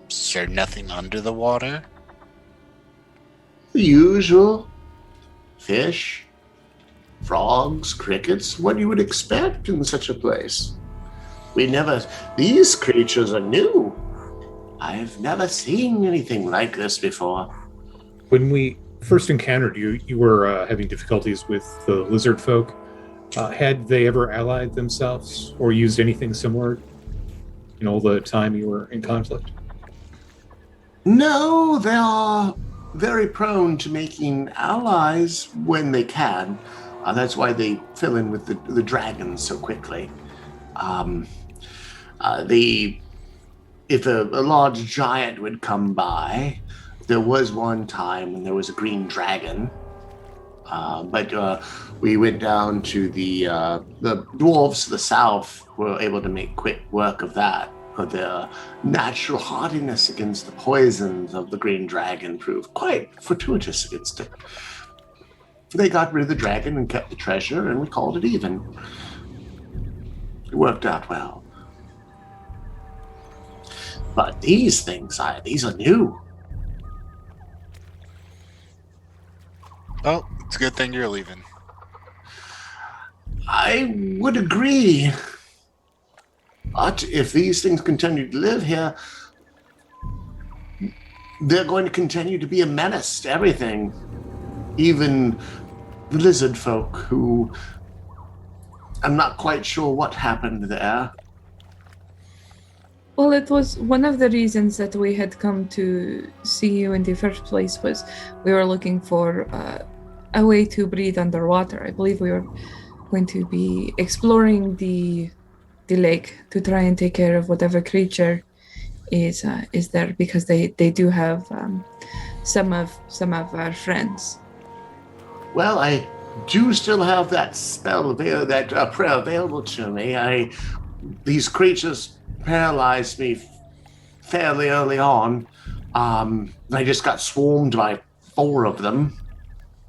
Is there nothing under the water? The usual. Fish, frogs, crickets, what you would expect in such a place. These creatures are new. I've never seen anything like this before. When we first encountered you, you were having difficulties with the lizard folk. Had they ever allied themselves or used anything similar in all the time you were in conflict? No, they are very prone to making allies when they can. That's why they fill in with the dragons so quickly. If a large giant would come by, there was one time when there was a green dragon, but we went down to the dwarves to the south were able to make quick work of that. But their natural hardiness against the poisons of the green dragon proved quite fortuitous against it. They got rid of the dragon and kept the treasure, and we called it even. It worked out well. But these things, these are new. Well, it's a good thing you're leaving. I would agree. But if these things continue to live here, they're going to continue to be a menace to everything. Even the lizard folk, who I'm not quite sure what happened there. Well, it was one of the reasons that we had come to see you in the first place was we were looking for a way to breathe underwater. I believe we were going to be exploring the lake to try and take care of whatever creature is there, because they do have some of our friends. Well, I do still have that spell that prayer available to me. These creatures paralyzed me fairly early on. I just got swarmed by 4 of them,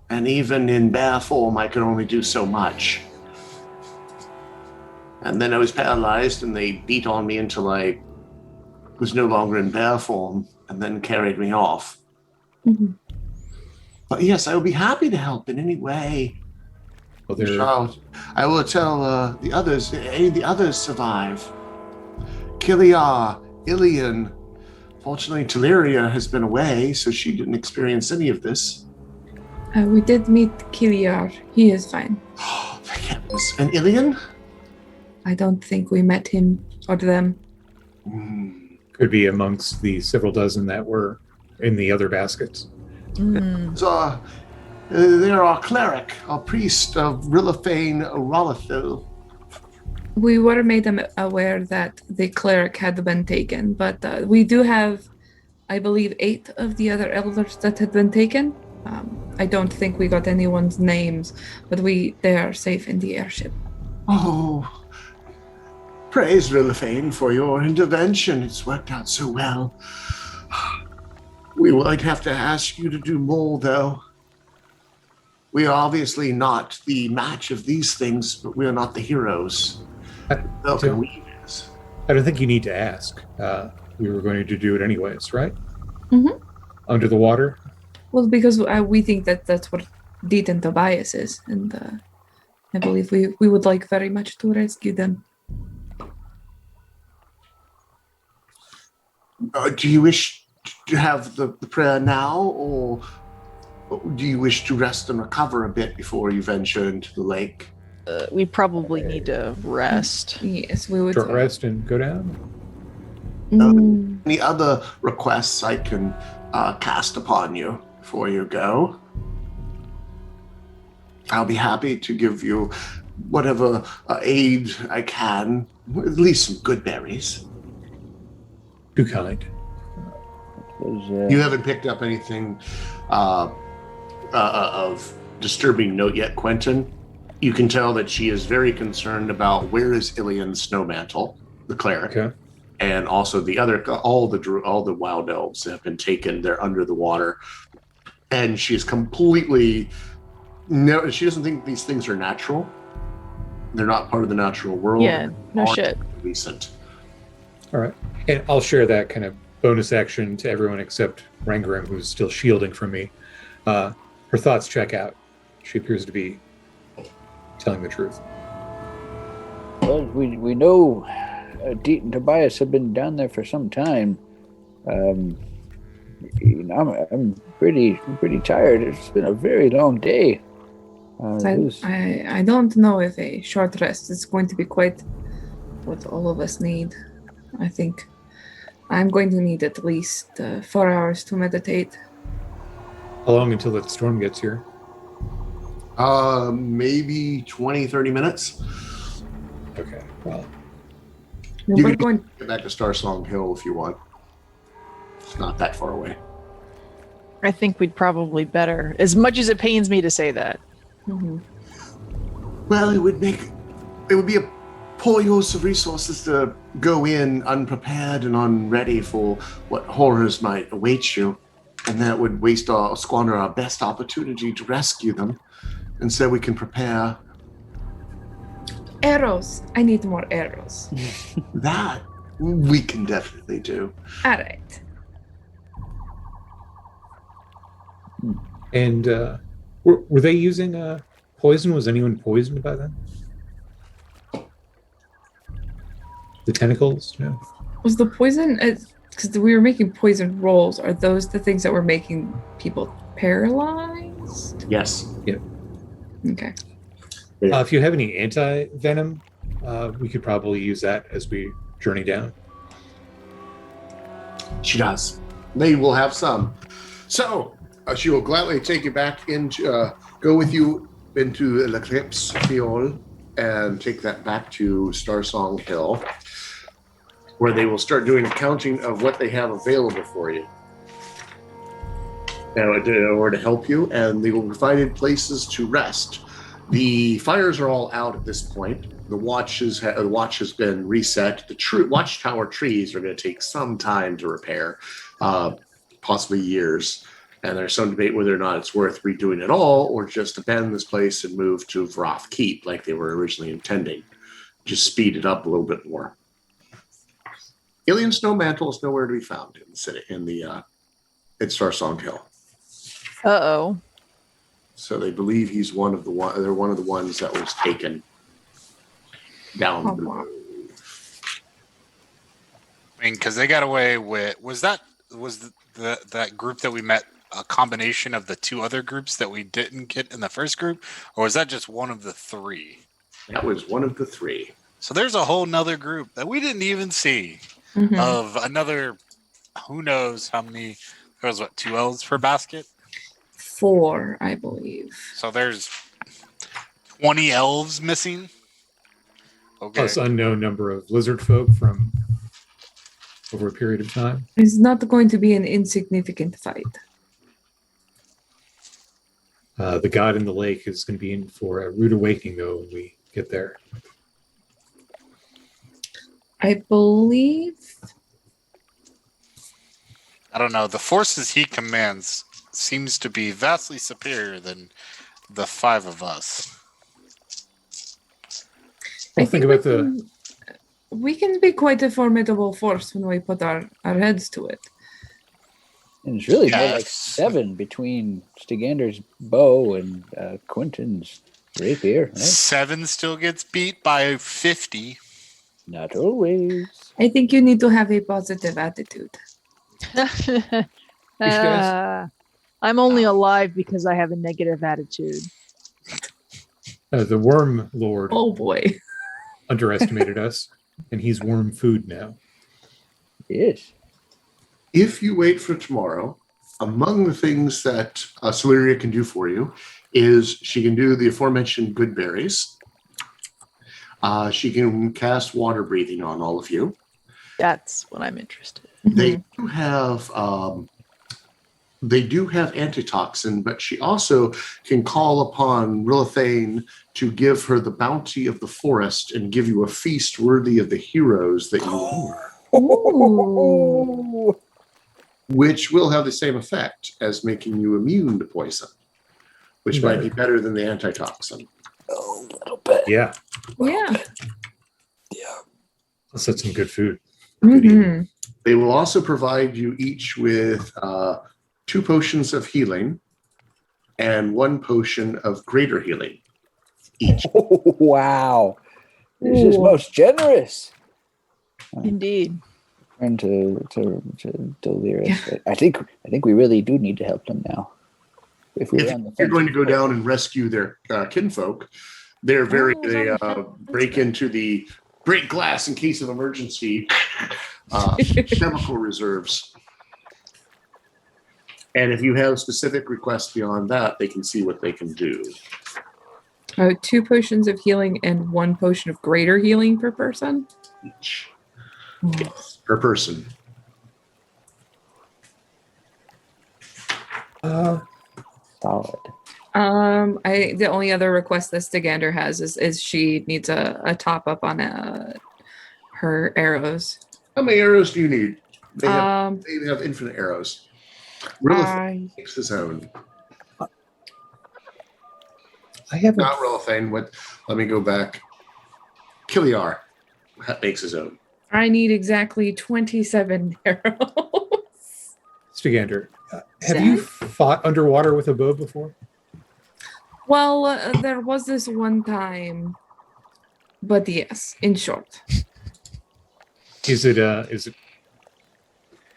and even in bear form, I could only do so much. And then I was paralyzed, and they beat on me until I was no longer in bear form, and then carried me off. Mm-hmm. But yes, I will be happy to help in any way. Well, I will tell the others. Any of the others survive. Kiliar, Ilian. Fortunately, Teleria has been away, so she didn't experience any of this. We did meet Kiliar. He is fine. Oh, thank heavens. And Ilian? I don't think we met him or them. could be amongst the several dozen that were in the other baskets. So, they're our cleric, our priest of Rilliphane Rollithil. We were made aware that the cleric had been taken, but we do have, I believe, 8 of the other elders that had been taken. I don't think we got anyone's names, but they are safe in the airship. Oh, praise Rilliphane for your intervention. It's worked out so well. We might have to ask you to do more, though. We are obviously not the match of these things, but we are not the heroes. Velkyn Weave is. I don't think you need to ask. We were going to do it anyways, right? Mm-hmm. Under the water? Well, because we think that that's what Deet and Tobias is, and I believe we would like very much to rescue them. Do you wish to have the prayer now, or do you wish to rest and recover a bit before you venture into the lake? We probably need to rest. Yes, we would. Short rest and go down? Any other requests I can cast upon you before you go? I'll be happy to give you whatever aid I can, at least some good berries. Too kind. You haven't picked up anything of disturbing note yet, Quentin. You can tell that she is very concerned about where is Ilian's snowmantle, the cleric, Okay. and also the other, all the wild elves have been taken. They're under the water, and she is completely she doesn't think these things are natural. They're not part of the natural world. Yeah, no shit. Recent. All right. And I'll share that kind of bonus action to everyone except Rangram, who's still shielding from me. Her thoughts check out. She appears to be telling the truth. Well, we know Deet and Tobias have been down there for some time. I'm pretty tired. It's been a very long day. I don't know if a short rest is going to be quite what all of us need. I think I'm going to need at least 4 hours to meditate. How long until that storm gets here? Maybe 20, 30 minutes. Okay. Well, You We're can going. get back to Starsong Hill if you want. It's not that far away. I think we'd probably better, as much as it pains me to say that. Mm-hmm. Well, it would be a poor use of resources to go in unprepared and unready for what horrors might await you, and that would squander our best opportunity to rescue them. And so we can prepare. Arrows. I need more arrows. That we can definitely do. All right. and were they using poison? Was anyone poisoned by them? The tentacles? Yeah. Was the poison, because we were making poison rolls, are those the things that were making people paralyzed? Yes. Okay. If you have any anti-venom, we could probably use that as we journey down. She does. They will have some. So, she will gladly take you back into, go with you into L'Eclipse Fiol and take that back to Starsong Hill, where they will start doing accounting of what they have available for you. Or to help you, and they will be provided places to rest. The fires are all out at this point. The watch has been reset. The watchtower trees are going to take some time to repair, possibly years. And there's some debate whether or not it's worth redoing at all, or just abandon this place and move to Vroth Keep like they were originally intending. Just speed it up a little bit more. Alien Snow Mantle is nowhere to be found in the city, at Starsong Hill. Uh-oh. So they believe they're one of the ones that was taken down the road. I mean, because they got away with that group that we met a combination of the two other groups that we didn't get in the first group, or was that just one of the three? That was one of the three. So there's a whole nother group that we didn't even see of another. Who knows how many? There was 2 elves per basket. 4, I believe. So there's 20 elves missing. Okay. Plus unknown number of lizard folk from over a period of time. It's not going to be an insignificant fight. The god in the lake is going to be in for a rude awakening, though, when we get there. I believe. I don't know. The forces he commands seems to be vastly superior than the 5 of us. Well, think about we can be quite a formidable force when we put our heads to it. And it's really more like 7 between Stigander's bow and Quentin's rapier. Right? 7 still gets beat by 50. Not always. I think you need to have a positive attitude. I'm only alive because I have a negative attitude. The worm lord Oh boy. underestimated us, and he's worm food now. Yes. If you wait for tomorrow, among the things that Celeria can do for you is she can do the aforementioned good berries. She can cast water breathing on all of you. That's what I'm interested in. They do have antitoxin, but she also can call upon Rilithane to give her the bounty of the forest and give you a feast worthy of the heroes that you are. Ooh. Which will have the same effect as making you immune to poison, which might be better than the antitoxin. A little bit. Yeah. Yeah. Let's set some good food. Mm-hmm. They will also provide you each with 2 potions of healing and 1 potion of greater healing each. Oh, wow. This is most generous. Indeed. And to Delirious. Yeah. I think we really do need to help them now. If you're going to go down and rescue their kinfolk, they break into the break glass in case of emergency chemical reserves. And if you have specific requests beyond that, they can see what they can do. 2 potions of healing and 1 potion of greater healing per person? Each. Yes, per person. Solid. The only other request that Stigander has is she needs a top up on her arrows. How many arrows do you need? They have infinite arrows. Rilithane makes his own. I haven't. Not Rilithane. Let me go back. Kiliar makes his own. I need exactly 27 arrows. Stigander, have you fought underwater with a bow before? Well, there was this one time, but yes, in short. Is it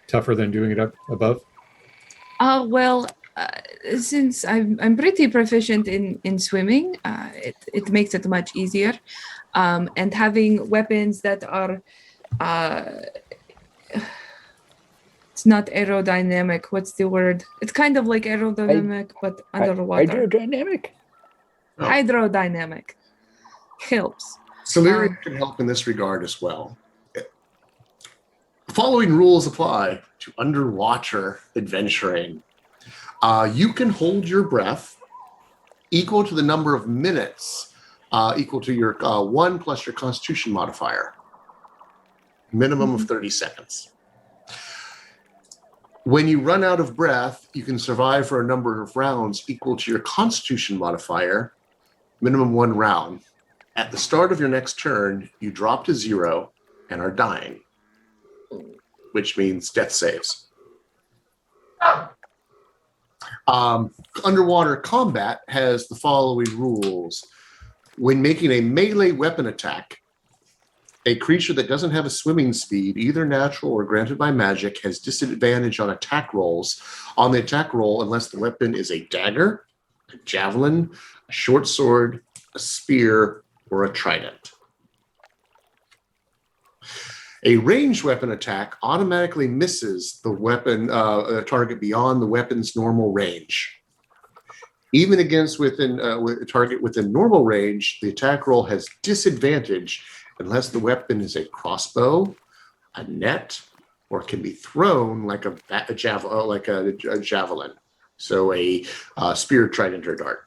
tougher than doing it up above? Well, since I'm pretty proficient in swimming, it makes it much easier. And having weapons that are it's not aerodynamic. What's the word? It's kind of like aerodynamic, but underwater. Hydrodynamic? Oh. Hydrodynamic helps. Solyria can help in this regard as well. The following rules apply to underwater adventuring. You can hold your breath equal to the number of minutes, equal to your 1 plus your Constitution modifier. Minimum of 30 seconds. When you run out of breath, you can survive for a number of rounds equal to your Constitution modifier, minimum 1 round. At the start of your next turn, you drop to 0 and are dying, which means death saves. Underwater combat has the following rules. When making a melee weapon attack, a creature that doesn't have a swimming speed, either natural or granted by magic, has disadvantage on attack rolls. On the attack roll, unless the weapon is a dagger, a javelin, a short sword, a spear, or a trident. A ranged weapon attack automatically misses the weapon target beyond the weapon's normal range. Even against with a target within normal range, the attack roll has disadvantage unless the weapon is a crossbow, a net, or can be thrown like a javelin. So a spear, trident, or dart.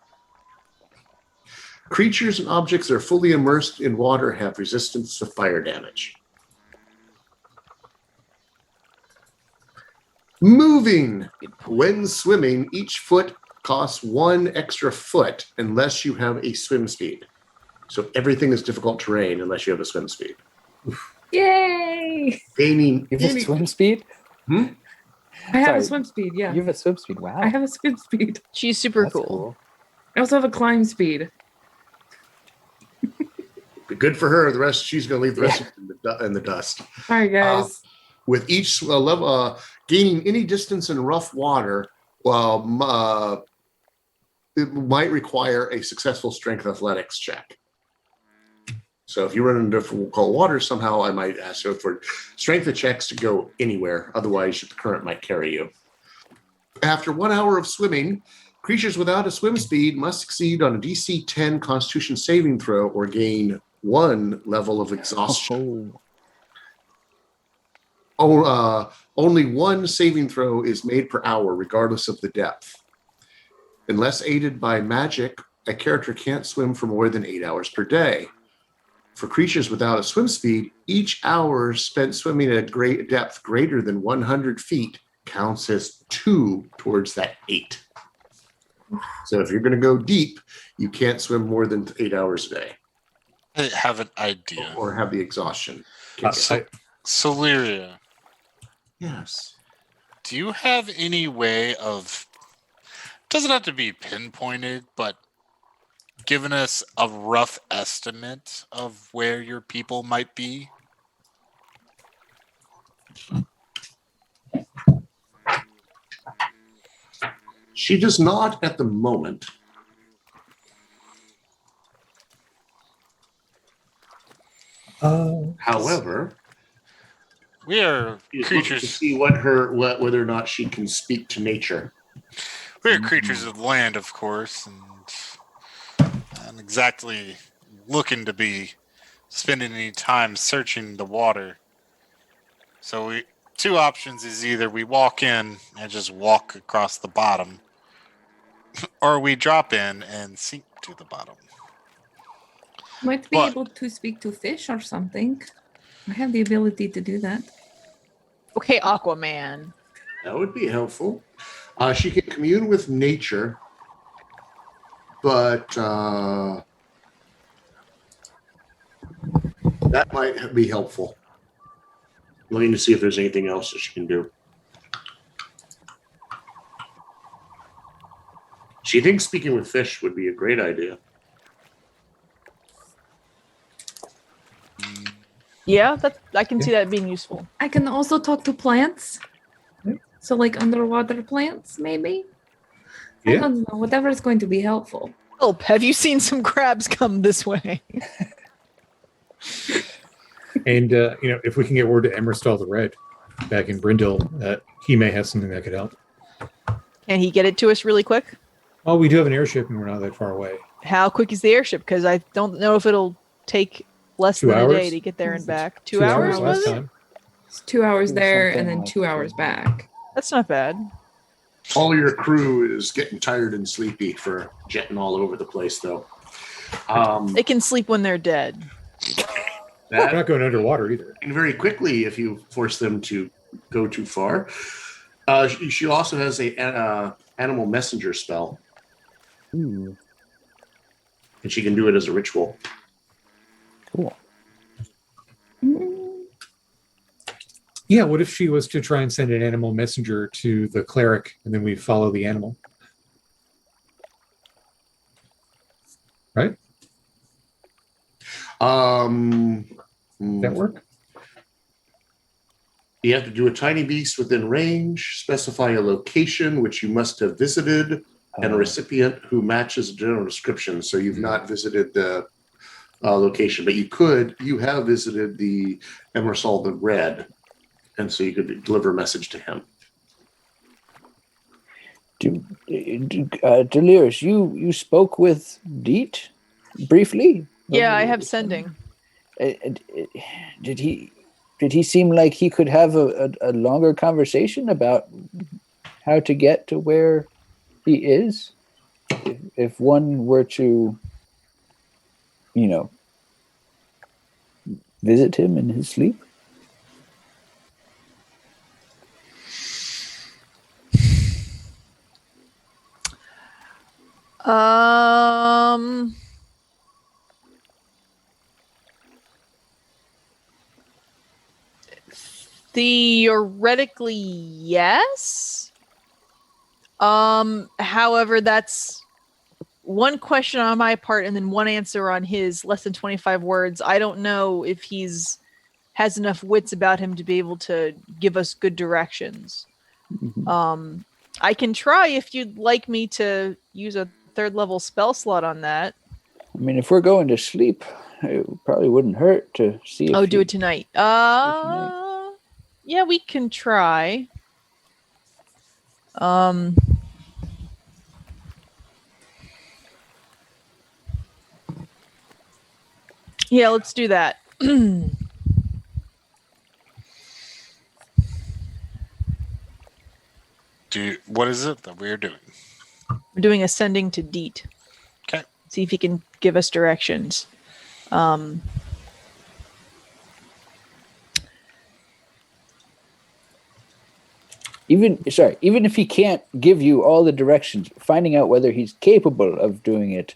Creatures and objects that are fully immersed in water have resistance to fire damage. Moving. When swimming, each foot costs 1 extra foot unless you have a swim speed. So everything is difficult terrain unless you have a swim speed. Yay! You have a swim speed? I have a swim speed, yeah. You have a swim speed, wow. I have a swim speed. She's super That's cool. I also have a climb speed. Good for her. The rest, she's going to leave the rest in the dust. All right, guys. With each level, gaining any distance in rough water, it might require a successful strength athletics check. So if you run into cold water somehow, I might ask you for strength checks to go anywhere. Otherwise, the current might carry you. After 1 hour of swimming, creatures without a swim speed must succeed on a DC 10 Constitution saving throw or gain 1 level of exhaustion. Only 1 saving throw is made per hour, regardless of the depth. Unless aided by magic, a character can't swim for more than 8 hours per day. For creatures without a swim speed, each hour spent swimming at a great depth greater than 100 feet counts as 2 towards that 8. So if you're going to go deep, you can't swim more than 8 hours a day. I have an idea. Or have the exhaustion. Solyria. Yes. Do you have any way of, doesn't have to be pinpointed, but giving us a rough estimate of where your people might be? She does not at the moment. However, we are creatures to see whether or not she can speak to nature. We are creatures of land, of course, and not exactly looking to be spending any time searching the water. So 2 options is either we walk in and just walk across the bottom, or we drop in and sink to the bottom. Might be able to speak to fish or something. I have the ability to do that. Okay, Aquaman. That would be helpful. She can commune with nature, but that might be helpful. Looking to see if there's anything else that she can do. She thinks speaking with fish would be a great idea. Yeah, I can see that being useful. I can also talk to plants. So like underwater plants, maybe? I Yeah. don't know. Whatever is going to be helpful. Help, have you seen some crabs come this way? And if we can get word to Emerstall the Red back in Brindle, he may have something that could help. Can he get it to us really quick? Well, we do have an airship and we're not that far away. How quick is the airship? Because I don't know if it'll take less 2 than hours? a day to get there and back. 2 2 hours, last was it? time. It's 2 hours Do there and something then like 2 hours that. back. That's not bad. All your crew is getting tired and sleepy for jetting all over the place, though. They can sleep when they're dead. We're That not going underwater either. and very quickly if you force them to go too far. She also has a animal messenger spell, Ooh, and she can do it as a ritual. cool. Yeah, what if she was to try and send an animal messenger to the cleric and then we follow the animal? Right? Does that work? You have to do a tiny beast within range, specify a location which you must have visited, and a recipient who matches the general description. So you've not visited the location, but you have visited the Emerald the Red, and so you could deliver a message to him. Delirious, you spoke with Deet briefly? Yeah, I have sending. Did he seem like he could have a longer conversation about how to get to where he is? If one were to, visit him in his sleep? Theoretically, yes. However, that's one question on my part and then one answer on his, less than 25 words. I don't know if has enough wits about him to be able to give us good directions. Mm-hmm. I can try if you'd like me to use a 3rd level spell slot on that. I mean, if we're going to sleep, it probably wouldn't hurt to see if Do it tonight. Yeah, we can try. Yeah, let's do that. What is it that we're doing? We're doing ascending to Deet. Okay. See if he can give us directions. even if he can't give you all the directions, finding out whether he's capable of doing it,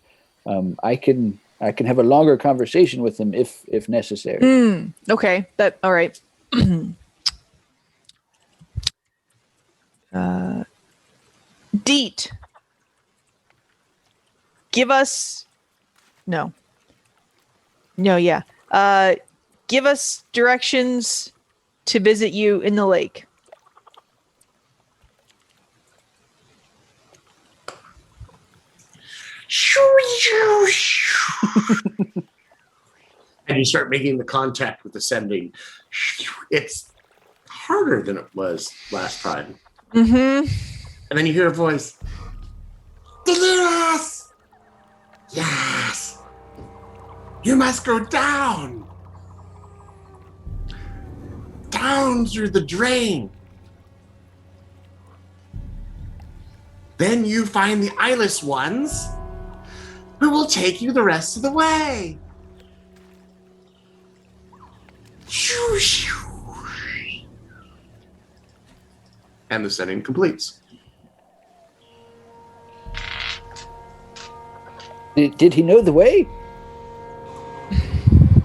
I can have a longer conversation with him if necessary. Okay. All right. Deet. Give us directions to visit you in the lake. And you start making the contact with the sending. It's harder than it was last time. Mm-hmm. And then you hear a voice. Delirious! Yes! You must go down! Down through the drain. Then you find the eyeless ones who will take you the rest of the way. And the setting completes. Did he know the way?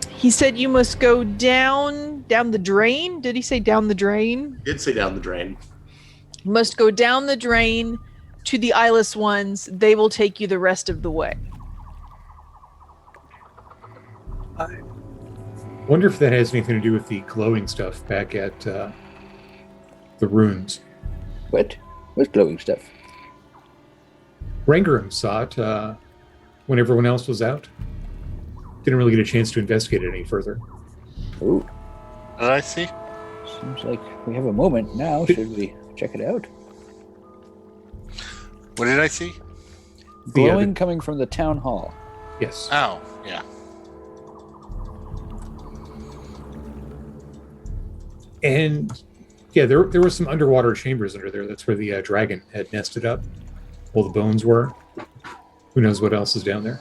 He said you must go down the drain. Did he say down the drain? Did say down the drain. You must go down the drain to the eyeless ones. They will take you the rest of the way. Wonder if that has anything to do with the glowing stuff back at the ruins. What? What's glowing stuff? Rangram saw it when everyone else was out. Didn't really get a chance to investigate it any further. Ooh, What did I see? seems like we have a moment now. Should we check it out? What did I see? Glowing coming from the town hall. Yes. Oh, yeah. And yeah, there were some underwater chambers under there. That's where the dragon had nested up. Well, the bones were. Who knows what else is down there?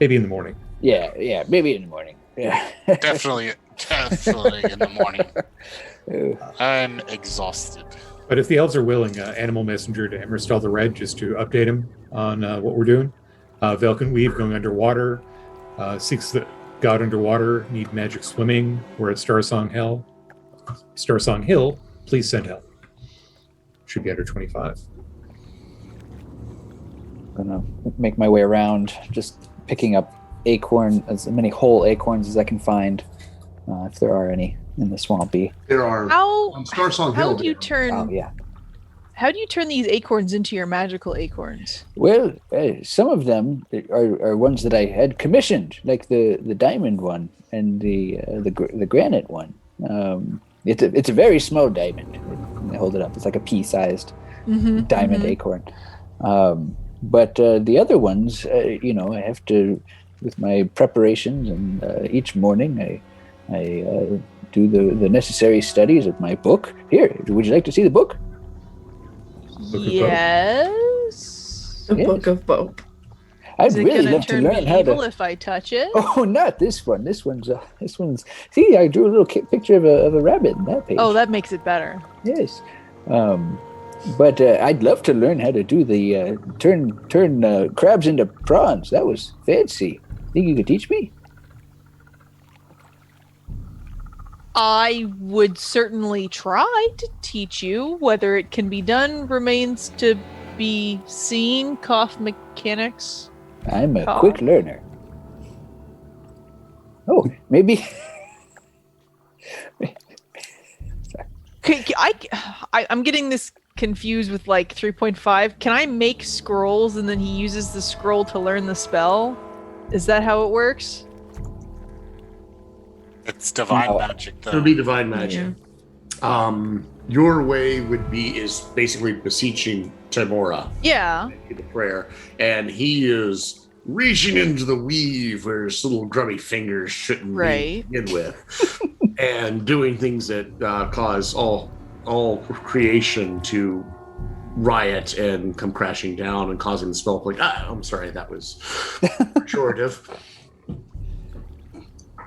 Maybe in the morning. Yeah, maybe in the morning. Yeah. Definitely in the morning. Ooh. I'm exhausted. But if the elves are willing, animal messenger to Emerstall the Red just to update him on what we're doing. Velkyn Weave going underwater. Seeks the god underwater. Need magic swimming. We're at Starsong Hill. Starsong Hill. Please send help. Should be under 25. Gonna make my way around, just picking up as many whole acorns as I can find, if there are any in the swampy. There are on Starsong Hill. How do you turn? Oh yeah. How do you turn these acorns into your magical acorns? Well, some of them are ones that I had commissioned, like the diamond one and the granite one. It's a very small diamond. I hold it up. It's like a pea-sized diamond acorn. But the other ones, I have to, with my preparations, and each morning I do the necessary studies of my book. Here, would you like to see the book? Yes. The Book of Bope. I'd Is it really gonna love to turn learn me how evil to. if I touch it? Oh, not this one. This one's. See, I drew a little picture of a rabbit in that page. Oh, that makes it better. Yes. But I'd love to learn how to do the turn crabs into prawns. That was fancy. Think you could teach me? I would certainly try to teach you. Whether it can be done remains to be seen. Cough mechanics. I'm a quick learner. Oh, maybe. I'm getting this confused with like 3.5. Can I make scrolls and then he uses the scroll to learn the spell? Is that how it works? It's divine magic, It would though. be divine magic. Your way is basically beseeching Timora. Yeah. The prayer, and he is reaching into the weave where his little grubby fingers shouldn't Right. be in with, and doing things that cause all creation to riot and come crashing down and causing the spell like I'm sorry, that was pejorative.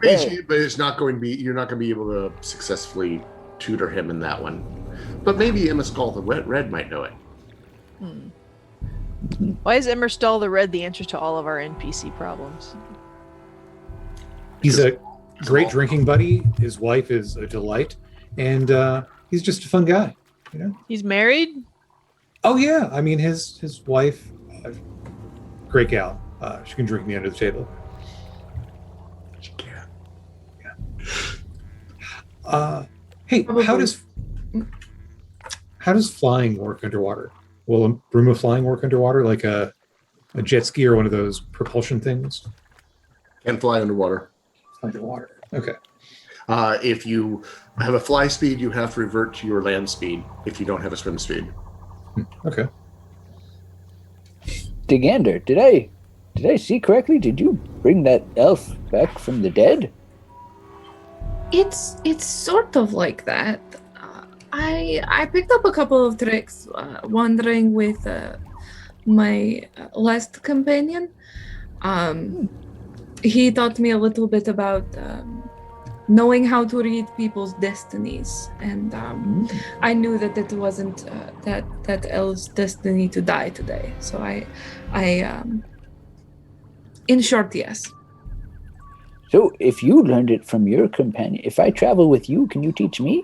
Basically, but it's not going to be. You're not going to be able to successfully tutor him in that one. But maybe Emerstall the Red might know it. Why is Emerstall the Red the answer to all of our NPC problems? He's a great drinking buddy. His wife is a delight. And he's just a fun guy. He's married? Oh, yeah. I mean, his wife, great gal. She can drink me under the table. Hey, how does flying work underwater? Will a broom of flying work underwater, like a jet ski or one of those propulsion things? Can fly underwater. Underwater. Okay. If you have a fly speed, you have to revert to your land speed. If you don't have a swim speed. Okay. Digander, did I see correctly? Did you bring that elf back from the dead? It's sort of like that. I picked up a couple of tricks wandering with my last companion. He taught me a little bit about knowing how to read people's destinies, and I knew that it wasn't that elf's destiny to die today. So I in short, yes. So if you learned it from your companion, if I travel with you, can you teach me?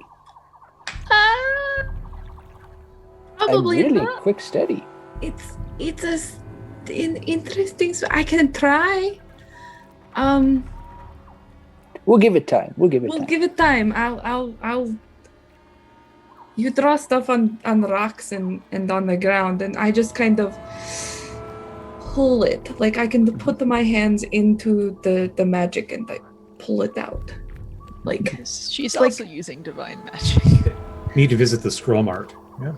Probably I'm really not. quick study. It's a interesting. So I can try. We'll give it time. We'll give it time. I'll. You draw stuff on rocks and on the ground, and I just kind of pull it. Like I can put my hands into the magic and like pull it out. Like she's also using divine magic. Need to visit the scroll mart. Yeah.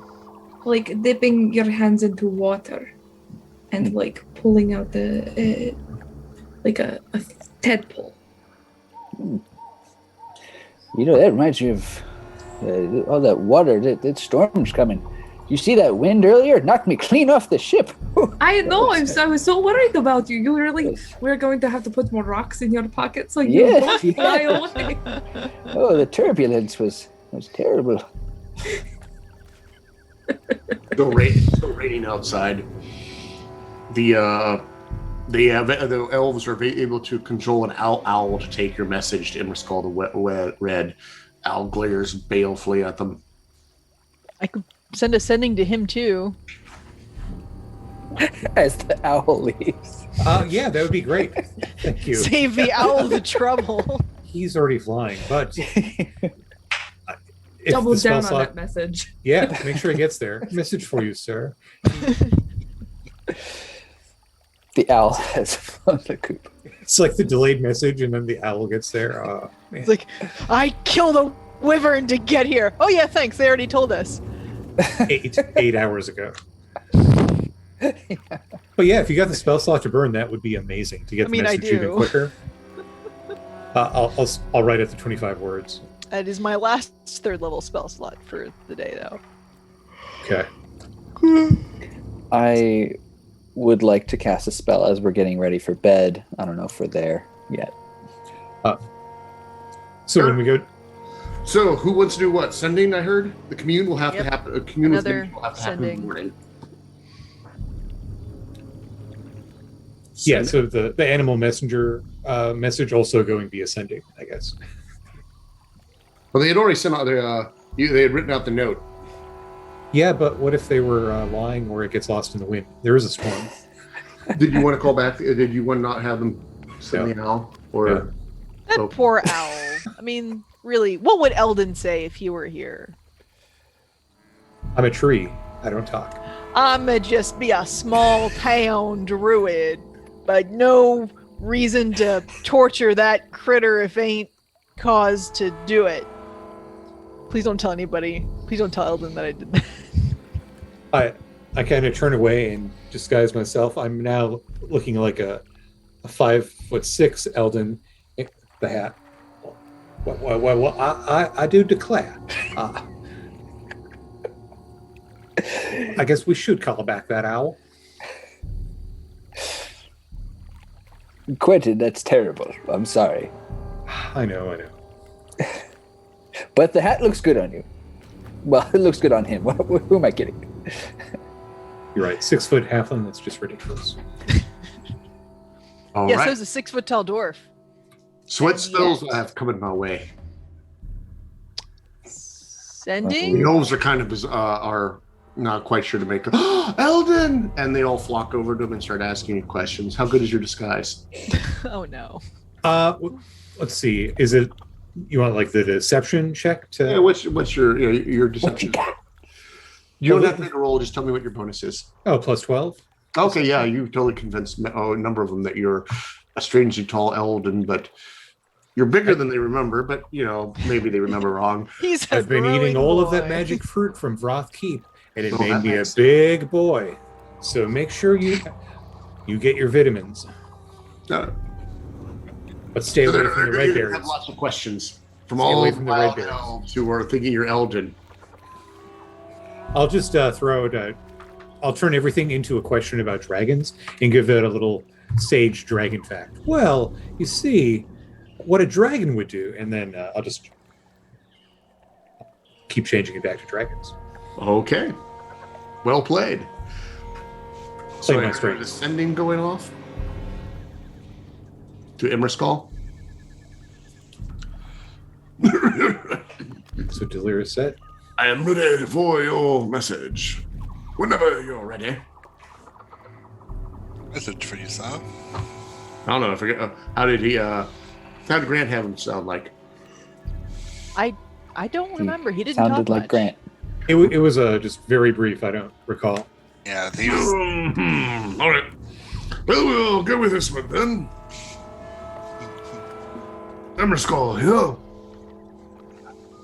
Like dipping your hands into water, and like pulling out the like a tadpole. You know, that reminds me of all that water. That storm's coming. You see that wind earlier? It knocked me clean off the ship. I know. I was so worried about you. You really, we're going to have to put more rocks in your pockets so you don't fly away. Oh, the turbulence was terrible. Still raining outside. The elves are able to control an owl to take your message to Immerskull the Red. Owl glares balefully at them. I could send a sending to him too. As the owl leaves. Yeah, that would be great. Thank you. Save the owl the trouble. He's already flying, but double down on that message. Yeah, make sure it gets there. Message for you, sir. The owl has flown the coop. It's like the delayed message, and then the owl gets there. It's like, I killed a wyvern to get here. Oh yeah, thanks. They already told us. 8 hours ago. But yeah, if you got the spell slot to burn, that would be amazing to get the message even quicker. I'll write it to 25 words. That is my last 3rd level spell slot for the day, though. Okay. I would like to cast a spell as we're getting ready for bed. I don't know if we're there yet. So when we go... So who wants to do what? Sending, I heard? The commune will have to happen. A commune will have to happen in the morning. Yeah, so the animal messenger message also going via sending, I guess. Well, they had already sent out they had written out the note. Yeah, but what if they were lying or it gets lost in the wind? There is a storm. Did you want to call back? Did you want to not have them send the owl? Or that poor owl. I mean, really, what would Eldon say if he were here? I'm a tree. I don't talk. I'ma just be a small town druid, but no reason to torture that critter if ain't cause to do it. Please don't tell anybody. Please don't tell Eldon that I did that. I kind of turn away and disguise myself. I'm now looking like a 5'6" Eldon. The hat. Well, I do declare. I guess we should call back that owl. Quentin, that's terrible. I'm sorry. I know. But the hat looks good on you. Well, it looks good on him. Who am I kidding? You're right. 6 foot halfling. That's just ridiculous. All right. right. So is a 6-foot tall dwarf. So what spells have come in my way? Sending? The elves are kind of are not quite sure to make Eldon! And they all flock over to him and start asking you questions. How good is your disguise? Oh no. Let's see. Is it you want like the deception check to? Yeah. What's your deception? You don't have to make a roll. Just tell me what your bonus is. Oh, plus 12. Okay. Yeah, you totally convinced a number of them that you're a strangely tall Eldon, but you're bigger than they remember. But maybe they remember wrong. I've been eating all of that magic fruit from Vroth Keep, and it made me a big boy. So make sure you get your vitamins. But stay away from the red berries. Have lots of questions from all of the wild elves who are thinking you're Eldon. I'll just throw it out. I'll turn everything into a question about dragons and give that a little sage dragon fact. Well, you see, what a dragon would do, and then I'll just keep changing it back to dragons. Okay. Well played. So my strength. Is sending going off to Immerskull? So Delira said, I am ready for your message. Whenever you're ready. Message for you, son. I don't know. I forget. How did Grant have him sound like? I don't remember. He didn't Sounded talk like much. Grant. It was just very brief. I don't recall. Yeah, he was. All right. Well, we'll go with this one then. Starsong Hill.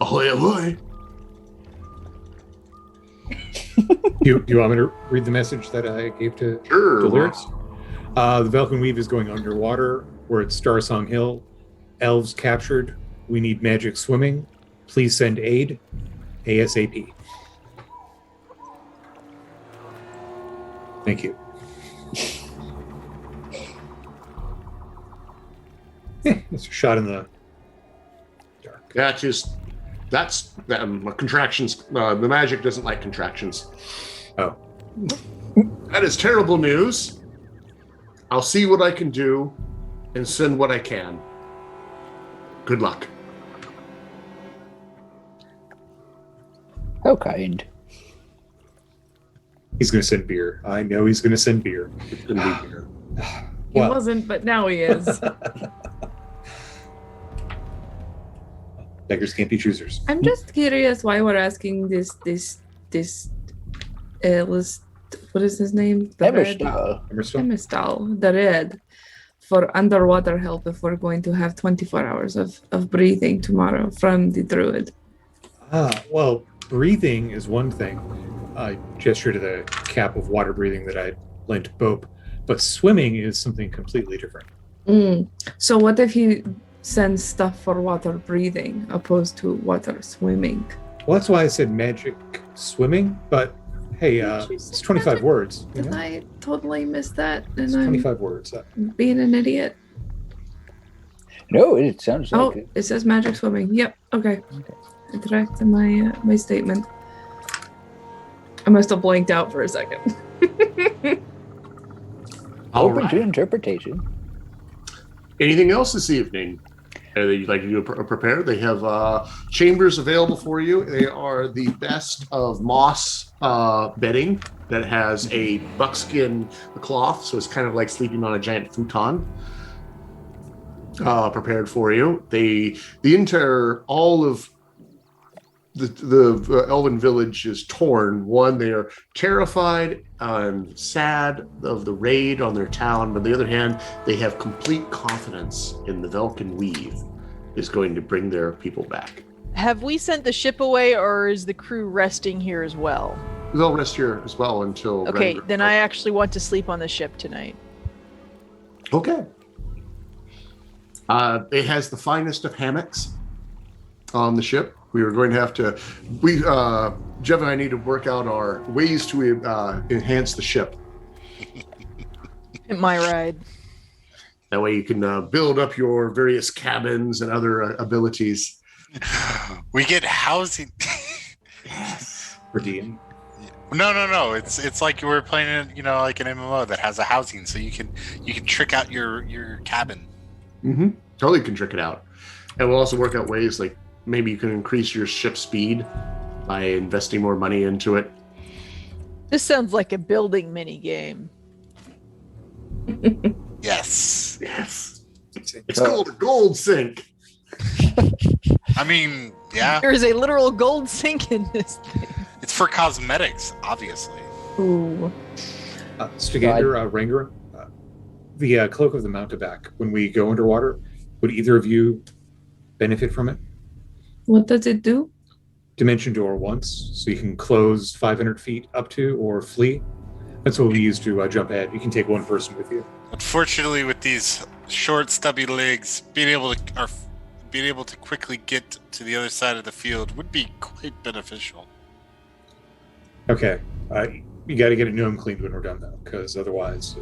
Ahoy, ahoy. Do you want me to read the message that I gave to Delirious? The Velkyn Weave is going underwater. We're at Starsong Hill. Elves captured. We need magic swimming. Please send aid. ASAP. Thank you. It's a shot in the dark. That's contractions. The magic doesn't like contractions. Oh. That is terrible news. I'll see what I can do and send what I can. Good luck. How kind. He's going to send beer. I know he's going to send beer. It's going to be beer. He Well, wasn't, but now he is. beggars can't be choosers. I'm just curious why we're asking this list. What is his name? The Red? Emerson. Emistal, the Red, for underwater help if we're going to have 24 hours of breathing tomorrow from the Druid. Well, breathing is one thing. I gesture to the cap of water breathing that I lent Bope, but swimming is something completely different. So what if he sends stuff for water breathing opposed to water swimming? Well, that's why I said magic swimming, but hey, it's 25 words. You Did know? I totally miss that? It's And 25 words. I'm being an idiot. No, it sounds like it. It says magic swimming. Yep. Okay. I correct my statement. I must have blanked out for a second. All Open right. to interpretation. Anything else this evening that you'd like to do prepare? They have chambers available for you. They are the best of moss bedding that has a buckskin cloth, so it's kind of like sleeping on a giant futon. Prepared for you. All of the elven village is torn. One, they are terrified and sad of the raid on their town, but on the other hand, they have complete confidence in the Velkyn Weave is going to bring their people back. Have we sent the ship away, or is the crew resting here as well? They'll rest here as well until... Okay, then I actually want to sleep on the ship tonight. Okay. It has the finest of hammocks on the ship. We are going to have to... Jeff and I need to work out our ways to enhance the ship. My ride. That way you can build up your various cabins and other abilities. We get housing. For DM. No. It's like you were playing, like an MMO that has a housing, so you can trick out your cabin. Mm-hmm. Totally can trick it out. And we'll also work out ways like maybe you can increase your ship speed by investing more money into it. This sounds like a building mini game. Yes. It's called a gold sink. I mean, yeah. There is a literal gold sink in this thing. It's for cosmetics, obviously. Ooh. Stigander, Ranger, the Cloak of the Mountebank, when we go underwater, would either of you benefit from it? What does it do? Dimension door once, so you can close 500 feet up to or flee. That's what we use to jump ahead. You can take one person with you. Unfortunately, with these short, stubby legs, being able to quickly get to the other side of the field would be quite beneficial. Okay, you got to get a gnome cleaned when we're done, though, because otherwise,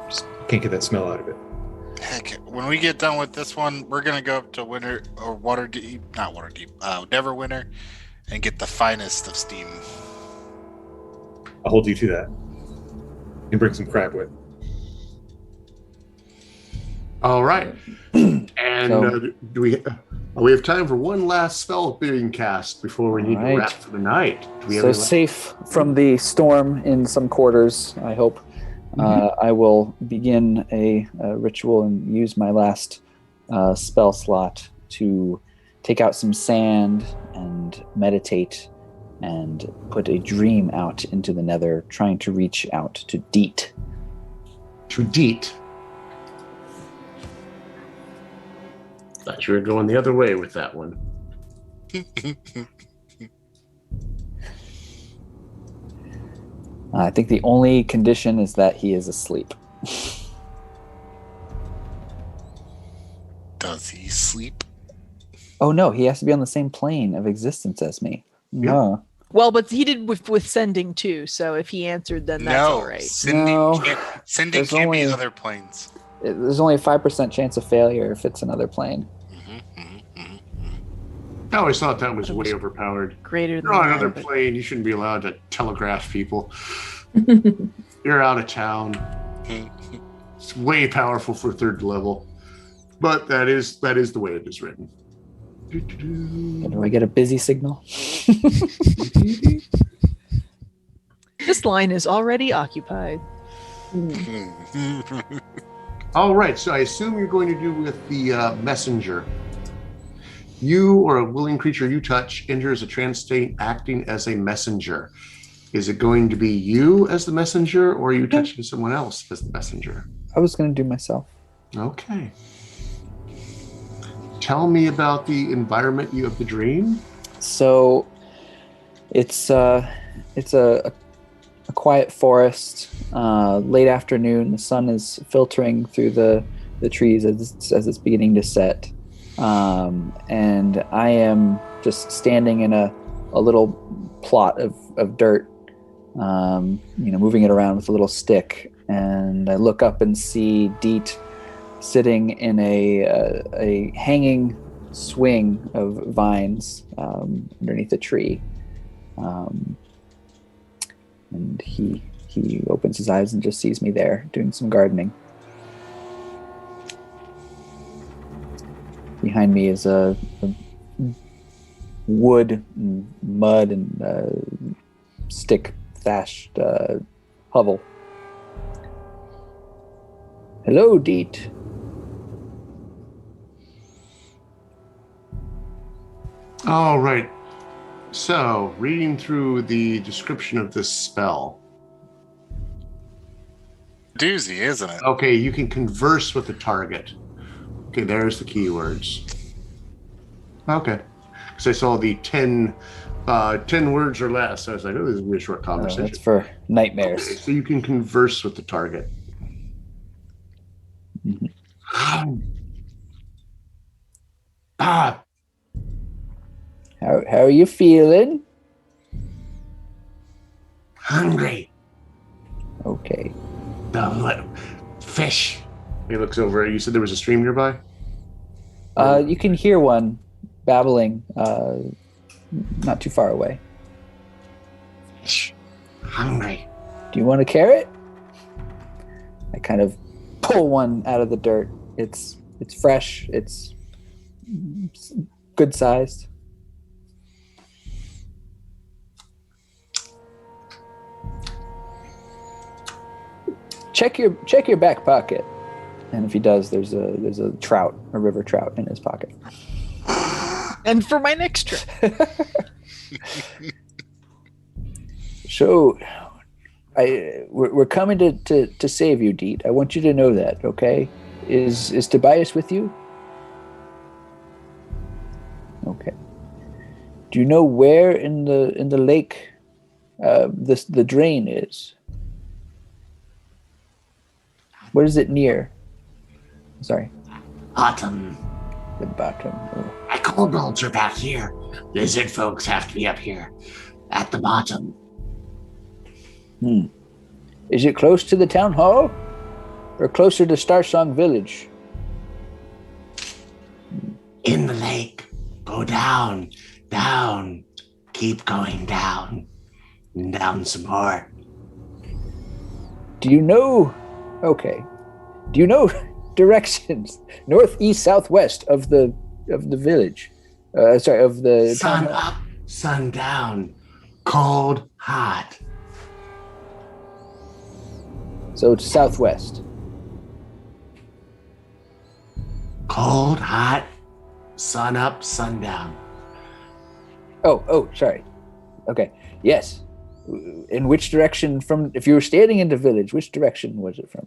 just can't get that smell out of it. Heck, when we get done with this one, we're gonna go up to Neverwinter, and get the finest of steam. I'll hold you to that. And bring some crab with. All right. And do we have time for one last spell being cast before we need to wrap for the night? Do we have So safe from the storm in some quarters, I hope. I will begin a ritual and use my last spell slot to take out some sand and meditate and put a dream out into the nether, trying to reach out to Deet. To Deet. Thought you were going the other way with that one. I think the only condition is that he is asleep. Does he sleep? Oh no, he has to be on the same plane of existence as me. No. Well, but he did with sending too, so if he answered, then that's all right. Sending There's can't be only- other planes. There's only a 5% chance of failure if it's another plane. I always thought that was way overpowered. Greater than You're on that, another but- plane. You shouldn't be allowed to telegraph people. You're out of town. It's way powerful for third level. But that is the way it is written. Do I get a busy signal? This line is already occupied. All right, so I assume you're going to do with the messenger. You or a willing creature you touch enters a trance state acting as a messenger. Is it going to be you as the messenger, or are you touching someone else as the messenger? I was going to do myself. Okay. Tell me about the environment of the dream. So, it's a quiet forest. Late afternoon, the sun is filtering through the trees as it's beginning to set, and I am just standing in a little plot of dirt, moving it around with a little stick, and I look up and see Deet sitting in a hanging swing of vines underneath a tree, and he opens his eyes and just sees me there doing some gardening. Behind me is a wood and mud and stick thatched hovel. Hello, Deet. All right. So, reading through the description of this spell. Doozy, isn't it? Okay, you can converse with the target. Okay, there's the keywords. Okay. Because I saw the 10 words or less. I was like, oh, this is a short conversation. That's for nightmares. Okay, so you can converse with the target. Mm-hmm. Ah, How are you feeling? hungry. Okay. Fish. He looks over. You said there was a stream nearby? You can hear one babbling not too far away. Fish. Hungry. Do you want a carrot? I kind of pull one out of the dirt. It's fresh. It's good sized. Check your back pocket. And if he does, there's a river trout in his pocket. And for my next trip. So, we're coming to save you, Deet. I want you to know that, okay? Is Tobias with you? Okay. Do you know where in the lake the drain is? What is it near? Sorry. Bottom. The bottom. Oh. My kobolds are back here. Lizard folks have to be up here. At the bottom. Is it close to the town hall? Or closer to Starsong Village? In the lake. Go down. Down. Keep going down. And down some more. Do you know? Okay. Do you know directions north, east, southwest of the village? Of the Sun town hall? up, sun down. Cold, hot. So it's southwest. Cold, hot, sun up, sundown. Oh, sorry. Okay. Yes. In which direction from, if you were standing in the village, which direction was it from?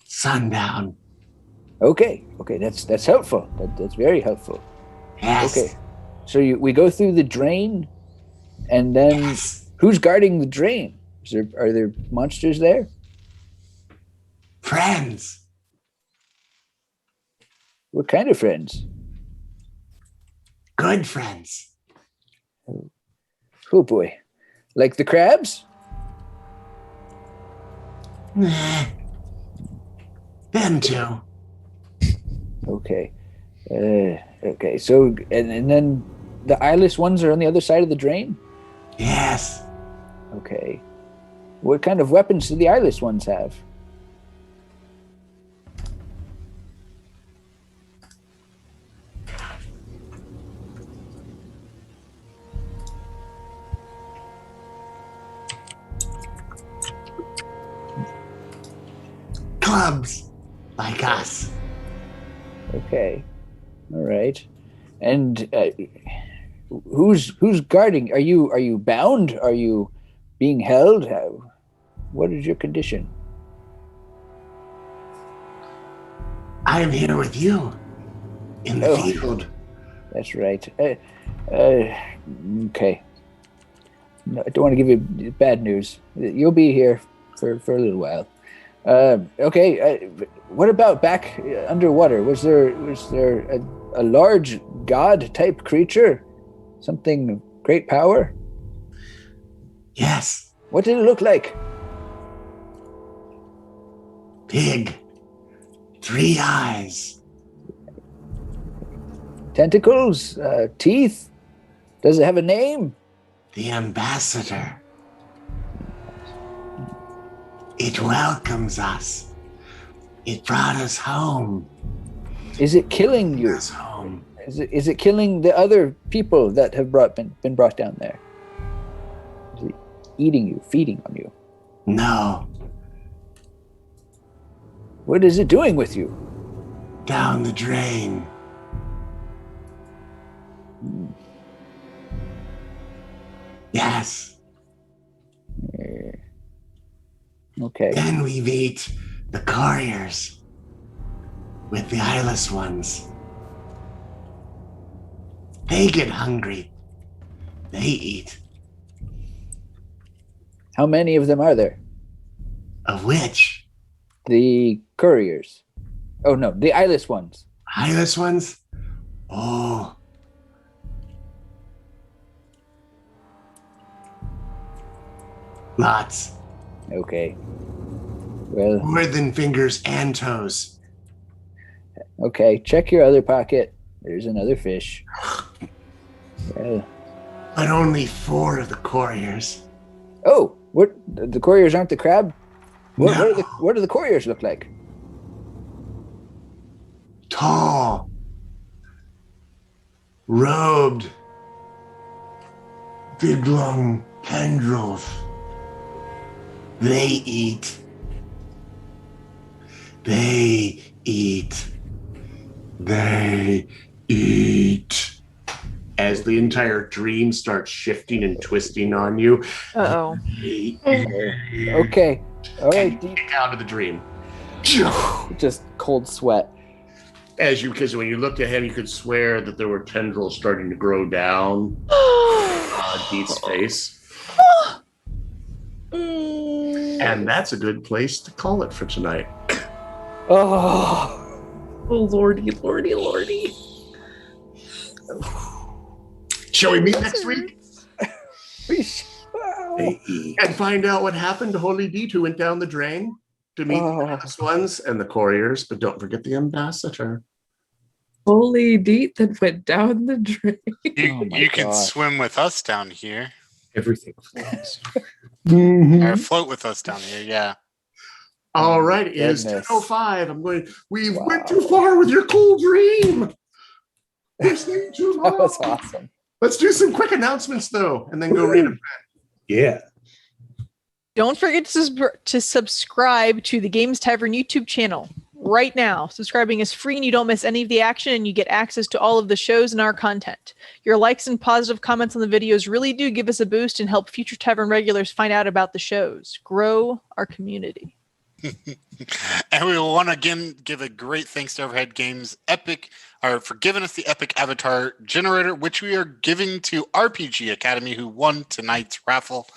Sundown. Okay, that's helpful. That's very helpful. Yes. Okay, so we go through the drain, and then who's guarding the drain? Are there monsters there? Friends. What kind of friends? Good friends. Oh boy, like the crabs? Nah. Them too. Okay. Okay, so, and then the eyeless ones are on the other side of the drain? Yes. Okay. What kind of weapons do the eyeless ones have? Clubs. Like us. Okay. All right. And who's guarding? Are you bound? Are you being held? What is your condition? I am here with you in the field. That's right. Okay. No, I don't want to give you bad news. You'll be here for a little while. Okay. What about back underwater? Was there a large god type creature? Something of great power? Yes. What did it look like? Pig. 3 eyes. Tentacles? Teeth? Does it have a name? The ambassador. It welcomes us. It brought us home. Is it killing you? Us home. Is it killing the other people that have been brought down there? Is it eating you, feeding on you? No. What is it doing with you? Down the drain. Yes. Okay. Then we meet the couriers with the eyeless ones. They get hungry. They eat. How many of them are there? Of which? The couriers. Oh no, the eyeless ones. Eyeless ones? Oh. Lots. Okay. Well, More than fingers and toes. okay. Check your other pocket. There's another fish. Well, But only 4 of the couriers. oh, what? The couriers aren't the crab? What, No. what do the couriers look like? Tall. Robed. Big long tendrils. They eat. They eat. They eat. As the entire dream starts shifting and twisting on you. Uh-oh. They Okay. All right. kick out of the dream. Just cold sweat. Because when you looked at him, you could swear that there were tendrils starting to grow down Deet's face. And that's a good place to call it for tonight. Oh. Oh, lordy, lordy, lordy. Shall we meet next week Wow. They eat. and find out what happened to Holy Deet, who went down the drain to meet the last ones and the couriers? But don't forget the ambassador. Holy deet that went down the drain. You can swim with us down here, Everything floats. or float with us down here. Yeah. All right, it is Goodness. 10:05. We went too far with your cool dream. We're staying too long. That was awesome. Let's do some quick announcements, though, and then go random. Yeah. Don't forget to subscribe to the Games Tavern YouTube channel right now. Subscribing is free and you don't miss any of the action, and you get access to all of the shows and our content. Your likes and positive comments on the videos really do give us a boost and help future Tavern regulars find out about the shows. Grow our community. And we want to again give a great thanks to Overhead Games for giving us the Epic Avatar Generator, which we are giving to RPG Academy, who won tonight's raffle.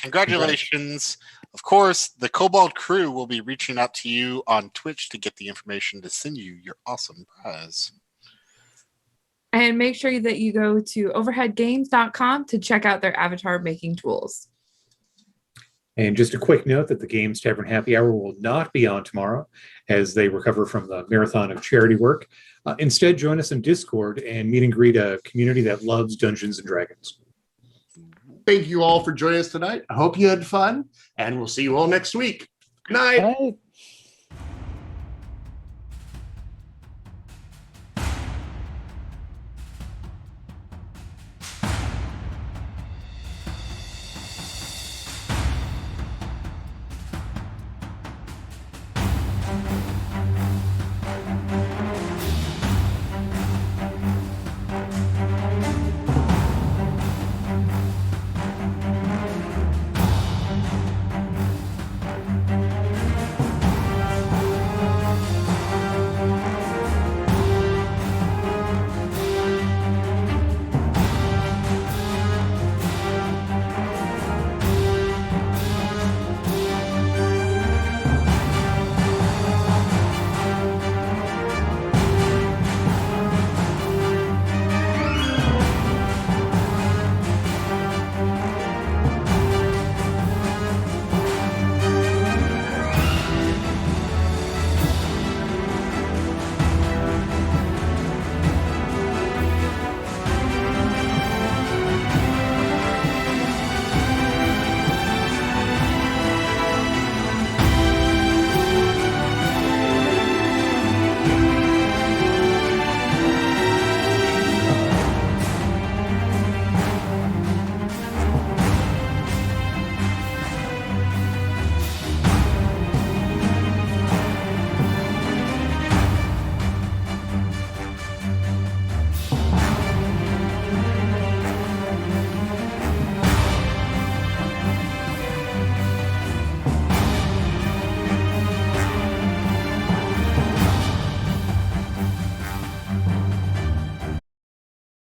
Congratulations. Of course, the Kobold crew will be reaching out to you on Twitch to get the information to send you your awesome prize. And make sure that you go to overheadgames.com to check out their avatar making tools. And just a quick note that the Games Tavern Happy Hour will not be on tomorrow as they recover from the marathon of charity work. Instead, join us in Discord and meet and greet a community that loves Dungeons and Dragons. Thank you all for joining us tonight. I hope you had fun, and we'll see you all next week. Good night. Bye.